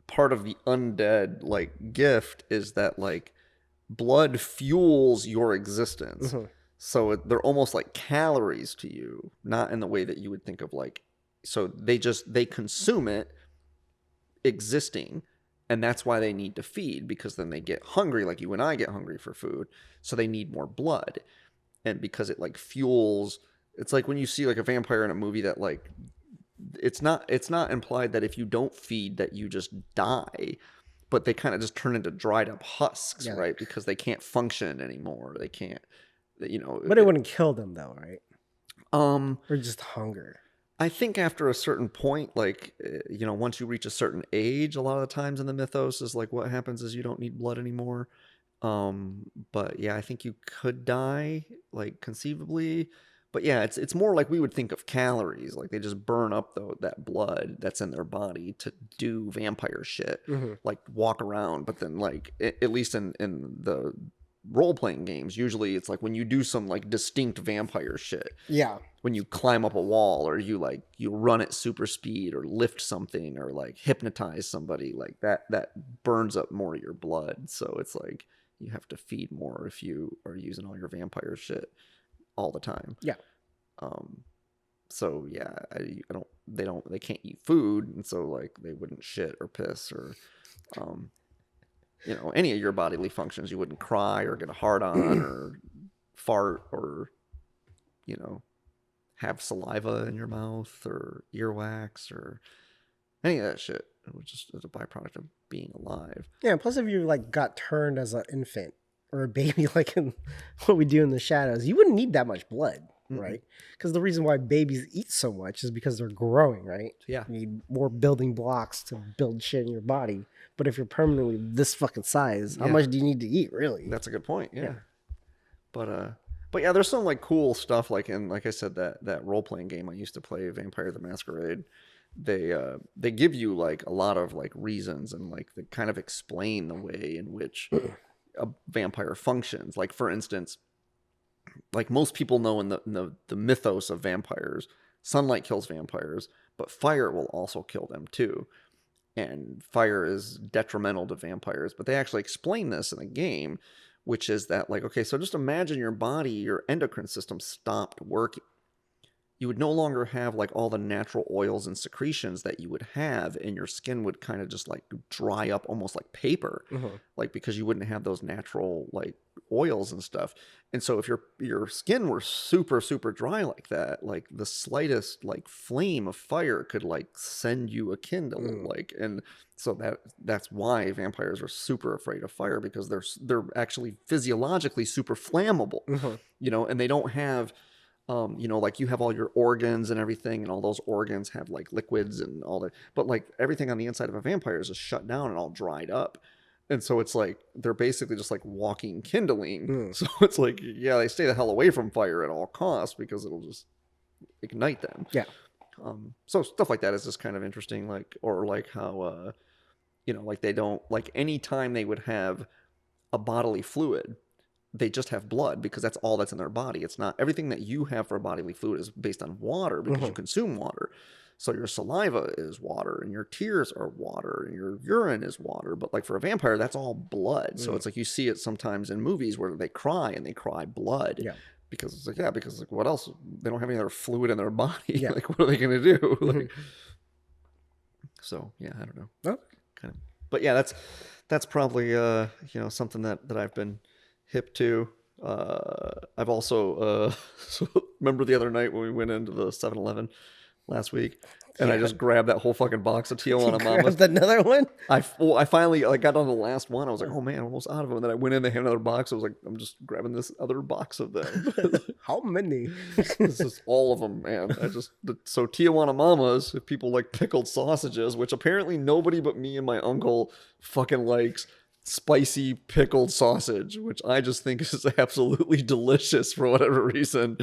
part of the undead like gift is that like blood fuels your existence. Mm-hmm. So they're almost like calories to you, not in the way that you would think of like, so they consume it existing, and that's why they need to feed, because then they get hungry like you and I get hungry for food, so they need more blood. And because it like fuels, it's like when you see like a vampire in a movie that like it's not implied that if you don't feed that you just die, but they kind of just turn into dried up husks, Yeah. right? Because they can't function anymore. They can't, But it wouldn't kill them though, right? Or just hunger. I think after a certain point, like, once you reach a certain age, a lot of the times in the mythos is like what happens is you don't need blood anymore. But yeah, I think you could die, like conceivably. But yeah, it's more like we would think of calories. Like they just burn up that blood that's in their body to do vampire shit, like walk around. But then like, at least in the role-playing games, usually it's like when you do some like distinct vampire shit. Yeah. When you climb up a wall, or you run at super speed, or lift something, or like hypnotize somebody, like that burns up more of your blood. So it's like you have to feed more if you are using all your vampire shit all the time. Yeah. So yeah, they can't eat food, and so like they wouldn't shit or piss or any of your bodily functions. You wouldn't cry or get a hard on or fart or have saliva in your mouth or earwax or any of that shit. It was just as a byproduct of being alive. Yeah. Plus, if you like got turned as an infant or a baby, like in what we do in the shadows, you wouldn't need that much blood, right? Because the reason why babies eat so much is because they're growing, right? Yeah. You need more building blocks to build shit in your body. But if you're permanently this fucking size, how much do you need to eat, really? That's a good point. Yeah. But yeah, there's some like cool stuff, like in, like I said, that role-playing game I used to play, Vampire the Masquerade. They give you like a lot of like reasons, and like they kind of explain the way in which a vampire functions. Like for instance, like most people know in the mythos of vampires, sunlight kills vampires, but fire will also kill them too. And fire is detrimental to vampires, but they actually explain this in the game which is that like, okay, so just imagine your body, your endocrine system stopped working. You would no longer have like all the natural oils and secretions that you would have, and your skin would kind of just like dry up almost like paper, like because you wouldn't have those natural like oils and stuff. And so if your skin were super super dry like that, like the slightest like flame of fire could like send you a kindle, like, and so that's why vampires are super afraid of fire, because they're actually physiologically super flammable, you know, and they don't have. You know, like you have all your organs and everything, and all those organs have like liquids and all that. But like everything on the inside of a vampire is just shut down and all dried up. And so it's like they're basically just like walking kindling. So it's like, yeah, they stay the hell away from fire at all costs because it'll just ignite them. Yeah. So stuff like that is just kind of interesting. Like, or like how, you know, like they don't, like any time they would have a bodily fluid, they just have blood because that's all that's in their body. It's not everything that you have for a bodily fluid is based on water because you consume water. So your saliva is water and your tears are water and your urine is water. But like for a vampire, that's all blood. So it's like you see it sometimes in movies where they cry and they cry blood. Yeah. Because it's like, yeah, because like what else? They don't have any other fluid in their body. Yeah. Like what are they going to do? Like, so yeah, I don't know. Oh. Kind of, but yeah, that's probably you know, something that I've been hip to. I've also remember the other night when we went into the 7-Eleven last week, and I just grabbed that whole fucking box of Tijuana Mamas. Another one? I finally like got on the last one. I was like, oh man, I'm almost out of them. And then I went in, they had another box. I was like, I'm just grabbing this other box of them. How many? This is all of them, man. So Tijuana Mamas, if people like pickled sausages, which apparently nobody but me and my uncle fucking likes spicy pickled sausage, which I just think is absolutely delicious for whatever reason,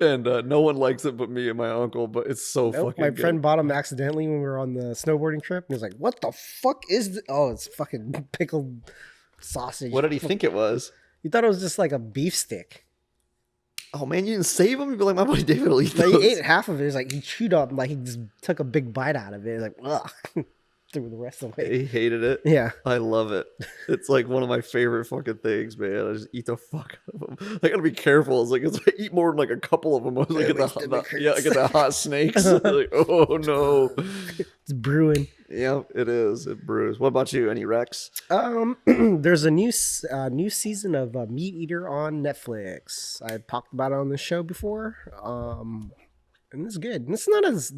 and no one likes it but me and my uncle. But it's so fucking my good. friend bought them accidentally when we were on the snowboarding trip, and he was like, what the fuck is this? Oh, it's fucking pickled sausage. What did he think it was? He thought it was just like a beef stick. Oh man, you didn't save him? You'd be like, my buddy David will eat Like, those. he ate half of it. It's like he chewed up, like he just took a big bite out of it. Like, ugh. Threw the rest away. He hated it. Yeah. I love it. It's like one of my favorite fucking things, man. I just eat the fuck out of them. I gotta be careful. It's like, if I eat more than like a couple of them, I was like, I get the hot snakes. Like, oh no. It's brewing. Yeah, it is. It brews. What about you? Any Rex? There's a new season of Meat Eater on Netflix. I talked about it on the show before. And it's good. And it's not as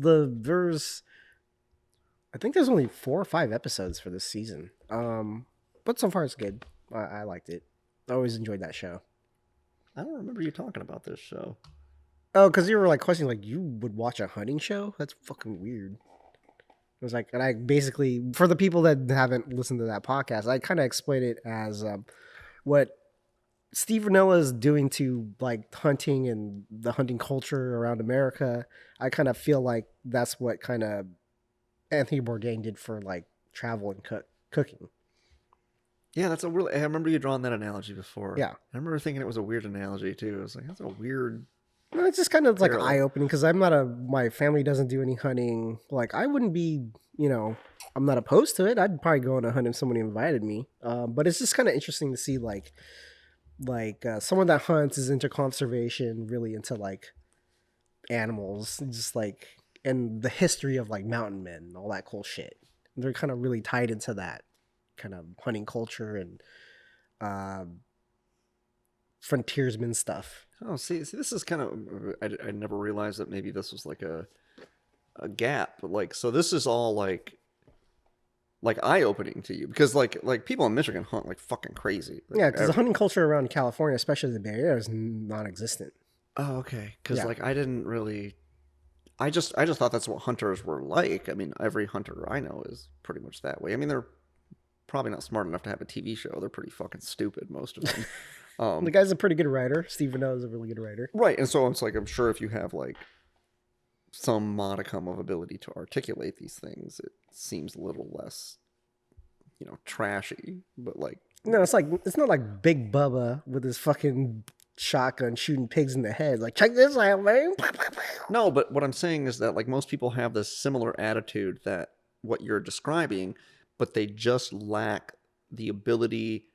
I think there's only 4 or 5 episodes for this season. But so far it's good. I liked it. I always enjoyed that show. I don't remember you talking about this show. Oh, because you were like questioning, like, you would watch a hunting show? That's fucking weird. It was like, and I basically, for the people that haven't listened to that podcast, I kind of explained it as what Steve Rinella is doing to like hunting and the hunting culture around America. I kind of feel like that's what kind of Anthony Bourdain did for like travel and cooking. Yeah, that's a really. I remember you drawing that analogy before. Yeah, I remember thinking it was a weird analogy too. I was like, that's a weird. Well, it's just kind of like eye opening because my family doesn't do any hunting. Like I wouldn't be, I'm not opposed to it. I'd probably go on a hunt if somebody invited me. But it's just kind of interesting to see like someone that hunts is into conservation, really into like animals, just like. And the history of like mountain men and all that cool shit. They're kind of really tied into that kind of hunting culture and frontiersman stuff. Oh, see, this is kind of, I never realized that maybe this was like a gap. But like, so this is all like eye-opening to you because like people in Michigan hunt like fucking crazy. Like, yeah, because the hunting culture around California, especially the Bay Area, is non-existent. Oh, okay. Because like I didn't really... I just thought that's what hunters were like. I mean, every hunter I know is pretty much that way. I mean, they're probably not smart enough to have a TV show. They're pretty fucking stupid, most of them. The guy's a pretty good writer. Steve Rinella is a really good writer. Right, and so it's like, I'm sure if you have like some modicum of ability to articulate these things, it seems a little less, trashy. But like, no, it's not like Big Bubba with his fucking shotgun shooting pigs in the head. Like, check this out, man. No, but what I'm saying is that like most people have this similar attitude that what you're describing, but they just lack the ability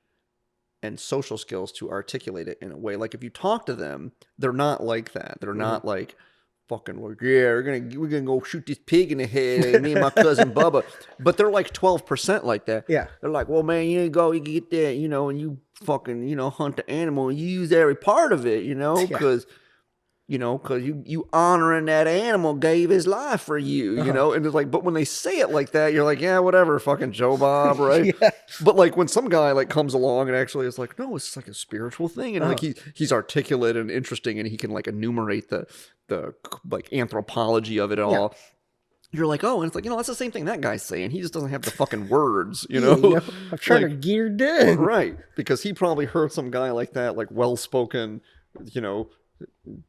and social skills to articulate it in a way. Like if you talk to them, they're not like that. They're not like fucking like, yeah, we're gonna go shoot this pig in the head, me and my cousin Bubba. But they're like 12% like that. Yeah. They're like, well, man, you get that, and you fucking, hunt the animal and you use every part of it, because you honoring that animal gave his life for you, and it's like, but when they say it like that, you're like, yeah, whatever, fucking Joe Bob, right? Yeah. But like when some guy like comes along and actually is like, no, it's like a spiritual thing, and like he's articulate and interesting, and he can like enumerate the like anthropology of it all. You're like, oh, and it's like, that's the same thing that guy's saying. He just doesn't have the fucking words, I'm trying to gear done. Right. Because he probably heard some guy like that, like well-spoken,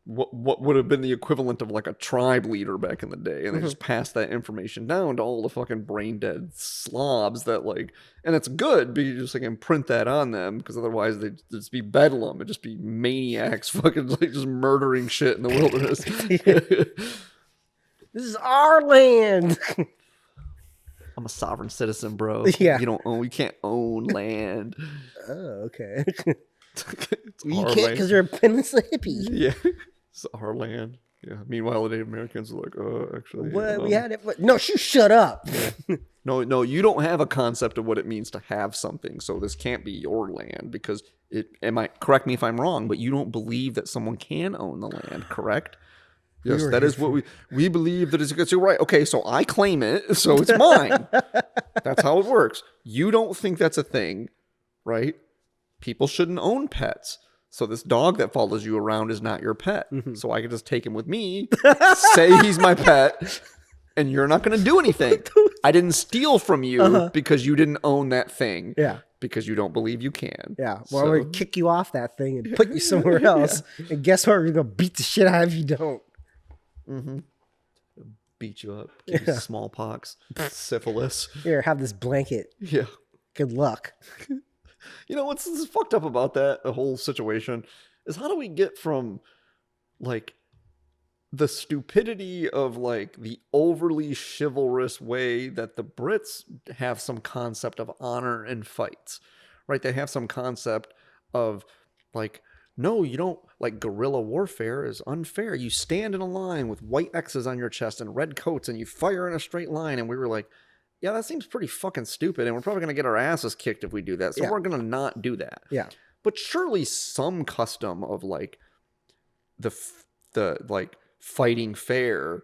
what would have been the equivalent of like a tribe leader back in the day. And they just passed that information down to all the fucking brain dead slobs that like, and it's good because you just like imprint that on them, because otherwise they'd just be bedlam. It'd just be maniacs fucking like just murdering shit in the wilderness. This is our land. I'm a sovereign citizen, bro. Yeah. You can't own land. Oh, okay. You can't because you're a penniless hippie. Yeah. It's our land. Yeah. Meanwhile, the Native Americans are like, actually. What? We had it. No, you shut up. No, you don't have a concept of what it means to have something. So this can't be your land because correct me if I'm wrong, but you don't believe that someone can own the land, correct? Yes, that is what we believe that it's right. Okay, so I claim it, so it's mine. That's how it works. You don't think that's a thing, right? People shouldn't own pets. So this dog that follows you around is not your pet. So I can just take him with me, say he's my pet, and you're not going to do anything. I didn't steal from you because you didn't own that thing. Yeah. Because you don't believe you can. Yeah. Well, I'm going to kick you off that thing and put you somewhere else. And guess what? We're going to beat the shit out of you if you don't. Beat you up, give you smallpox, syphilis. Here, have this blanket. Yeah. Good luck. What's fucked up about the whole situation is how do we get from like the stupidity of like the overly chivalrous way that the Brits have some concept of honor in fights, right? They have some concept of like, no, you don't, like guerrilla warfare is unfair. You stand in a line with white X's on your chest and red coats and you fire in a straight line. And we were like, yeah, that seems pretty fucking stupid. And we're probably going to get our asses kicked if we do that. So we're going to not do that. Yeah. But surely some custom of like the like fighting fair.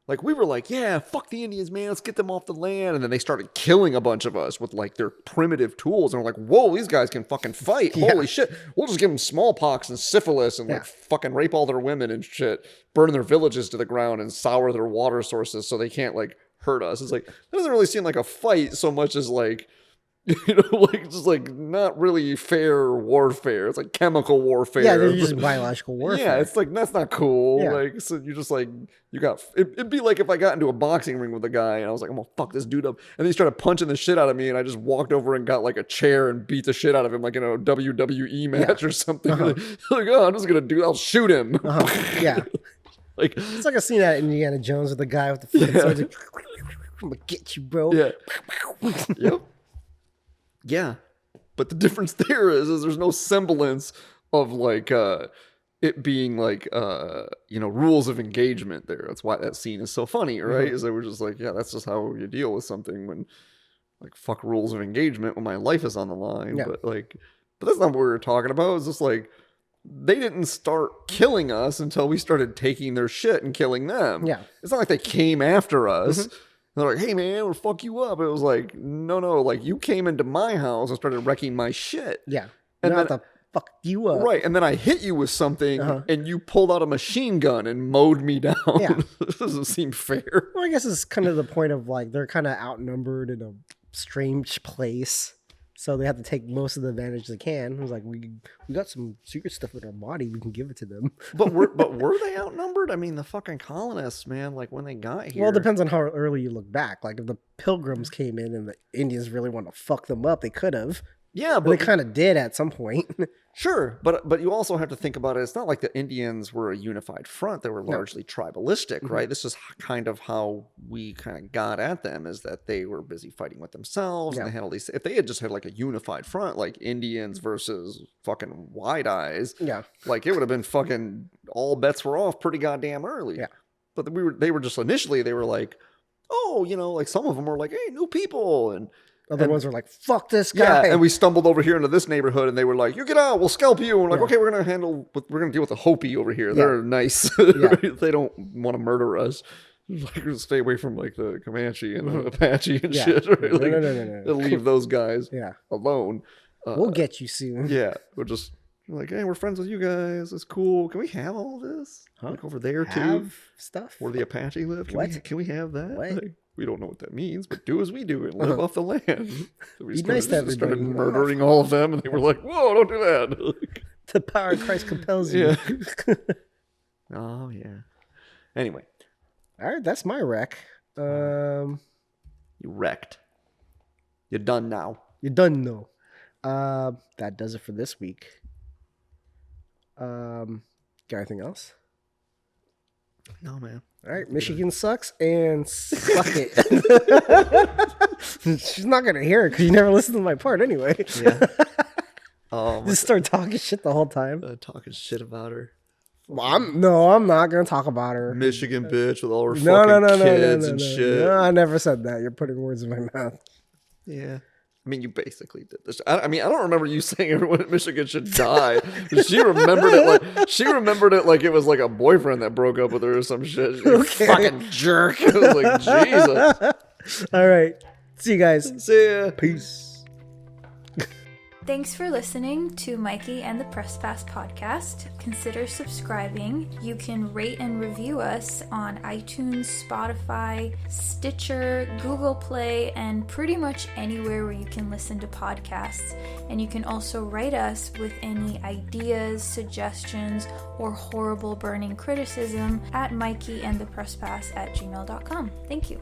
Like we were like, yeah, fuck the Indians, man. Let's get them off the land. And then they started killing a bunch of us with like their primitive tools. And we're like, whoa, these guys can fucking fight. Yeah. Holy shit. We'll just give them smallpox and syphilis and like fucking rape all their women and shit. Burn their villages to the ground and sour their water sources so they can't like hurt us. It's like, that doesn't really seem like a fight so much as like, like just like not really fair warfare. It's like chemical warfare. Yeah, they're just biological warfare. Yeah, it's like that's not cool. Yeah. Like, so you just like it'd be like if I got into a boxing ring with a guy and I was like, I'm gonna fuck this dude up, and then he started punching the shit out of me, and I just walked over and got like a chair and beat the shit out of him, like in a WWE match or something. Like, oh, I'm just gonna I'll shoot him. Yeah, like it's like a scene at Indiana Jones with the guy with the flipping swords. Like, I'm gonna get you, bro. Yeah. Yep. Yeah, but the difference there is there's no semblance of like it being like rules of engagement there. That's why that scene is so funny, right? Is that we're just like, yeah, that's just how you deal with something when like fuck rules of engagement when my life is on the line. Yeah. But that's not what we were talking about. It's just like they didn't start killing us until we started taking their shit and killing them. Yeah, it's not like they came after us. They're like, hey, man, we'll fuck you up. It was like, no, like, you came into my house and started wrecking my shit. Yeah. And then to fuck you up. Right. And then I hit you with something and you pulled out a machine gun and mowed me down. Yeah. This doesn't seem fair. Well, I guess it's kind of the point of like, they're kind of outnumbered in a strange place. So they have to take most of the advantage they can. It was like, we got some secret stuff in our body. We can give it to them. But were they outnumbered? I mean, the fucking colonists, man, like when they got here. Well, it depends on how early you look back. Like if the Pilgrims came in and the Indians really want to fuck them up, they could have. Yeah, But they but kind of did at some point. sure, but you also have to think about it. It's not like the Indians were a unified front; they were largely tribalistic, right? This is kind of how we kind of got at them, is that they were busy fighting with themselves, and they had all these. If they had just had like a unified front, like Indians versus fucking White Eyes, Yeah. like it would have been fucking all bets were off pretty goddamn early. Yeah. But they were just initially they were like, oh, like some of them were like, hey, new people, and Other ones were like, fuck this guy. yeah, and we stumbled over here into this neighborhood, and they were like, "You get out, we'll scalp you." And we're like, "Okay, we're gonna deal with the Hopi over here. They're nice. They don't want to murder us. Like, stay away from like the Comanche and the Apache and shit. Right? Like, No. leave those guys alone. We'll get you soon. Yeah, we're like, hey, we're friends with you guys. It's cool. Can we have all this? Huh? Like over there too, Have stuff where the Apache live. Can we have that? What? Like, we don't know what that means, but do as we do and live off the land. So we Be nice to everybody. started murdering all of them, and they were like, "Whoa, don't do that!" The power of Christ compels you. Yeah. Oh yeah. Anyway, All right, that's my rec. you wrecked. You're done now. You're done though. That does it for this week. Got anything else? No, man. All right, Michigan sucks and suck it. She's not gonna hear it because you never listened to my part anyway. Yeah. Just start talking shit the whole time. Talking shit about her. Well, I'm not gonna talk about her. Michigan bitch with all her No, fucking kids and shit. No, I never said that. You're putting words in my mouth. Yeah. I mean, you basically did this. I don't remember you saying everyone in Michigan should die. She remembered it like it was like a boyfriend that broke up with her or some shit. You fucking jerk. I was like, Jesus. All right. See you guys. See ya. Peace. Thanks for listening to Mikey and the Press Pass podcast. Consider subscribing. You can rate and review us on iTunes, Spotify, Stitcher, Google Play, and pretty much anywhere where you can listen to podcasts. And you can also write us with any ideas, suggestions, or horrible burning criticism at mikeyandthepresspass@gmail.com. Thank you.